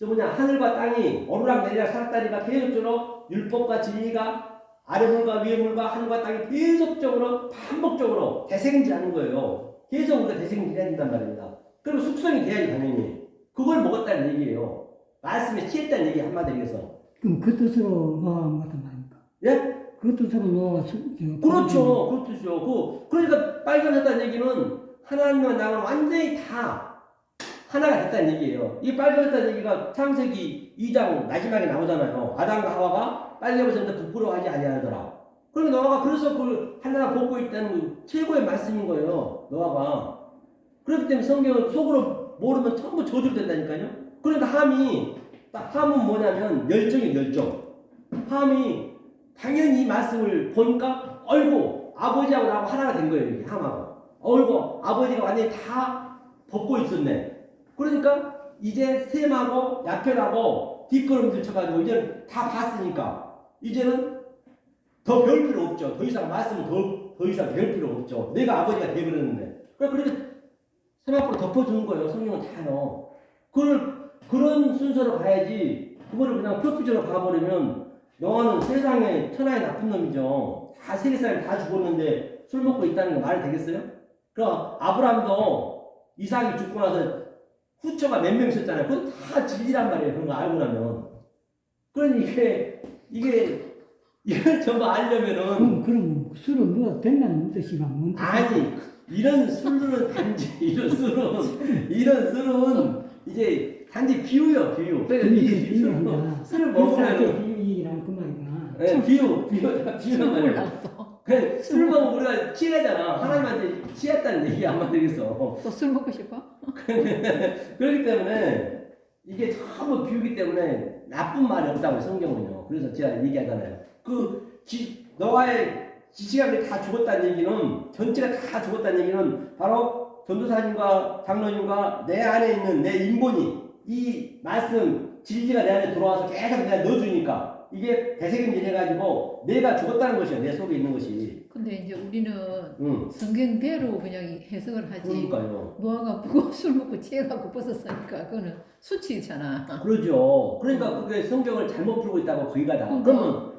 하늘과 땅이 오르락내리락 살았다니까 계속적으로 율법과 진리가 아래 물과 위에 물과 하늘과 땅이 계속적으로 반복적으로 대생지하는 거예요. 계속 우리가 대생지해야 된단 말입니다. 그럼 숙성이 돼야지 당연히. 그걸 먹었다는 얘기예요. 말씀에 취했다는 얘기 한마디로 해서. 그럼 그 뜻으로 노아가 뭐다 말입니까? 예? 그 뜻으로 노아가 그렇죠. 그렇죠. 그러니까 빨개졌다는 얘기는 하나님과 나와 완전히 다 하나가 됐다는 얘기예요. 이 빨개졌다는 얘기가 창세기 2장 마지막에 나오잖아요. 아담과 하와가 빨개졌는데 부끄러워하지 아니하더라. 그러니까 노아가 그래서 그 하나가 보고 있다는 최고의 말씀인 거예요. 노아가. 그렇기 때문에 성경은 속으로 모르면 전부 저주로 된다니까요. 그러니까 함은 뭐냐면 열정. 함이 당연히 이 말씀을 보니까 어이구 아버지하고 나하고 하나가 된 거예요. 함하고. 어이구 아버지가 완전히 다 벗고 있었네. 그러니까 이제 셈하고 야펠하고 뒷걸음질 쳐가지고 이제는 다 봤으니까 이제는 더 배울 필요 없죠. 더 이상 말씀은 더 이상 배울 필요 없죠. 내가 아버지가 되버렸는데. 그러니까 셈 앞으로 덮어주는 거예요. 성경은 다요. 그런 순서로 가야지. 그거를 그냥 표피적으로 봐버리면 노아는 세상에 천하의 나쁜 놈이죠. 다 세계 사람이 다 죽었는데 술 먹고 있다는 거 말이 되겠어요? 그럼 아브라함도 이삭이 죽고 나서 후처가 몇 명 있었잖아요. 그건 다 진리란 말이에요. 그런 거 알고 나면. 그러니 이걸 전부 알려면은. 그럼 술은 누가 된다는 뜻이가 뭔 뜻이야? 아니, 이런 술은 이제 단지 비유요, 비유. 그러니까 이 술을 먹으면. 비유이란 그 말이구나. 네, 비유란 말이야. 술 먹으면 우리가 취하잖아. 하나님한테 취했다는 얘기 안 되겠어. 또 술 먹고 싶어? 그렇기 때문에 이게 전부 비유기 때문에 나쁜 말이 없다고 성경은요. 그래서 제가 얘기하잖아요. 노아의 지시감이 다 죽었다는 얘기는 전체가 다 죽었다는 얘기는 바로 전도사님과 장로님과 내 안에 있는 내 인본이 이 말씀 진리가 내 안에 들어와서 계속 내가 넣어주니까 이게 대세김질 해가지고 내가 죽었다는 것이야. 내 속에 있는 것이. 근데 이제 우리는 응. 성경대로 그냥 해석을 하지. 그러니까요. 노아가 보고 술 먹고 취해갖고 벗었으니까 그거는 수치잖아. 그러죠. 그러니까 그게 성경을 잘못 풀고 있다고 거기가 다. 그러면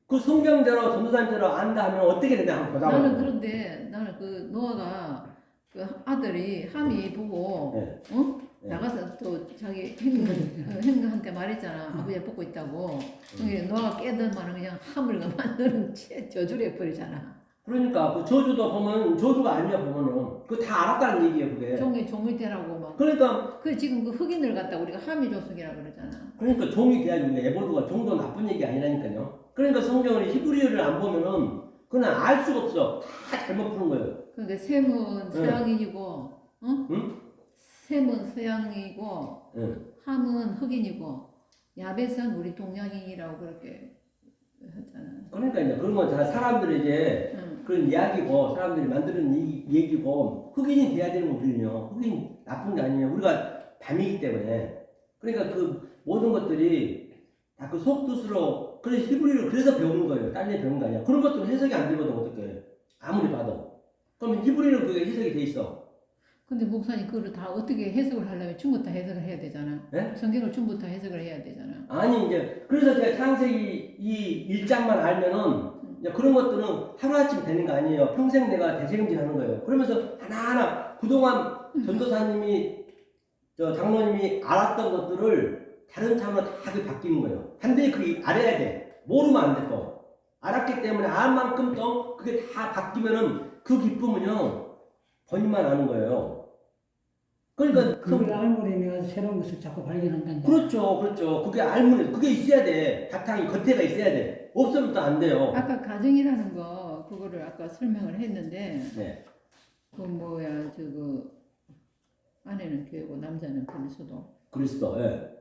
그 성경대로 전도사님대로 안다 하면 어떻게 되냐 한번 보자. 나는 그런데 나는 그 노아가 그 아들이 함이 보고 네. 어? 네. 나가서 또 자기 행한테 말했잖아. 아버지가 보고 있다고. 그러니까 노아가 깨달으면 그냥 함을 만드는 저주를 해버리잖아. 그러니까 그 저주도 보면 저주가 아니야 보면은 그 다 알았다는 얘기예요 그게. 종이 되라고 막. 그러니까 그 지금 그 흑인을 갖다 우리가 함의 조숙이라고 그러잖아. 그러니까 종이 돼야지 우리 에보드가 종도 나쁜 얘기 아니라니까요. 그러니까 성경을 히브리어를 안 보면은 그냥 알 수가 없어. 다 잘못 푸는 거예요. 그러니까 셈은 서양인이고, 어? 응? 셈은 서양이고, 응. 함은 흑인이고, 야벳은 우리 동양인이라고 그렇게 하잖아. 그러니까 이제 그런 건 다 사람들이 이제 응. 그런 이야기고 사람들이 만드는 얘기고 흑인이 돼야 되는 거 우리는요. 흑인 나쁜 게 아니에요. 우리가 밤이기 때문에. 그러니까 그 모든 것들이 다 그 속뜻으로 그래서 히브리를 그래서 배우는 거예요. 딴 데 배우는 거 아니야. 그런 것들은 해석이 안 되거든 어떻게 아무리 봐도. 그러면 히브리는 그게 해석이 돼 있어. 근데 목사님 그거를 다 어떻게 해석을 하려면 전부 다 해석을 해야 되잖아. 네? 성경을 전부 다 해석을 해야 되잖아. 아니 이제 그래서 제가 창세기 이 1장만 알면은 이제 그런 것들은 하루아침 되는 거 아니에요. 평생 내가 대책임질 하는 거예요. 그러면서 하나하나 그동안 전도사님이 저 장로님이 알았던 것들을 다른 차원으로 다 그게 바뀌는 거예요. 반드시 그게 알아야 돼. 모르면 안 돼 또. 알았기 때문에 알 만큼 또 그게 다 바뀌면은 그 기쁨은요 본인만 아는 거예요. 그러니까 그걸 알므로 내가 새로운 것을 자꾸 발견한다는 거야. 그렇죠, 그렇죠. 그게 알문에 그게 있어야 돼. 바탕이 겉에가 있어야 돼. 없으면 또 안 돼요. 아까 가정이라는 거 그거를 아까 설명을 했는데 네. 그 뭐야 저거 아내는 교회고 남자는 그리스도. 그리스도. 예.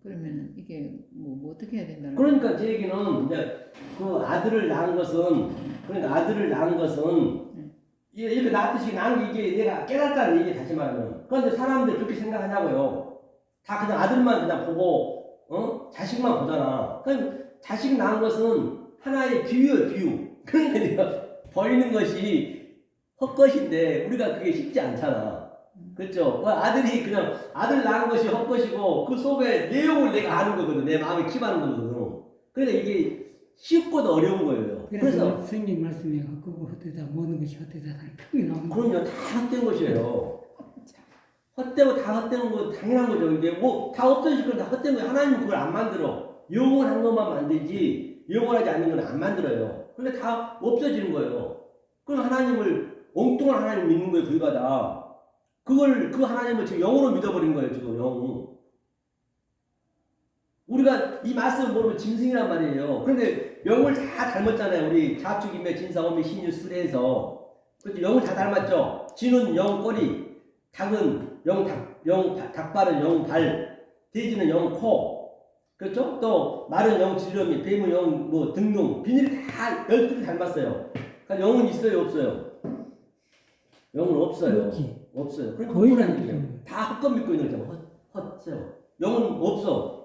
그러면 이게 뭐 어떻게 해야 된다는 그러니까 제 얘기는 이제 그 아들을 낳은 것은 그러니까 아들을 낳은 것은 이렇게 낳듯이 낳은 게 이게 내가 깨닫다는 얘기 다시 말하면. 그런데 사람들 그렇게 생각하냐고요. 다 그냥 아들만 그냥 보고 자식만 보잖아. 그러니까 자식 낳은 것은 하나의 비유예요, 비유. 그러니까 내가 버리는 것이 헛것인데 우리가 그게 쉽지 않잖아. 그렇죠? 아들이 그냥 아들 낳은 것이 헛것이고 그 속에 내용을 내가 아는 거거든. 내 마음에 킴하는 거거든. 그러니까 이게 쉽고도 어려운 거예요. 그래서 성경 말씀에 그거 헛되다 모든 것이 헛되다 하는 크게 나오는 거야. 그럼요, 다 헛된 것이에요. 헛되고 다 헛된 거 당연한 거죠. 이게 뭐 다 없어질 건 다 헛된 거예요. 하나님은 그걸 안 만들어. 영원한 것만 만들지 영원하지 않는 건 안 만들어요. 그러니까 다 없어지는 거예요. 그럼 하나님을 엉뚱한 하나님 믿는 거예요. 그가 다. 그걸 그 하나님을 지금 영으로 믿어버린 거예요. 지금 영. 우리가 이 말씀을 모르면 짐승이란 말이에요. 그런데 영을 다 닮았잖아요. 우리 자축인매 진사오미 신유 수레에서. 그렇죠? 영을 다 닮았죠. 쥐는 영 꼬리, 닭은 닭발은 영 발, 돼지는 영 코. 그렇죠? 또 말은 영 지렁이, 뱀은 영 뭐 등등. 비닐이 다 12개 닮았어요. 그러니까 영은 있어요, 없어요? 영은 없어요. 없지. 없어요. 그러니까 거의 헛구라는 없죠. 얘기예요. 다 헛것 믿고 있는 거죠. 헛세요. 영은 없어.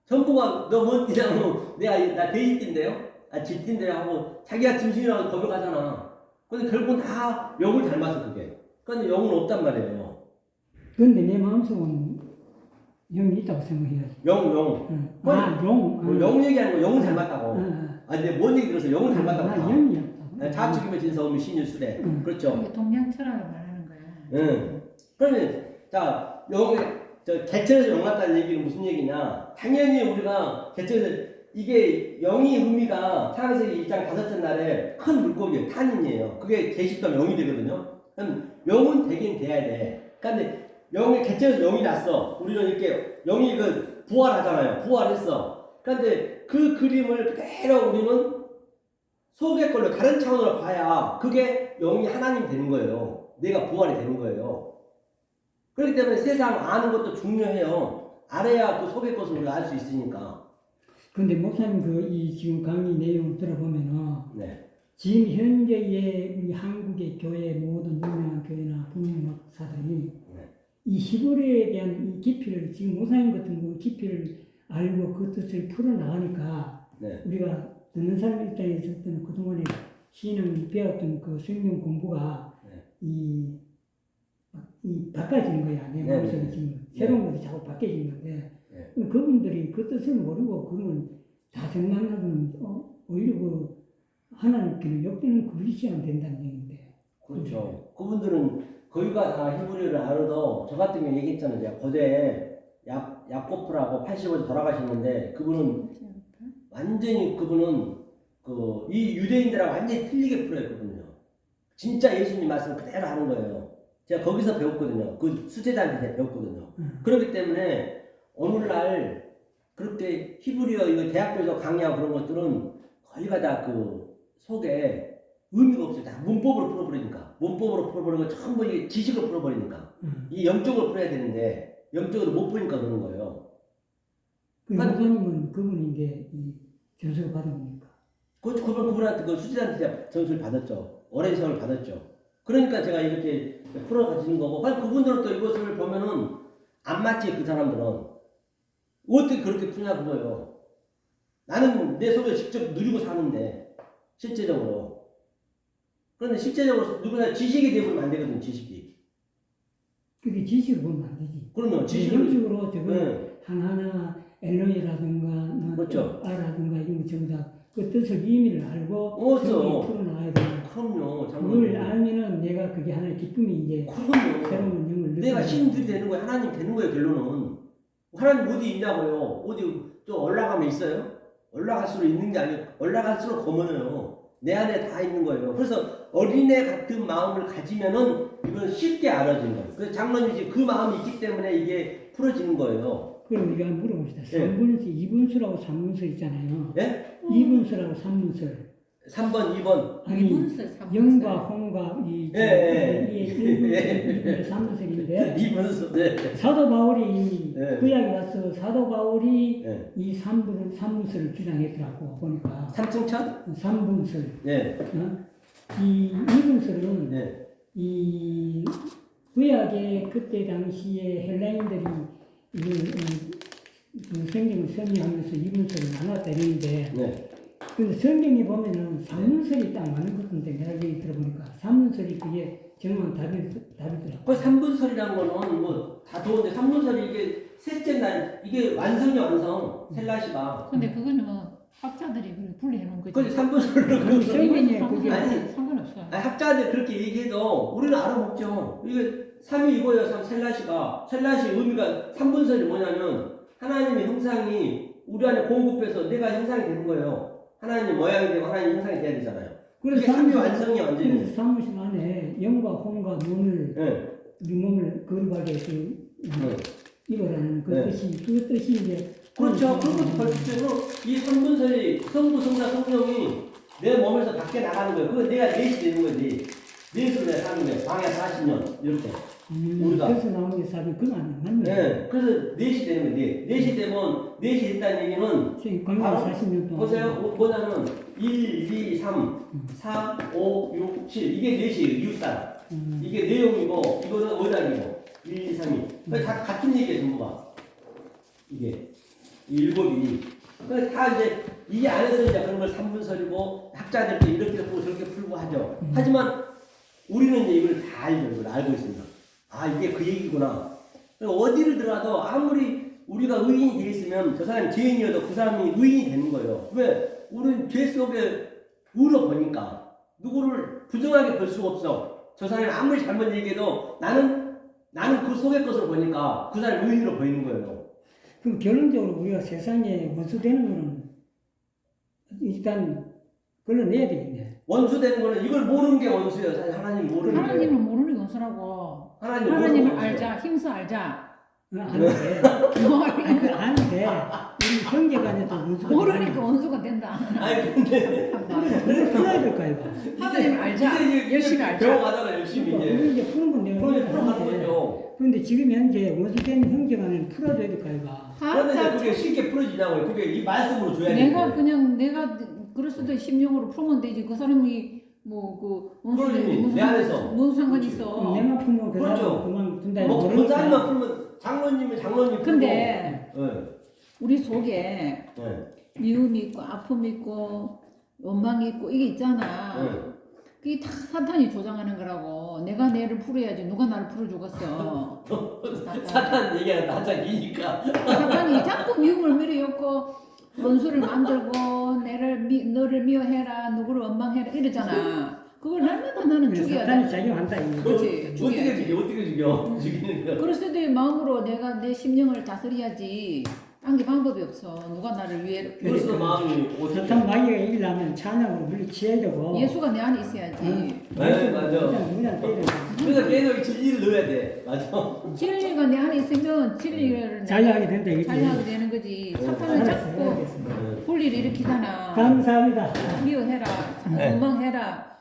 전부가 너 뭔띠냐고 내가 나 돼지띠인데요? 아 쥐띠인데요? 하고 자기가 짐승이라고 고백하잖아. 근데 결국은 다 영을 닮아서 그게. 그런데 영은 없단 말이에요. 그런데 내 마음속은 영이 있다고 생각해야지. 영. 응. 뭐 영 얘기하는 거 영은 닮았다고. 응. 아 근데 뭔 얘기 들어서 영은 닮았다고. 나 영이 없다고. 자축이면 진사오미 신유수래. 그렇죠. 이게 동양 철학을 말하는 거야. 응. 그러면 자 개천에서 영 났다는 얘기는 무슨 얘기냐? 당연히 우리가 개천에서 이게 영의 의미가 창세기 1장 5째 날에 큰 물고기 탄인이에요. 그게 개십도면 영이 되거든요. 그럼 영은 되긴 돼야 돼. 그런데 영이 개천에서 영이 났어. 우리는 이렇게 영이 그 부활하잖아요. 부활했어. 그런데 그 그림을 그대로 우리는 속의 걸로 다른 차원으로 봐야 그게 영이 하나님 되는 거예요. 내가 부활이 되는 거예요. 그렇기 때문에 세상 아는 것도 중요해요. 알아야 그 속의 것을 우리가 알 수 있으니까. 근데 목사님 이 지금 강의 내용 들어보면은 네. 지금 현재의 우리 한국의 교회 모든 유명한 교회나 부흥 목사들이 네. 이 히브리에 대한 이 깊이를 지금 모사님 같은 그 깊이를 알고 그 뜻을 풀어나가니까 네. 우리가 듣는 사람 입장에서 을 때는 그동안에 신앙 배웠던 그 성경 공부가 네. 이 바꿔지는 거야. 내 네, 마음속에 네. 지금 새로운 것이 자꾸 바뀌어지는 건데 네. 그분들이 그 뜻을 모르고 그러면 자생만하고는 오히려 그 하나님께는 역대는 그리스도안 된다는 얘기인데. 그렇죠. 그분들은 거기가 다 히브리어를 알아도 저 같은 경우 얘기했잖아요. 제가 고대에 야코프라고 85세 돌아가셨는데 그분은 완전히 그분은 이 유대인들하고 완전히 틀리게 풀어요. 그분은요. 진짜 예수님 말씀 그대로 하는 거예요. 제가 거기서 배웠거든요. 그 수제자한테 제가 배웠거든요. 그렇기 때문에 오늘날 그렇게 히브리어 이거 대학교에서 강의하고 그런 것들은 거의가 다 그 속에 의미가 없어요. 다 문법으로 풀어버리니까. 문법으로 풀어버리고 전부 이게 지식을 풀어버리니까. 이 영적으로 풀어야 되는데 영적으로 못 푸니까 그러는 거예요. 그 목사님은 그분이 이제 이 전수를 받은 겁니까? 그분한테 그 수지한테 제가 전수를 받았죠. 오랜 시간을 받았죠. 그러니까 제가 이렇게 풀어가지는 거고, 그분들은 또 이것을 보면은 안 맞지, 그 사람들은. 어떻게 그렇게 푸냐, 그거요. 나는 내 속에 직접 누리고 사는데, 실제적으로. 그런데 실제적으로 누구나 지식이 되면 안 되거든, 지식이. 그게 지식을 보면 안 되지. 그러면 지식을. 영적으로 저거 네. 하나하나 엘로이라든가 그렇죠. 아라든가 이런 거 전부 다 그 뜻을 의미를 알고 그렇죠. 풀어나가야 돼. 그럼요, 그걸 장로님. 알면은 내가 그게 하나의 기쁨이 이제 그럼요. 새로운 영을 내가 느끼는 신들이 되는 거예요. 하나님 되는 거예요, 결론은. 하나님 어디 있냐고요. 어디 또 올라가면 있어요? 올라갈수록 있는 게 아니고 올라갈수록 거머요. 내 안에 다 있는 거예요. 그래서 어린애 같은 마음을 가지면은 이건 쉽게 알아지는 거예요. 그래서 장로님이 그 마음이 있기 때문에 이게 풀어지는 거예요. 그럼 우리가 물어봅시다. 예. 3분수, 2분수라고 3분수 있잖아요. 예? 2분수라고 3분수. 3번, 2번. 아니, 이분설, 삼분설. 영과 홍과 이 예. 3분설인데 2번수. 네. 사도 바울이 예. 구약에 와서 사도 바울이 예. 이 3분설을 주장했더라고 보니까 3층천? 3분설. 네. 이 2분설은 네. 이 구약의 그때 당시에 헬라인들이 그 성경을 설명하면서 2분설을 나눴다 이러는데 네. 근데 성경에 보면은 3분설이 딱 맞는 것 같은데 내가 얘기 들어보니까 3분설이 그게 정말 답이더라고. 그 3분설이라는 거는 뭐 다 좋은데 3분설이 이게 셋째 날 이게 완성이 완성 셀라시가 근데 그거는 학자들이 그렇게 분리해 놓은 거지. 그래서 3분설로 아니, 성경에 이건 그게 아니, 상관없어. 학자들 그렇게 얘기해도 우리는 알아먹죠. 이게 3이 이거예요. 셀라시가 셀라시 의미가 3분설이 뭐냐면 하나님의 형상이 우리 안에 공급해서 내가 형상이 되는 거예요. 하나님 모양이 되고 하나님 형상이 돼야 되잖아요. 이게 3이 완성이 완전히. 그래서 사무실 안에 영과 홍과 눈을 네. 우리 몸을 거룩하게 입어라는 그 네. 뜻이 이제 그렇죠. 그것도 결국적으로 이 3분설이 성부, 성자, 성령이 내 몸에서 밖에 나가는 거예요. 그거 내가 넷이 되는 거지. 넷으로 내가 사는 거예요. 방해 40년 이렇게. 우리가. 그래서 나오는 게 사실 그건 아니에요. 맞네. 네. 그래서 넷이 되는 거예요. 넷이 되면 넷이 됐다는 얘기는 광야 바로 40년 동안 보세요. 뭐냐면 1, 2, 3, 4, 5, 6, 7 이게 넷이에요. 이웃사람. 이게 내용이고 이거는 원학이고 1, 2, 3이 다 같은 얘기예요. 전부가. 이게 일곱이. 그래서 다 이제 이 안에서 이제 그런 걸 3분설이고 학자들도 이렇게 풀고 저렇게 풀고 하죠. 하지만 우리는 이제 이걸 다 알죠. 이걸 알고 있습니다. 아 이게 그 얘기구나. 어디를 들어가도 아무리 우리가 의인이 되어 있으면 저 사람이 죄인이어도 그 사람이 의인이 되는 거예요. 왜? 우리는 죄 속에 우러 보니까 누구를 부정하게 볼 수가 없어. 저 사람이 아무리 잘못 얘기해도 나는 그 속의 것을 보니까 그 사람이 의인으로 보이는 거예요. 그럼 결론적으로 우리가 세상에 원수되는 거는 일단 걸러내야 되겠네. 원수되는 거는 이걸 모르는 게 원수예요. 사실 하나님이 모르는 거예요. 하나님을 모르는 게 원수라고. 하나님을 하나님을 모르는 알자, 힘써 알자. 아닌데, 그 아닌데 우리 형제간에도 원수가 모르니까 원수가 된다. 아니 근데 그래서 풀어야 될까 이거. 하나님을 알자. 열심히 알자. 배워가다가 열심히 그러니까 이제 이제 푸는 건 내가 풀어가는 하는데 거죠. 그런데 지금 현재 원수된 형제간에는 풀어줘야 될까 이거. 그런데 이제 그게 쉽게 풀어지냐고요. 그게 이 말씀으로 줘야 돼요. 내가 그냥 내가 그럴 수도 심령으로 풀면 되지. 그 사람이 뭐그 그러니, 내 안에서. 무슨 상관 그렇지. 있어? 내만 풀면 그 그렇죠. 사람 그만둔다. 뭐 권사님만 풀면 장로님은 장로님 근데 풀고. 예. 우리 속에 예. 미움이 있고 아픔이 있고 원망이 있고 이게 있잖아. 예. 그게 다 사탄이 조장하는 거라고. 내가 내를 풀어야지 누가 나를 풀어주겠어. 사탄 얘기가 한참 기니까. 사탄이 자꾸 미움을 밀어넣고 원수를 만들고 너를 미워해라 누구를 원망해라 이러잖아. 그걸 날마다 나는 죽여야 사탄이 돼. 작용한다. 이거. 그렇지. 어떻게 죽여? 어떻게 죽여? 죽이는 거. 그랬을 때 마음으로 내가 내 심령을 다스려야지. 딴 게 방법이 없어. 누가 나를 위해 그래서 마음이 사탄 마귀가 이기려면 찬양으로 물리치야 되고. 예수가 내 안에 있어야지. 네, 맞아. 누구나 때려. 그래서 계속 진리를 넣어야 돼. 맞아. 진리가 내 안에 있으면 진리를 자유하게 된다 이거지. 자유하게 되는 거지. 사탄은 알았어요. 자꾸 알겠습니다. 불리를 일으키잖아. 감사합니다. 미워해라, 원망해라.